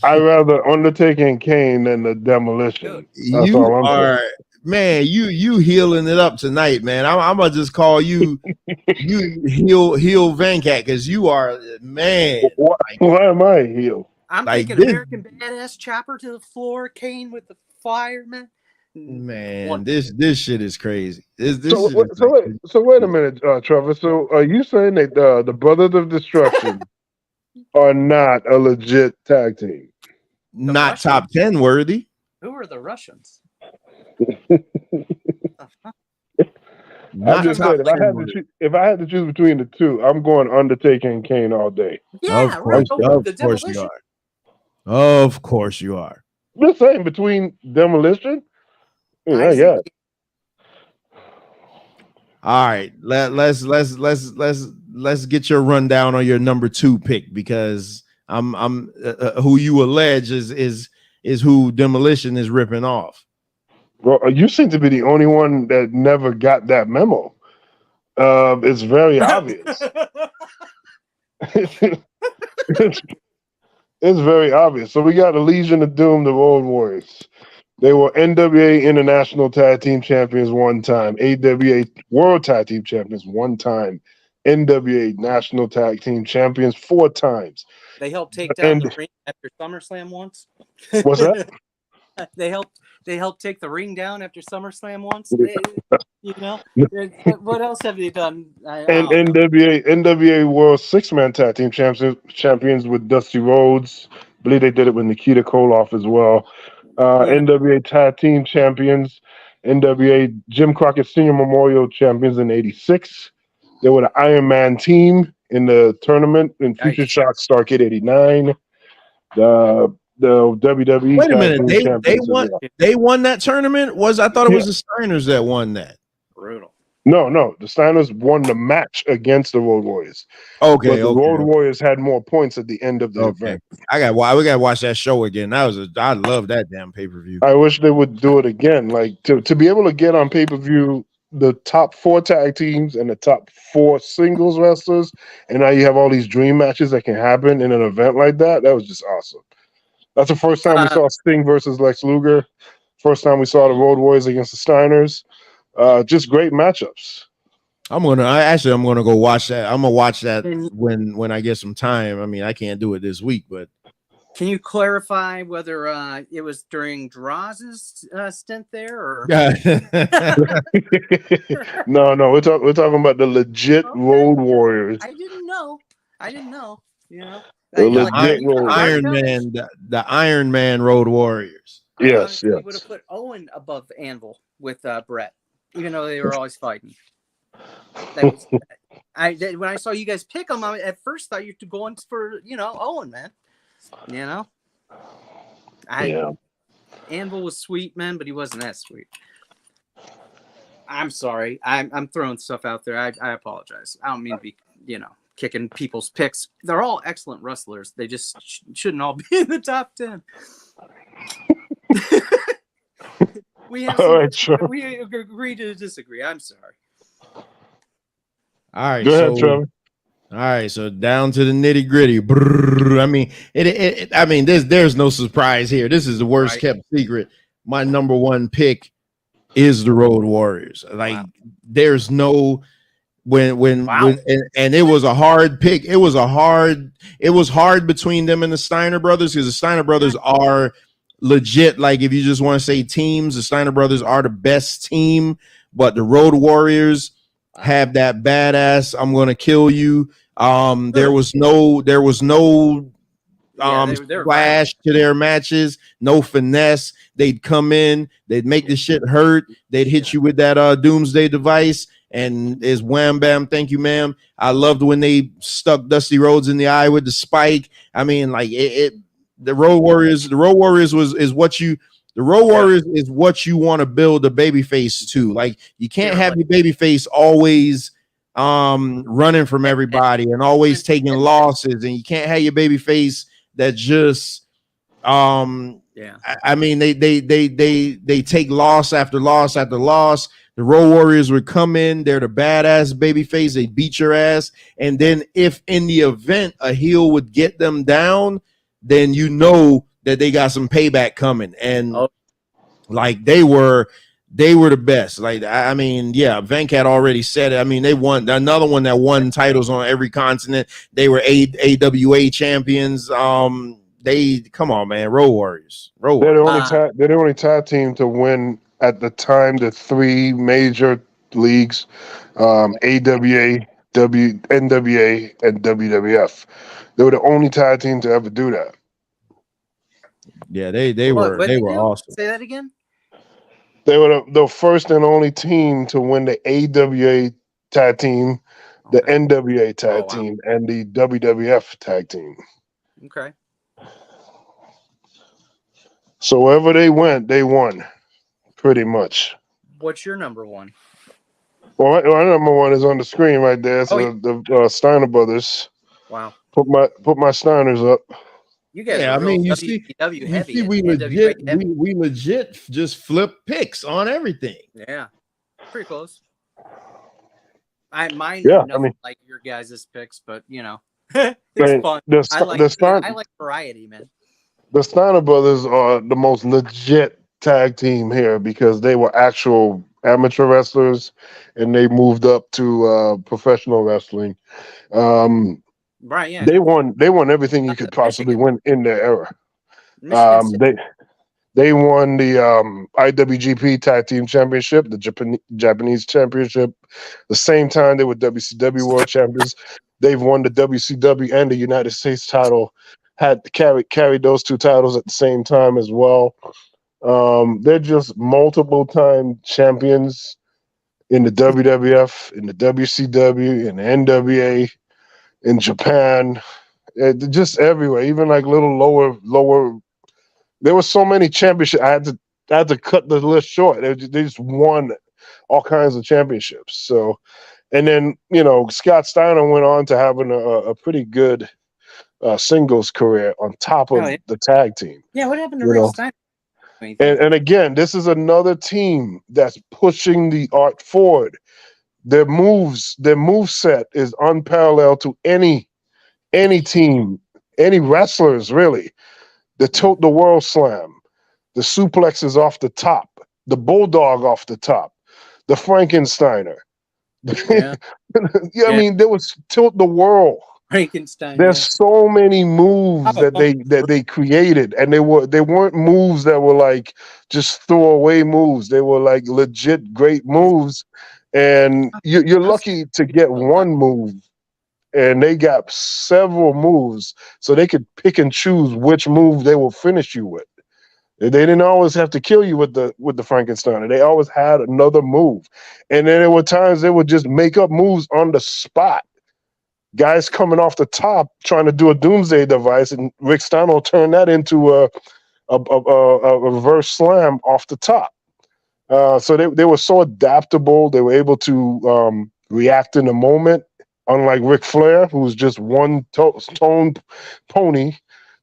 I'd rather Undertaker and Kane than the Demolition. That's all I'm saying. Man, you healing it up tonight, man. I'm gonna just call you heel Venkat because you are, man. Why am I heel? I'm like thinking American Badass, chopper to the floor, Kane with the fireman. Man, this shit is crazy. So wait a minute, Trevor. So are you saying that the Brothers of Destruction are not a legit tag team? Not top 10 worthy. Who are the Russians? I'm just saying, if I had to choose between the two, I'm going Undertaker and Kane all day. Yeah, of course you are. Of course you are. I'm just saying, between Demolition. Yeah. All right, let's get your rundown on your number 2 pick because I'm who you allege is who Demolition is ripping off. Well, you seem to be the only one that never got that memo. It's very obvious. It's very obvious. So we got the Legion of Doom, the Road Warriors. They were NWA International Tag Team Champions one time, AWA World Tag Team Champions one time, NWA National Tag Team Champions 4 times. They helped take down the ring after SummerSlam once. What's that? They helped take the ring down after SummerSlam once. What else have they done? And NWA World 6-Man Tag Team champions with Dusty Rhodes. I believe they did it with Nikita Koloff as well. NWA Tag Team Champions, NWA Jim Crockett Senior Memorial Champions in '86. They were the Iron Man team in the tournament in Future Shock Starrcade '89. The WWE. Wait a minute, they won that tournament? I thought it was the Steiners that won that. Brutal. No, the Steiners won the match against the Road Warriors. Okay, but the Road Warriors had more points at the end of the event. We gotta watch that show again. I love that damn pay-per-view. I wish they would do it again. Like to be able to get on pay-per-view the top 4 tag teams and the top 4 singles wrestlers, and now you have all these dream matches that can happen in an event like that. That was just awesome. That's the first time we saw Sting versus Lex Luger. First time we saw the Road Warriors against the Steiners. Just great matchups. I'm gonna go watch that. I'm gonna watch that when I get some time. I mean, I can't do it this week, but can you clarify whether it was during Draws's stint there or No, we're talking about the legit Road Warriors. I didn't know. You know, the Iron Man Road Warriors. Yes. Would have put Owen above Anvil with Brett, even though they were always fighting. When I saw you guys pick them, I at first thought you were going for Owen, man. Anvil was sweet, man, but he wasn't that sweet. I'm sorry. I'm throwing stuff out there. I apologize. I don't mean to be kicking people's picks. They're all excellent wrestlers. They just shouldn't all be in the top 10. We have All some. right, Trevor. We agree to disagree. I'm sorry. All right, Go ahead, so Trevor. all right, so down to the nitty gritty. I mean, I mean, there's no surprise here. This is the worst kept secret. My number one pick is the Road Warriors. Like, there's no when and it was a hard pick. It was hard between them and the Steiner brothers, because the Steiner brothers are legit. Like, if you just want to say teams, the Steiner brothers are the best team, but the Road Warriors have that badass "I'm gonna kill you." There was no flash to their matches, no finesse. They'd come in, they'd make the shit hurt, they'd hit you with that doomsday device, and is wham bam, thank you, ma'am. I loved when they stuck Dusty Rhodes in the eye with the spike. I mean, like, the Road Warriors is what you want to build a baby face to. Like, you can't have your baby face always running from everybody and always taking losses, and you can't have your baby face that just I mean, they take loss after loss after loss. The Road Warriors would come in, they're the badass baby face, they beat your ass, and then if in the event a heel would get them down, then you know that they got some payback coming. And like, they were the best. Like, I mean, yeah, Venkat already said it. I mean, they won another one that won titles on every continent. They were AWA champions. They come on, man. Road Warriors. They're the only tag team to win at the time the three major leagues, AWA, NWA, and WWF. They were the only tag team to ever do that. Yeah, they were awesome. Say that again. They were the first and only team to win the AWA tag team, the NWA tag team, and the WWF tag team. Okay. So wherever they went, they won, pretty much. What's your number one? Well, my number one is on the screen right there. It's the Steiner brothers. Wow. Put my Steiners up. You guys, I mean, you see, we legit just flip picks on everything. Yeah, pretty close. I like your guys' picks, but you know, it's fun. I like variety, man. The Steiner brothers are the most legit tag team here because they were actual amateur wrestlers and they moved up to professional wrestling. Right, yeah. They won everything you could possibly win in their era. They won the IWGP Tag Team Championship, the Japanese Championship. The same time they were WCW World Champions. They've won the WCW and the United States title. Had carried those two titles at the same time as well. They're just multiple time champions in the WWF, in the WCW, in the NWA, in Japan, just everywhere. Even like little lower. There were so many championships. I had to cut the list short. They just won all kinds of championships. So, and then Scott Steiner went on to having a pretty good singles career on top of the tag team. Yeah, what happened to Rick Steiner? And again, this is another team that's pushing the art forward. Their move set is unparalleled to any team, any wrestlers really. The tilt the world slam, the suplexes off the top, the bulldog off the top, the Frankensteiner. Yeah. I mean, there was tilt the world. Frankenstein. There's so many moves that they created, and they weren't moves that were like just throwaway moves. They were like legit great moves, and you're lucky to get one move, and they got several moves, so they could pick and choose which move they will finish you with. They didn't always have to kill you with the Frankensteiner. They always had another move, and then there were times they would just make up moves on the spot. Guys coming off the top trying to do a doomsday device, and Rick Steiner will turn that into a reverse slam off the top. So they were so adaptable. They were able to react in the moment, unlike Ric Flair, who's just one tone pony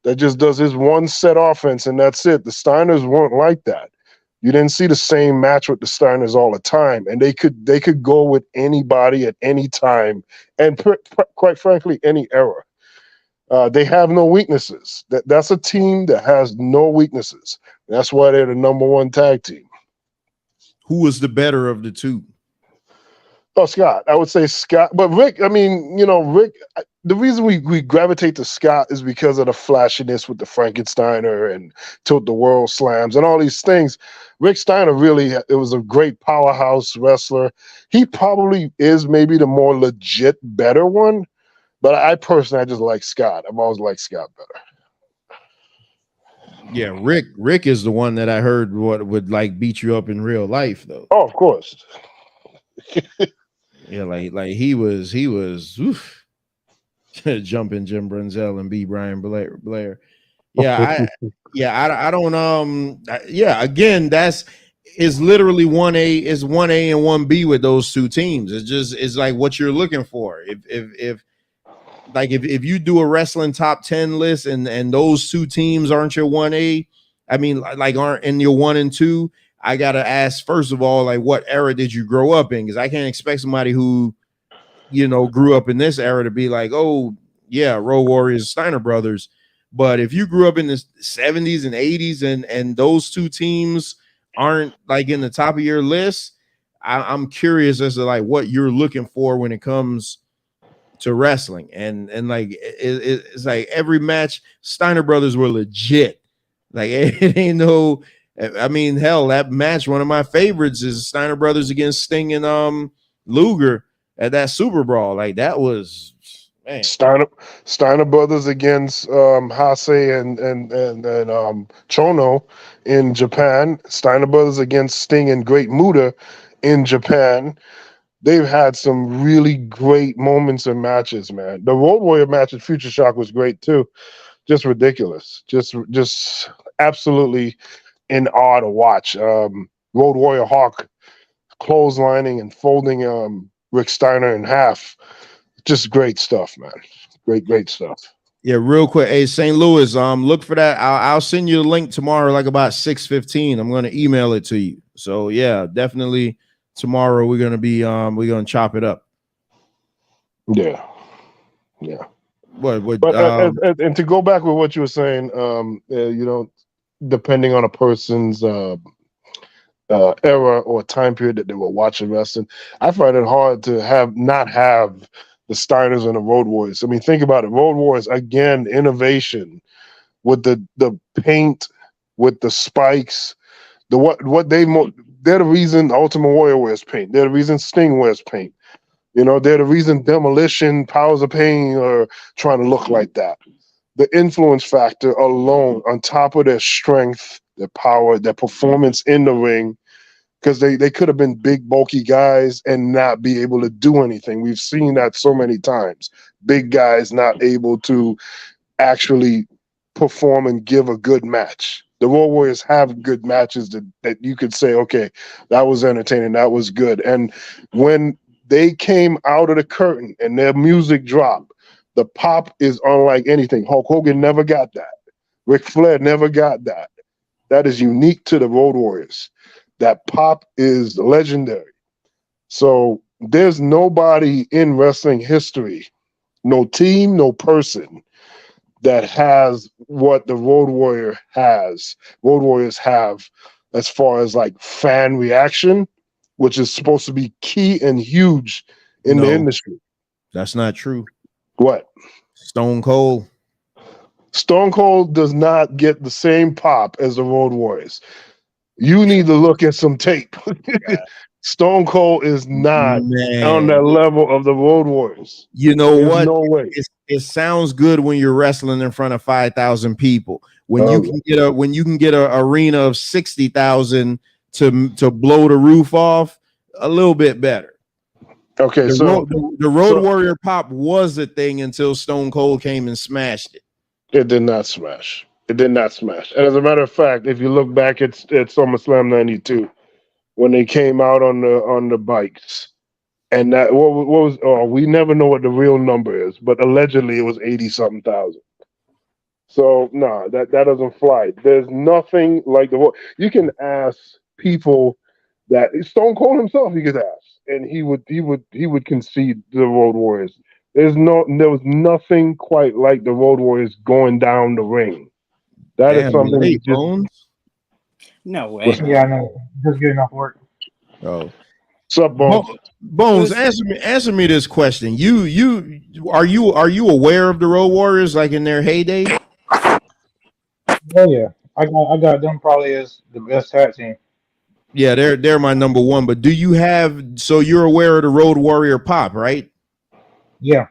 that just does his one set offense and that's it. The Steiners weren't like that. You didn't see the same match with the Steiners all the time, and they could go with anybody at any time, and quite frankly, any era. They have no weaknesses. That's a team that has no weaknesses. That's why they're the number one tag team. Who was the better of the two? Oh, Scott. I would say Scott. But Rick, I mean, Rick, the reason we gravitate to Scott is because of the flashiness with the Frankensteiner and Tilt the World slams and all these things. Rick Steiner it was a great powerhouse wrestler. He probably is maybe the more legit, better one. But I personally just like Scott. I've always liked Scott better. Yeah, Rick is the one that I heard would like beat you up in real life, though. Oh, of course. Yeah, like he was jumping Jim Brunzell and B. Brian Blair. Yeah, I don't again, is literally 1A is 1A and 1B with those two teams. It's like what you're looking for. If you do a wrestling top 10 list and those two teams aren't your 1A, I mean, like aren't in your 1 and 2, I gotta ask first of all, like, what era did you grow up in? Because I can't expect somebody who, grew up in this era to be like, oh yeah, Road Warriors, Steiner Brothers. But if you grew up in the 70s and 80s and those two teams aren't like in the top of your list, I'm curious as to like what you're looking for when it comes to wrestling. And like it's like every match, Steiner Brothers were legit. Like it ain't no. I mean, hell, that match, one of my favorites is Steiner Brothers against Sting and Luger at that Super Brawl. Like that was, man. Steiner Brothers against Hase and Chono in Japan. Steiner Brothers against Sting and Great Muta in Japan. They've had some really great moments and matches, man. The Road Warrior match at Future Shock was great too. Just ridiculous. Just absolutely in awe to watch. Road Warrior Hawk clotheslining and folding Rick Steiner in half. Just great stuff, man. Great stuff. Yeah, real quick. Hey, St. Louis, look for that. I'll send you the link tomorrow, like about 6:15. I'm gonna email it to you. So yeah, definitely tomorrow we're gonna chop it up. Yeah. But and to go back with what you were saying, depending on a person's era or time period that they were watching wrestling, I find it hard to not have the Steiners and the Road Warriors. I mean, think about it. Road Warriors, again, innovation with the paint, with the spikes, they're the reason Ultimate Warrior wears paint. They're the reason Sting wears paint. They're the reason Demolition, Powers of Pain are trying to look like that. The influence factor alone, on top of their strength, their power, their performance in the ring, because they could have been big, bulky guys and not be able to do anything. We've seen that so many times. Big guys not able to actually perform and give a good match. The Road Warriors have good matches that you could say, okay, that was entertaining, that was good. And when they came out of the curtain and their music dropped, the pop is unlike anything. Hulk Hogan never got that. Ric Flair never got that. That is unique to the Road Warriors. That pop is legendary. So there's nobody in wrestling history, no team, no person, that has what the Road Warriors have as far as like fan reaction, which is supposed to be key and huge in the industry. That's not true. What? Stone Cold. Stone Cold does not get the same pop as the Road Warriors. You need to look at some tape. Stone Cold is not on that level of the Road Warriors. You know There's what? No way. It sounds good when you're wrestling in front of 5,000 people. When you can get an arena of 60,000 to blow the roof off, a little bit better. Okay, the Road Warrior pop was a thing until Stone Cold came and smashed it. It did not smash. And as a matter of fact, if you look back at SummerSlam '92, when they came out on the bikes, and that what was we never know what the real number is, but allegedly it was 80-something thousand. So no, that doesn't fly. There's nothing like the. You can ask people that Stone Cold himself. You could ask, and he would concede the Road Warriors. There was nothing quite like the Road Warriors going down the ring. That is Damn, something late that just. Bones. No way. What's, Yeah, I know. Just getting off work. Oh, what's up, Bones? Bones, answer me this question. Are you aware of the Road Warriors like in their heyday? Oh yeah, I got them probably as the best tag team. Yeah, they're my number one. But do you have so you're aware of the Road Warrior pop, right? Yeah.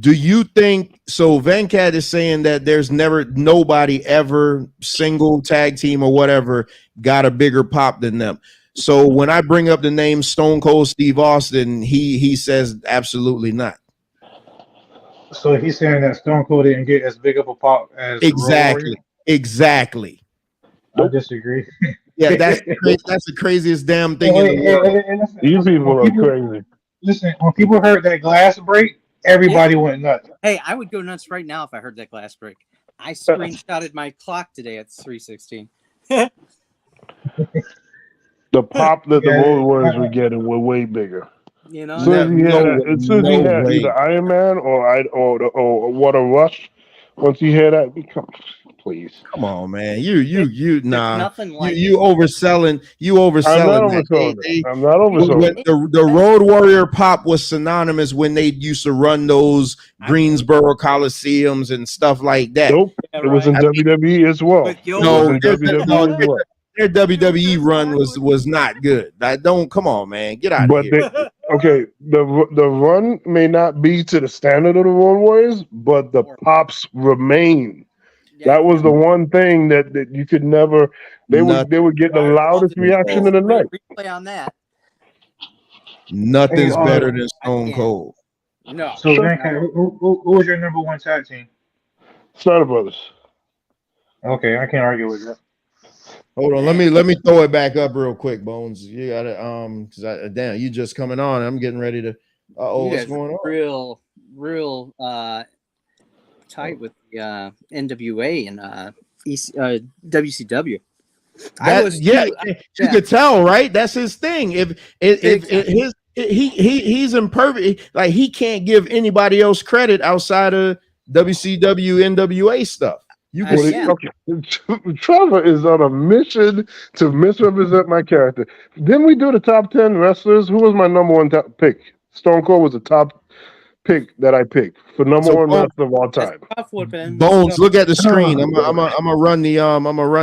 Do you think so? Venkat is saying that there's never nobody ever single tag team or whatever got a bigger pop than them. So when I bring up the name Stone Cold Steve Austin, he says absolutely not. So he's saying that Stone Cold didn't get as big of a pop as the Road Warrior? Exactly. I disagree. Yeah, that's the craziest damn thing in the world. You people are crazy. Listen, when people heard that glass break, everybody went nuts. Hey, I would go nuts right now if I heard that glass break. I screenshotted my clock today at 3:16. The pop that the Road Warriors were getting were way bigger. You know, as soon as he had either Iron Man or What a Rush, once you hear that, please. Come on, man. You nah. Nothing like you overselling. I'm not overselling it. I'm not overselling it. The Road Warrior pop was synonymous when they used to run those Greensboro Coliseums and stuff like that. Nope. It was in WWE as well. Their WWE run was not good. Come on, man. Get out of here. The run may not be to the standard of the Road Warriors, but the pops remain. That was the one thing that you could never. They would get the loudest reaction in the night. Replay on that. Nothing's better than Stone Cold. No. So who was your number one tag team? Steiner Brothers. Okay, I can't argue with that. Hold on, let me throw it back up real quick, Bones. You got it. Because damn, you just coming on. I'm getting ready to. What's going on? Real tight with the NWA and WCW. You could tell, right? That's his thing. He's imperfect. Like he can't give anybody else credit outside of WCW NWA stuff. Trevor is on a mission to misrepresent my character. Didn't we do the top 10 wrestlers? Who was my number one pick? Stone Cold was the top pick that I picked for number one wrestler of all time. Bones, look at the screen. I'm gonna run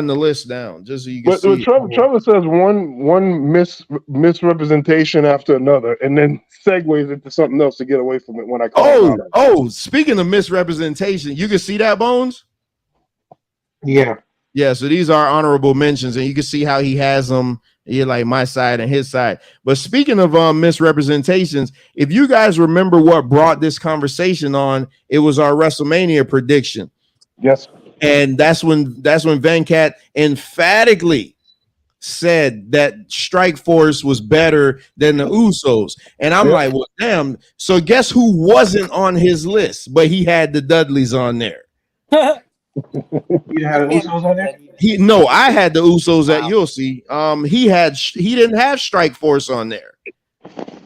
the list down just so you can see. Trevor says one misrepresentation after another, and then segues into something else to get away from it when I call him out. Speaking of misrepresentation, you can see that, Bones. Yeah. So these are honorable mentions, and you can see how he has them. You're like my side and his side. But speaking of misrepresentations, if you guys remember what brought this conversation on, it was our WrestleMania prediction. Yes. And that's when Venkat emphatically said that Strikeforce was better than the Usos. And I'm like, well, damn. So guess who wasn't on his list, but he had the Dudleys on there. You had the Usos on there? I had the Usos that you'll see. He didn't have Strikeforce on there.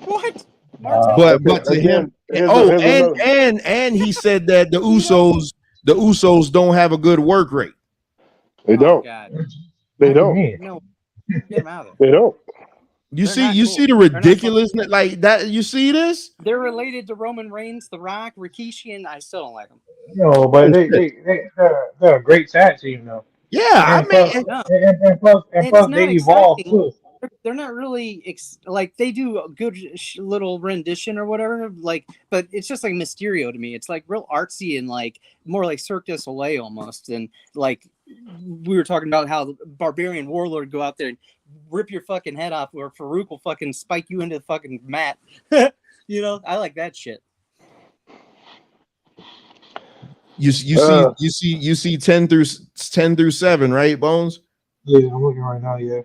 What? But to him, and he said that the Usos don't have a good work rate. They don't. They don't. No, get them out of They don't. You see the ridiculousness like that. You see this? They're related to Roman Reigns, The Rock, Rikishi, and I still don't like them. No, but they're a great tag team though. Yeah, and plus they evolve too. They're not really like they do a good little rendition or whatever. Like, but it's just like Mysterio to me. It's like real artsy and like more like Cirque du Soleil almost. And like we were talking about how the Barbarian Warlord go out there and rip your fucking head off, or Farouk will fucking spike you into the fucking mat. You know, I like that shit. You see 10 through 7, right, Bones? Yeah, I'm looking right now. Yeah.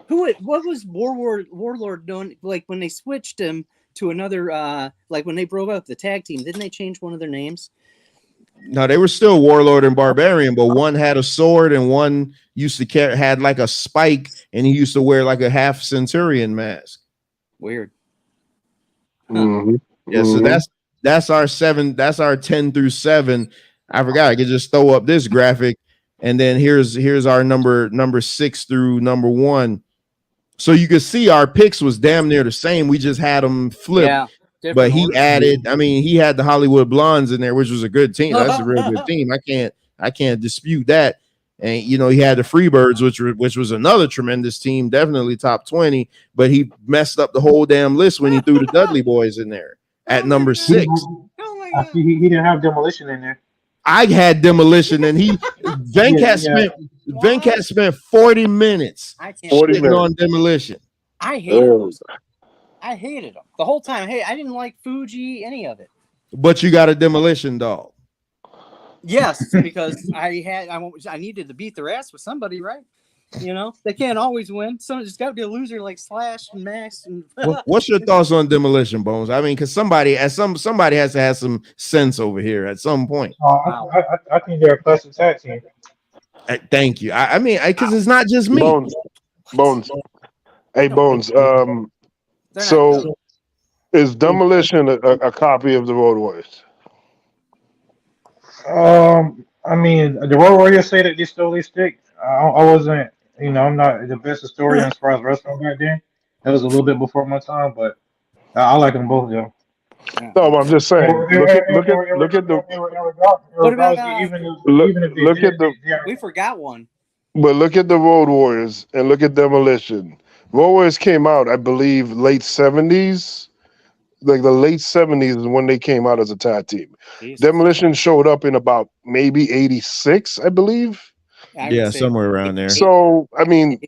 What was Warlord doing? Like when they switched him to another, like when they broke up the tag team, didn't they change one of their names? No, they were still Warlord and Barbarian, but one had a sword and one used to had like a spike, and he used to wear like a half Centurion mask. Weird. Mm-hmm. Yeah, so that's our 7. That's our 10 through 7. I forgot. I could just throw up this graphic, and then here's our number 6 through number 1. So you can see our picks was damn near the same. We just had them flipped. Yeah, but he order. added. I mean, he had the Hollywood Blondes in there, which was a good team. That's a real good team. I can't dispute that. And he had the Freebirds, which was another tremendous team, definitely top 20. But he messed up the whole damn list when he threw the Dudley Boys in there at number 6. I see he didn't have Demolition in there. I had Demolition, and Venkat spent 40 minutes on Demolition. I hated those. I hated them the whole time. Hey, I didn't like Fuji, any of it. But you got a Demolition dog. Yes, because I needed to beat their ass with somebody, right? They can't always win. There's got to be a loser like Slash and Max. And what's your thoughts on Demolition, Bones? I mean, because somebody has to have some sense over here at some point. I think they're a classic tag team. Thank you. I mean, because it's not just me. Bones. Hey, Bones. So is Demolition a copy of the Road Warriors? I mean, the Road Warriors say that they stole their stick. I wasn't, I'm not the best historian as far as wrestling back then. That was a little bit before my time, but I like them both, though. No, I'm just saying. Look at the. We forgot one. But look at the Road Warriors and look at Demolition. Road Warriors came out, I believe, late 70s. Like the late 70s is when they came out as a tag team. Jesus. Demolition showed up in about maybe 86, I believe. Yeah, somewhere around there. So, I mean,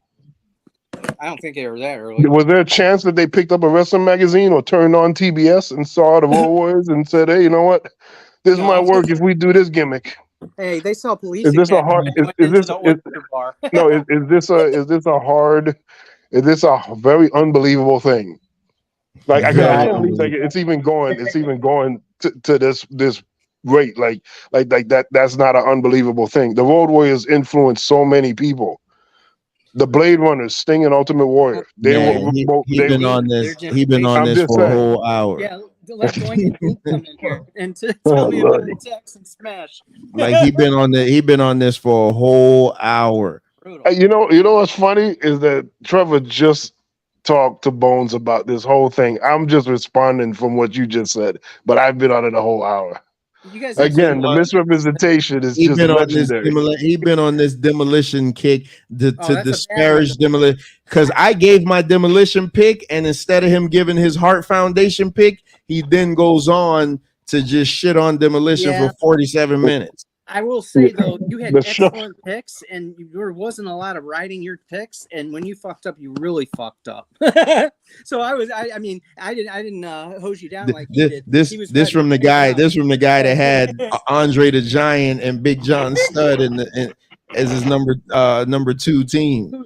I don't think they were that early. Was there a chance that they picked up a wrestling magazine or turned on TBS and saw the Road Warriors and said, "Hey, you know what? This might work if we do this gimmick." Hey, they saw police. Is this a hard? Is this a very unbelievable thing? Like I can't believe it's even going to this rate. Like that. That's not an unbelievable thing. The Road Warriors influenced so many people. The Blade Runners, Sting, and Ultimate Warrior. He's been on this for a whole hour. Yeah, let Doink and come in here and tell me about the Tex and Smash. Like he been on this for a whole hour. You know what's funny is that Trevor just talked to Bones about this whole thing. I'm just responding from what you just said, but I've been on it a whole hour. You guys again, the misrepresentation is just legendary. He's been on this Demolition kick to disparage Demolition, because I gave my Demolition pick, and instead of him giving his Heart Foundation pick, he then goes on to just shit on Demolition for 47 minutes. I will say though, you had excellent picks, and there wasn't a lot of writing your picks. And when you fucked up, you really fucked up. So I didn't hose you down like he did. This from the guy that had Andre the Giant and Big John Studd as his number 2 team.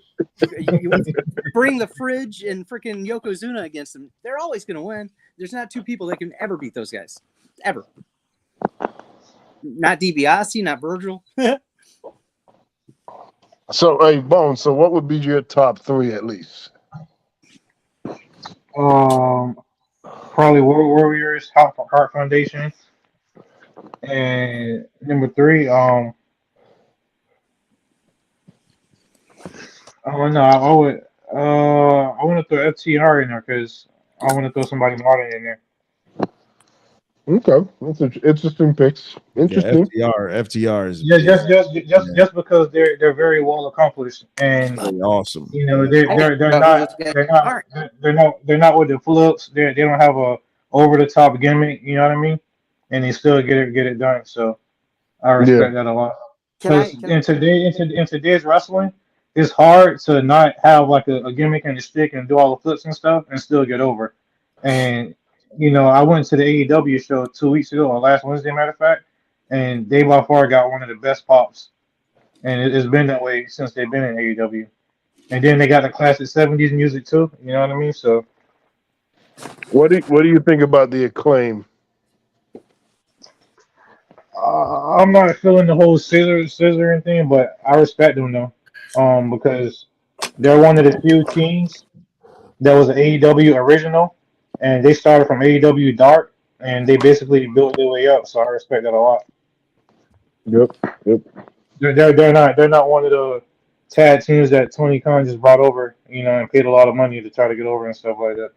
You bring the Fridge and freaking Yokozuna against them. They're always going to win. There's not 2 people that can ever beat those guys, ever. Not DiBiase, not Virgil. So, hey, Bones, so what would be your top 3 at least? Probably World Warriors, Heart Foundation. And number 3, I don't know. I want to throw FTR in there because I want to throw somebody modern in there. Okay, that's interesting picks. Interesting. Yeah, FTR is just because they're very well accomplished and awesome. They're not with the flips. They don't have a over the top gimmick. You know what I mean? And they still get it done. So I respect that a lot. Because in today's wrestling, it's hard to not have like a gimmick and a stick and do all the flips and stuff and still get over. And I went to the AEW show 2 weeks ago, or last Wednesday, matter of fact, and they by far got one of the best pops. And it's been that way since they've been in AEW. And then they got the classic 70s music too, you know what I mean? So what do you think about the Acclaim? I'm not feeling the whole scissoring thing, but I respect them though, because they're one of the few teams that was an AEW original, and they started from AEW Dark, and they basically built their way up. So I respect that a lot. Yep. They're not one of the tag teams that Tony Khan just brought over, and paid a lot of money to try to get over and stuff like that.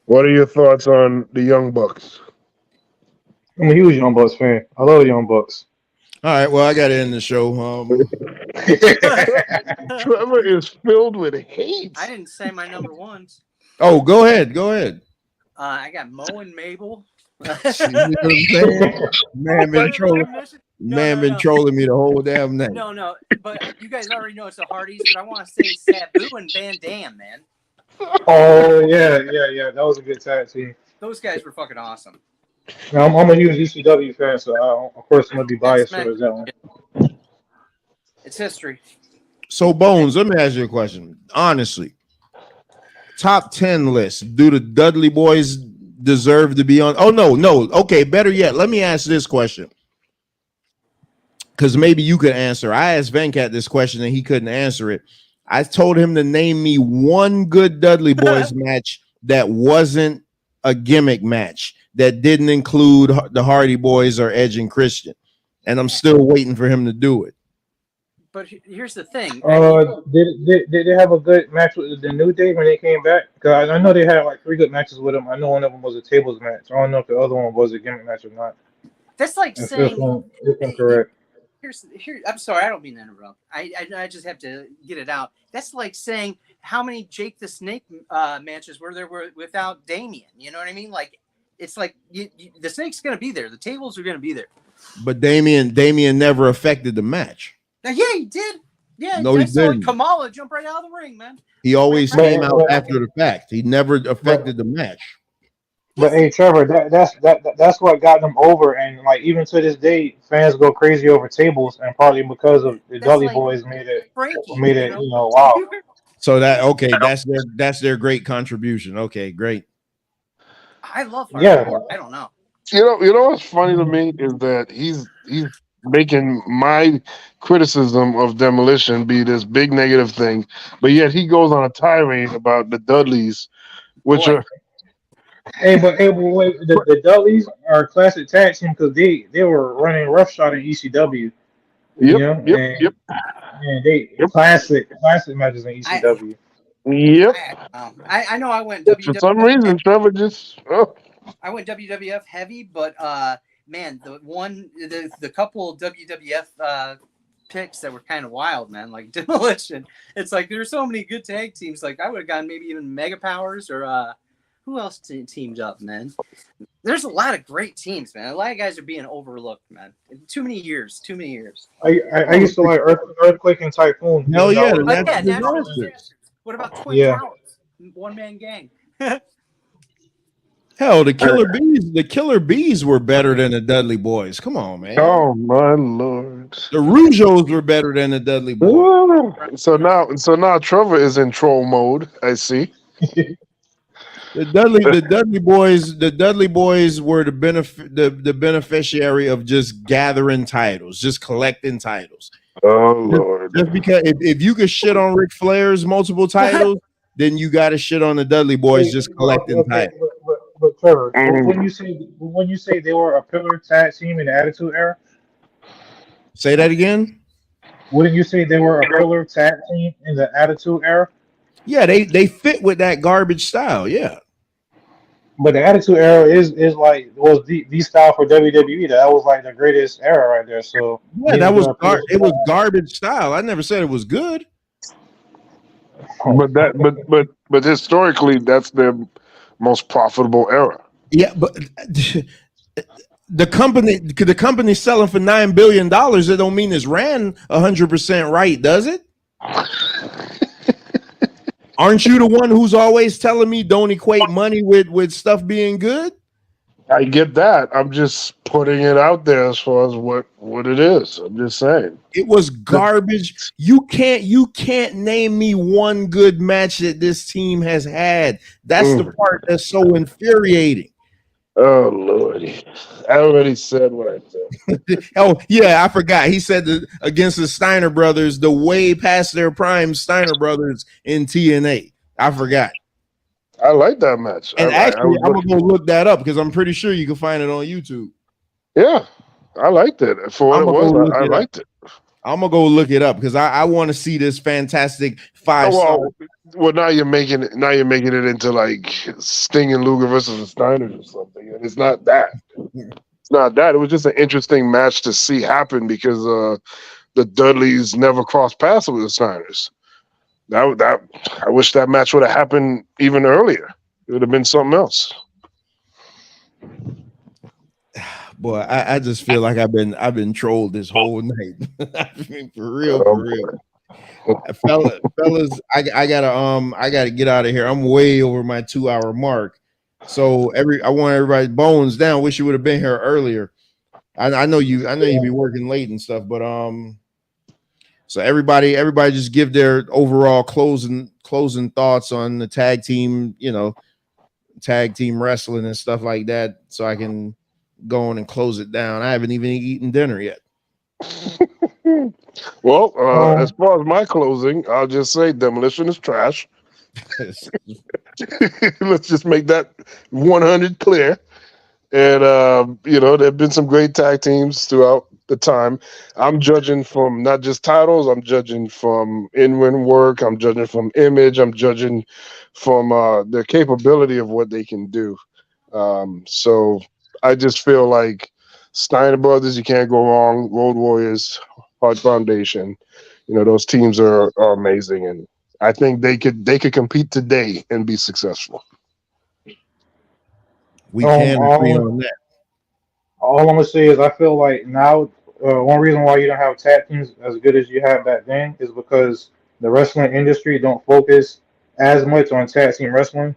What are your thoughts on the Young Bucks? I'm a huge Young Bucks fan. I love the Young Bucks. All right, well, I got to end the show. Trevor is filled with hate. I didn't say my number ones. Oh, go ahead. Go ahead. I got Mo and Mabel. Man been trolling me the whole damn night. No, but you guys already know it's the Hardys, but I want to say Sabu and Van Dam, man. Oh yeah, that was a good tag team. Those guys were fucking awesome. Now, I'm a huge ECW fan, so of course I'm gonna be biased towards that one. It's history. So Bones, let me ask you a question. Honestly, top 10 list. Do the Dudley Boys deserve to be on? Oh no. Okay, better yet, let me ask this question. Because maybe you could answer. I asked Venkat this question and he couldn't answer it. I told him to name me one good Dudley Boys match that wasn't a gimmick match, that didn't include the Hardy Boys or Edge and Christian. And I'm still waiting for him to do it. But here's the thing. Did they have a good match with the New Day when they came back? Because I know they had like 3 good matches with them. I know one of them was a tables match. I don't know if the other one was a gimmick match or not. That's like saying. If correct. Here. I'm sorry, I don't mean to interrupt. I just have to get it out. That's like saying how many Jake the Snake matches were there without Damien? You know what I mean? Like, it's like the Snake's going to be there. The tables are going to be there. But Damien never affected the match. Now, yeah, he did. Yeah, no, he didn't. Kamala jump right out of the ring, man. He always came out after the fact. He never affected the match. But hey, Trevor, that's what got them over, and like even to this day, fans go crazy over tables, and partly because of the Dudley Boys made it wow. So that's their great contribution. Okay, great. I love hardcore. I don't know. You know what's funny to me is that he's making my criticism of Demolition be this big negative thing, but yet he goes on a tirade about the Dudleys, which are. Hey, but wait, the Dudleys are a classic tag team because they were running roughshod in ECW. Yep. And they classic matches in ECW. I know I went WWF. For some reason, Trevor just. I went WWF heavy, but man, the couple WWF picks that were kind of wild, man, like Demolition. It's like there's so many good tag teams. Like I would have gone maybe even Mega Powers or who else teamed up, man? There's a lot of great teams, man. A lot of guys are being overlooked, man. Too many years. I used to like Earthquake and Typhoon. Hell yeah. What about Twin Towers? One-man gang. Hell, the Killer Bees were better than the Dudley Boys. Come on, man. Oh my Lord. The Rougeos were better than the Dudley Boys. So now Trevor is in troll mode, I see. The Dudley Boys were the beneficiary of just gathering titles, just collecting titles. Oh Lord. Just because if you could shit on Ric Flair's multiple titles, then you got to shit on the Dudley Boys just collecting titles. But Trevor, when you say they were a pillar tag team in the Attitude Era, say that again. Wouldn't you say they were a pillar tag team in the Attitude Era? Yeah, they fit with that garbage style. Yeah, but the Attitude Era was the style for WWE. That was like the greatest era right there. So yeah, it was garbage style. I never said it was good. But historically, that's their most profitable era. Yeah, but the company selling for $9 billion, it don't mean it's ran 100% right, does it? Aren't you the one who's always telling me don't equate money with stuff being good? I get that. I'm just putting it out there as far as what it is. I'm just saying. It was garbage. You can't name me one good match that this team has had. That's the part that's so infuriating. Oh Lordy, I already said what I said. Oh yeah, I forgot. He said that against the Steiner brothers, the way past their prime Steiner brothers in TNA. I forgot. I like that match. And I actually, was I'm gonna looking. go look that up because I'm pretty sure you can find it on YouTube. Yeah, I liked it for what I'm it gonna was. go look I it up. liked it. I'm gonna go look it up because I want to see this fantastic 5-star. Well, now you're making it. Now you're making it into like Sting and Luger versus the Steiners or something, and it's not that. It's not that. It was just an interesting match to see happen because the Dudleys never crossed paths with the Steiners. That I wish that match would have happened even earlier. It would have been something else. Boy, I just feel like I've been trolled this whole night. I mean, for real. Fellas, I gotta get out of here. I'm way over my 2-hour mark. So I want everybody bones down. Wish you would have been here earlier. I know you be working late and stuff, but so everybody just give their overall closing thoughts on the tag team, tag team wrestling and stuff like that, so I can go on and close it down. I haven't even eaten dinner yet. Well, as far as my closing, I'll just say Demolition is trash. Let's just make that 100 clear. And there have been some great tag teams throughout the time. I'm judging from not just titles. I'm judging from in-ring work. I'm judging from image. I'm judging from their capability of what they can do. So I just feel like Steiner Brothers, you can't go wrong. Road Warriors, Hard Foundation, those teams are amazing, and I think they could compete today and be successful. We can agree on that. All I'm gonna say is I feel like now one reason why you don't have tag teams as good as you had back then is because the wrestling industry don't focus as much on tag team wrestling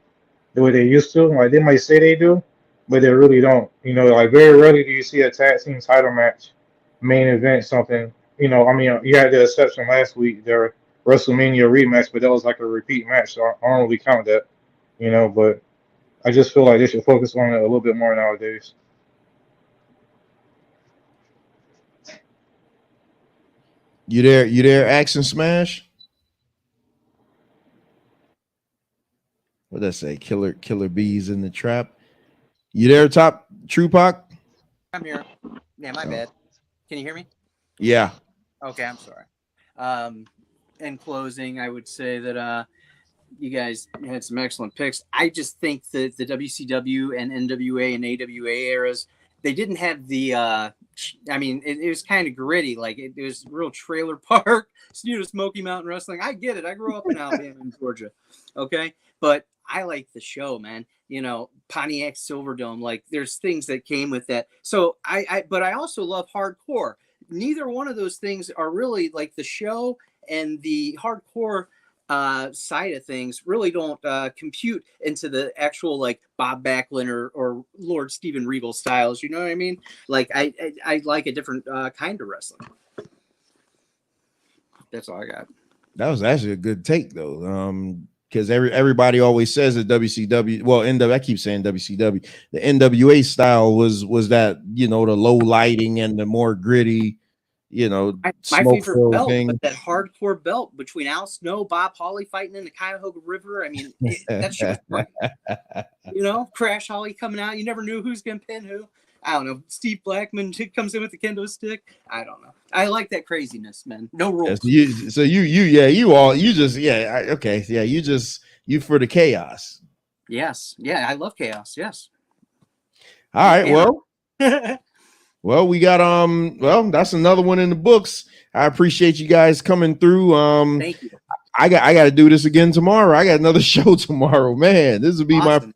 the way they used to. Like they might say they do, but they really don't. Like very rarely do you see a tag team title match, main event something. I mean, you had the exception last week, their WrestleMania rematch, but that was like a repeat match, so I don't really count that. But I just feel like they should focus on it a little bit more nowadays. You there, Action Smash? What'd I say? Killer bees in the trap. You there, Top Trupac? I'm here. Yeah, my bad. Can you hear me? Yeah. Okay, I'm sorry. In closing, I would say that you guys had some excellent picks. I just think that the WCW and NWA and AWA eras, they didn't have the it was kind of gritty. Like it was real trailer park, Smoky Mountain Wrestling. I get it. I grew up in Alabama and Georgia. Okay. But I like the show, man. Pontiac Silverdome. Like there's things that came with that. So but I also love hardcore. Neither one of those things are really like the show, and the hardcore side of things really don't compute into the actual like Bob Backlund or Lord Steven Regal styles. You know what I mean? Like I like a different kind of wrestling. That's all I got. That was actually a good take though. Because everybody always says that WCW, well, I keep saying WCW, the NWA style was that, the low lighting and the more gritty, my favorite belt, but that hardcore belt between Al Snow, Bob Holly fighting in the Cuyahoga River. I mean, that shit was great. Crash Holly coming out. You never knew who's going to pin who. I don't know. Steve Blackman comes in with the kendo stick. I don't know. I like that craziness, man. No rules. You for the chaos. Yes. Yeah, I love chaos. Yes. All right. Well. Well, we got that's another one in the books. I appreciate you guys coming through. Thank you. I got to do this again tomorrow. I got another show tomorrow, man. This will be awesome.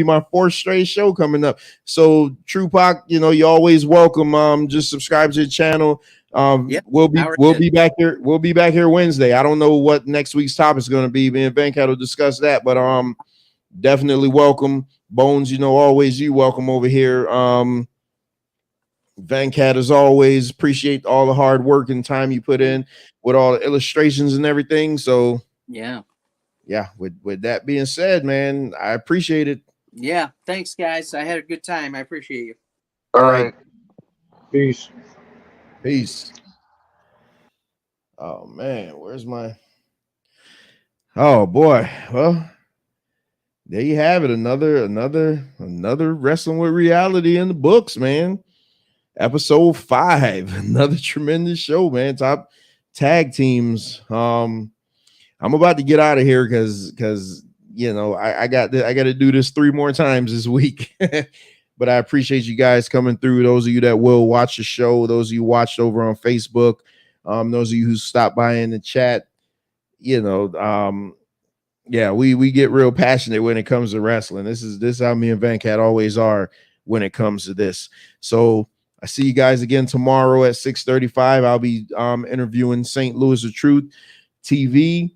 my fourth straight show coming up. So Trupac, you're always welcome. Just subscribe to the channel. We'll be back here. We'll be back here Wednesday. I don't know what next week's topic is going to be. Me and Venkat will discuss that, but definitely welcome. Bones, always you welcome over here. Venkat, as always, appreciate all the hard work and time you put in with all the illustrations and everything. So yeah. With that being said, man, I appreciate it. Yeah. Thanks, guys. I had a good time. I appreciate you. All right. Peace. Peace. Oh man, where's my? Oh boy. Well, there you have it. Another Wrestling with Reality in the books, man. Episode 5. Another tremendous show, man. Top tag teams. I'm about to get out of here because you know I got to do this 3 more times this week. But I appreciate you guys coming through. Those of you that will watch the show, those of you watched over on Facebook, those of you who stopped by in the chat, you know, yeah, we get real passionate when it comes to wrestling. This is how me and Venkat always are when it comes to this. So I see you guys again tomorrow at 6:35. I'll be interviewing St. Louis of Truth TV,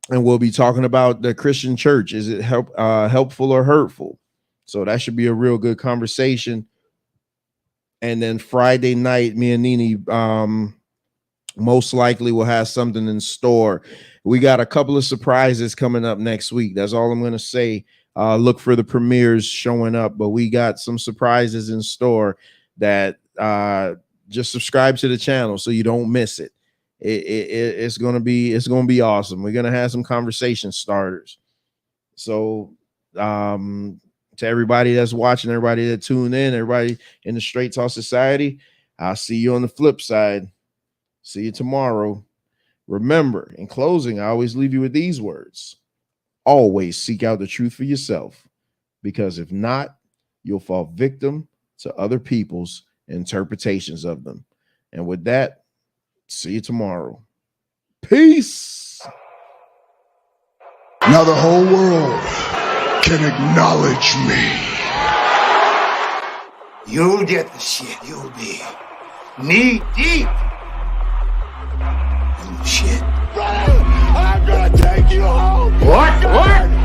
and we'll be talking about the Christian church. Is it helpful or hurtful? So that should be a real good conversation. And then Friday night, me and Nini most likely will have something in store. We got a couple of surprises coming up next week. That's all I'm going to say. Look for the premieres showing up, but we got some surprises in store that just subscribe to the channel so you don't miss it. It's going to be awesome. We're going to have some conversation starters. So to everybody that's watching, everybody that tuned in, everybody in the Straight Talk Society, I'll see you on the flip side. See you tomorrow. Remember, in closing, I always leave you with these words. Always seek out the truth for yourself, because if not, you'll fall victim to other people's interpretations of them. And with that, see you tomorrow. Peace. Now the whole world can acknowledge me. You'll get the shit. You'll be knee deep in the shit. I'm gonna take you home. What?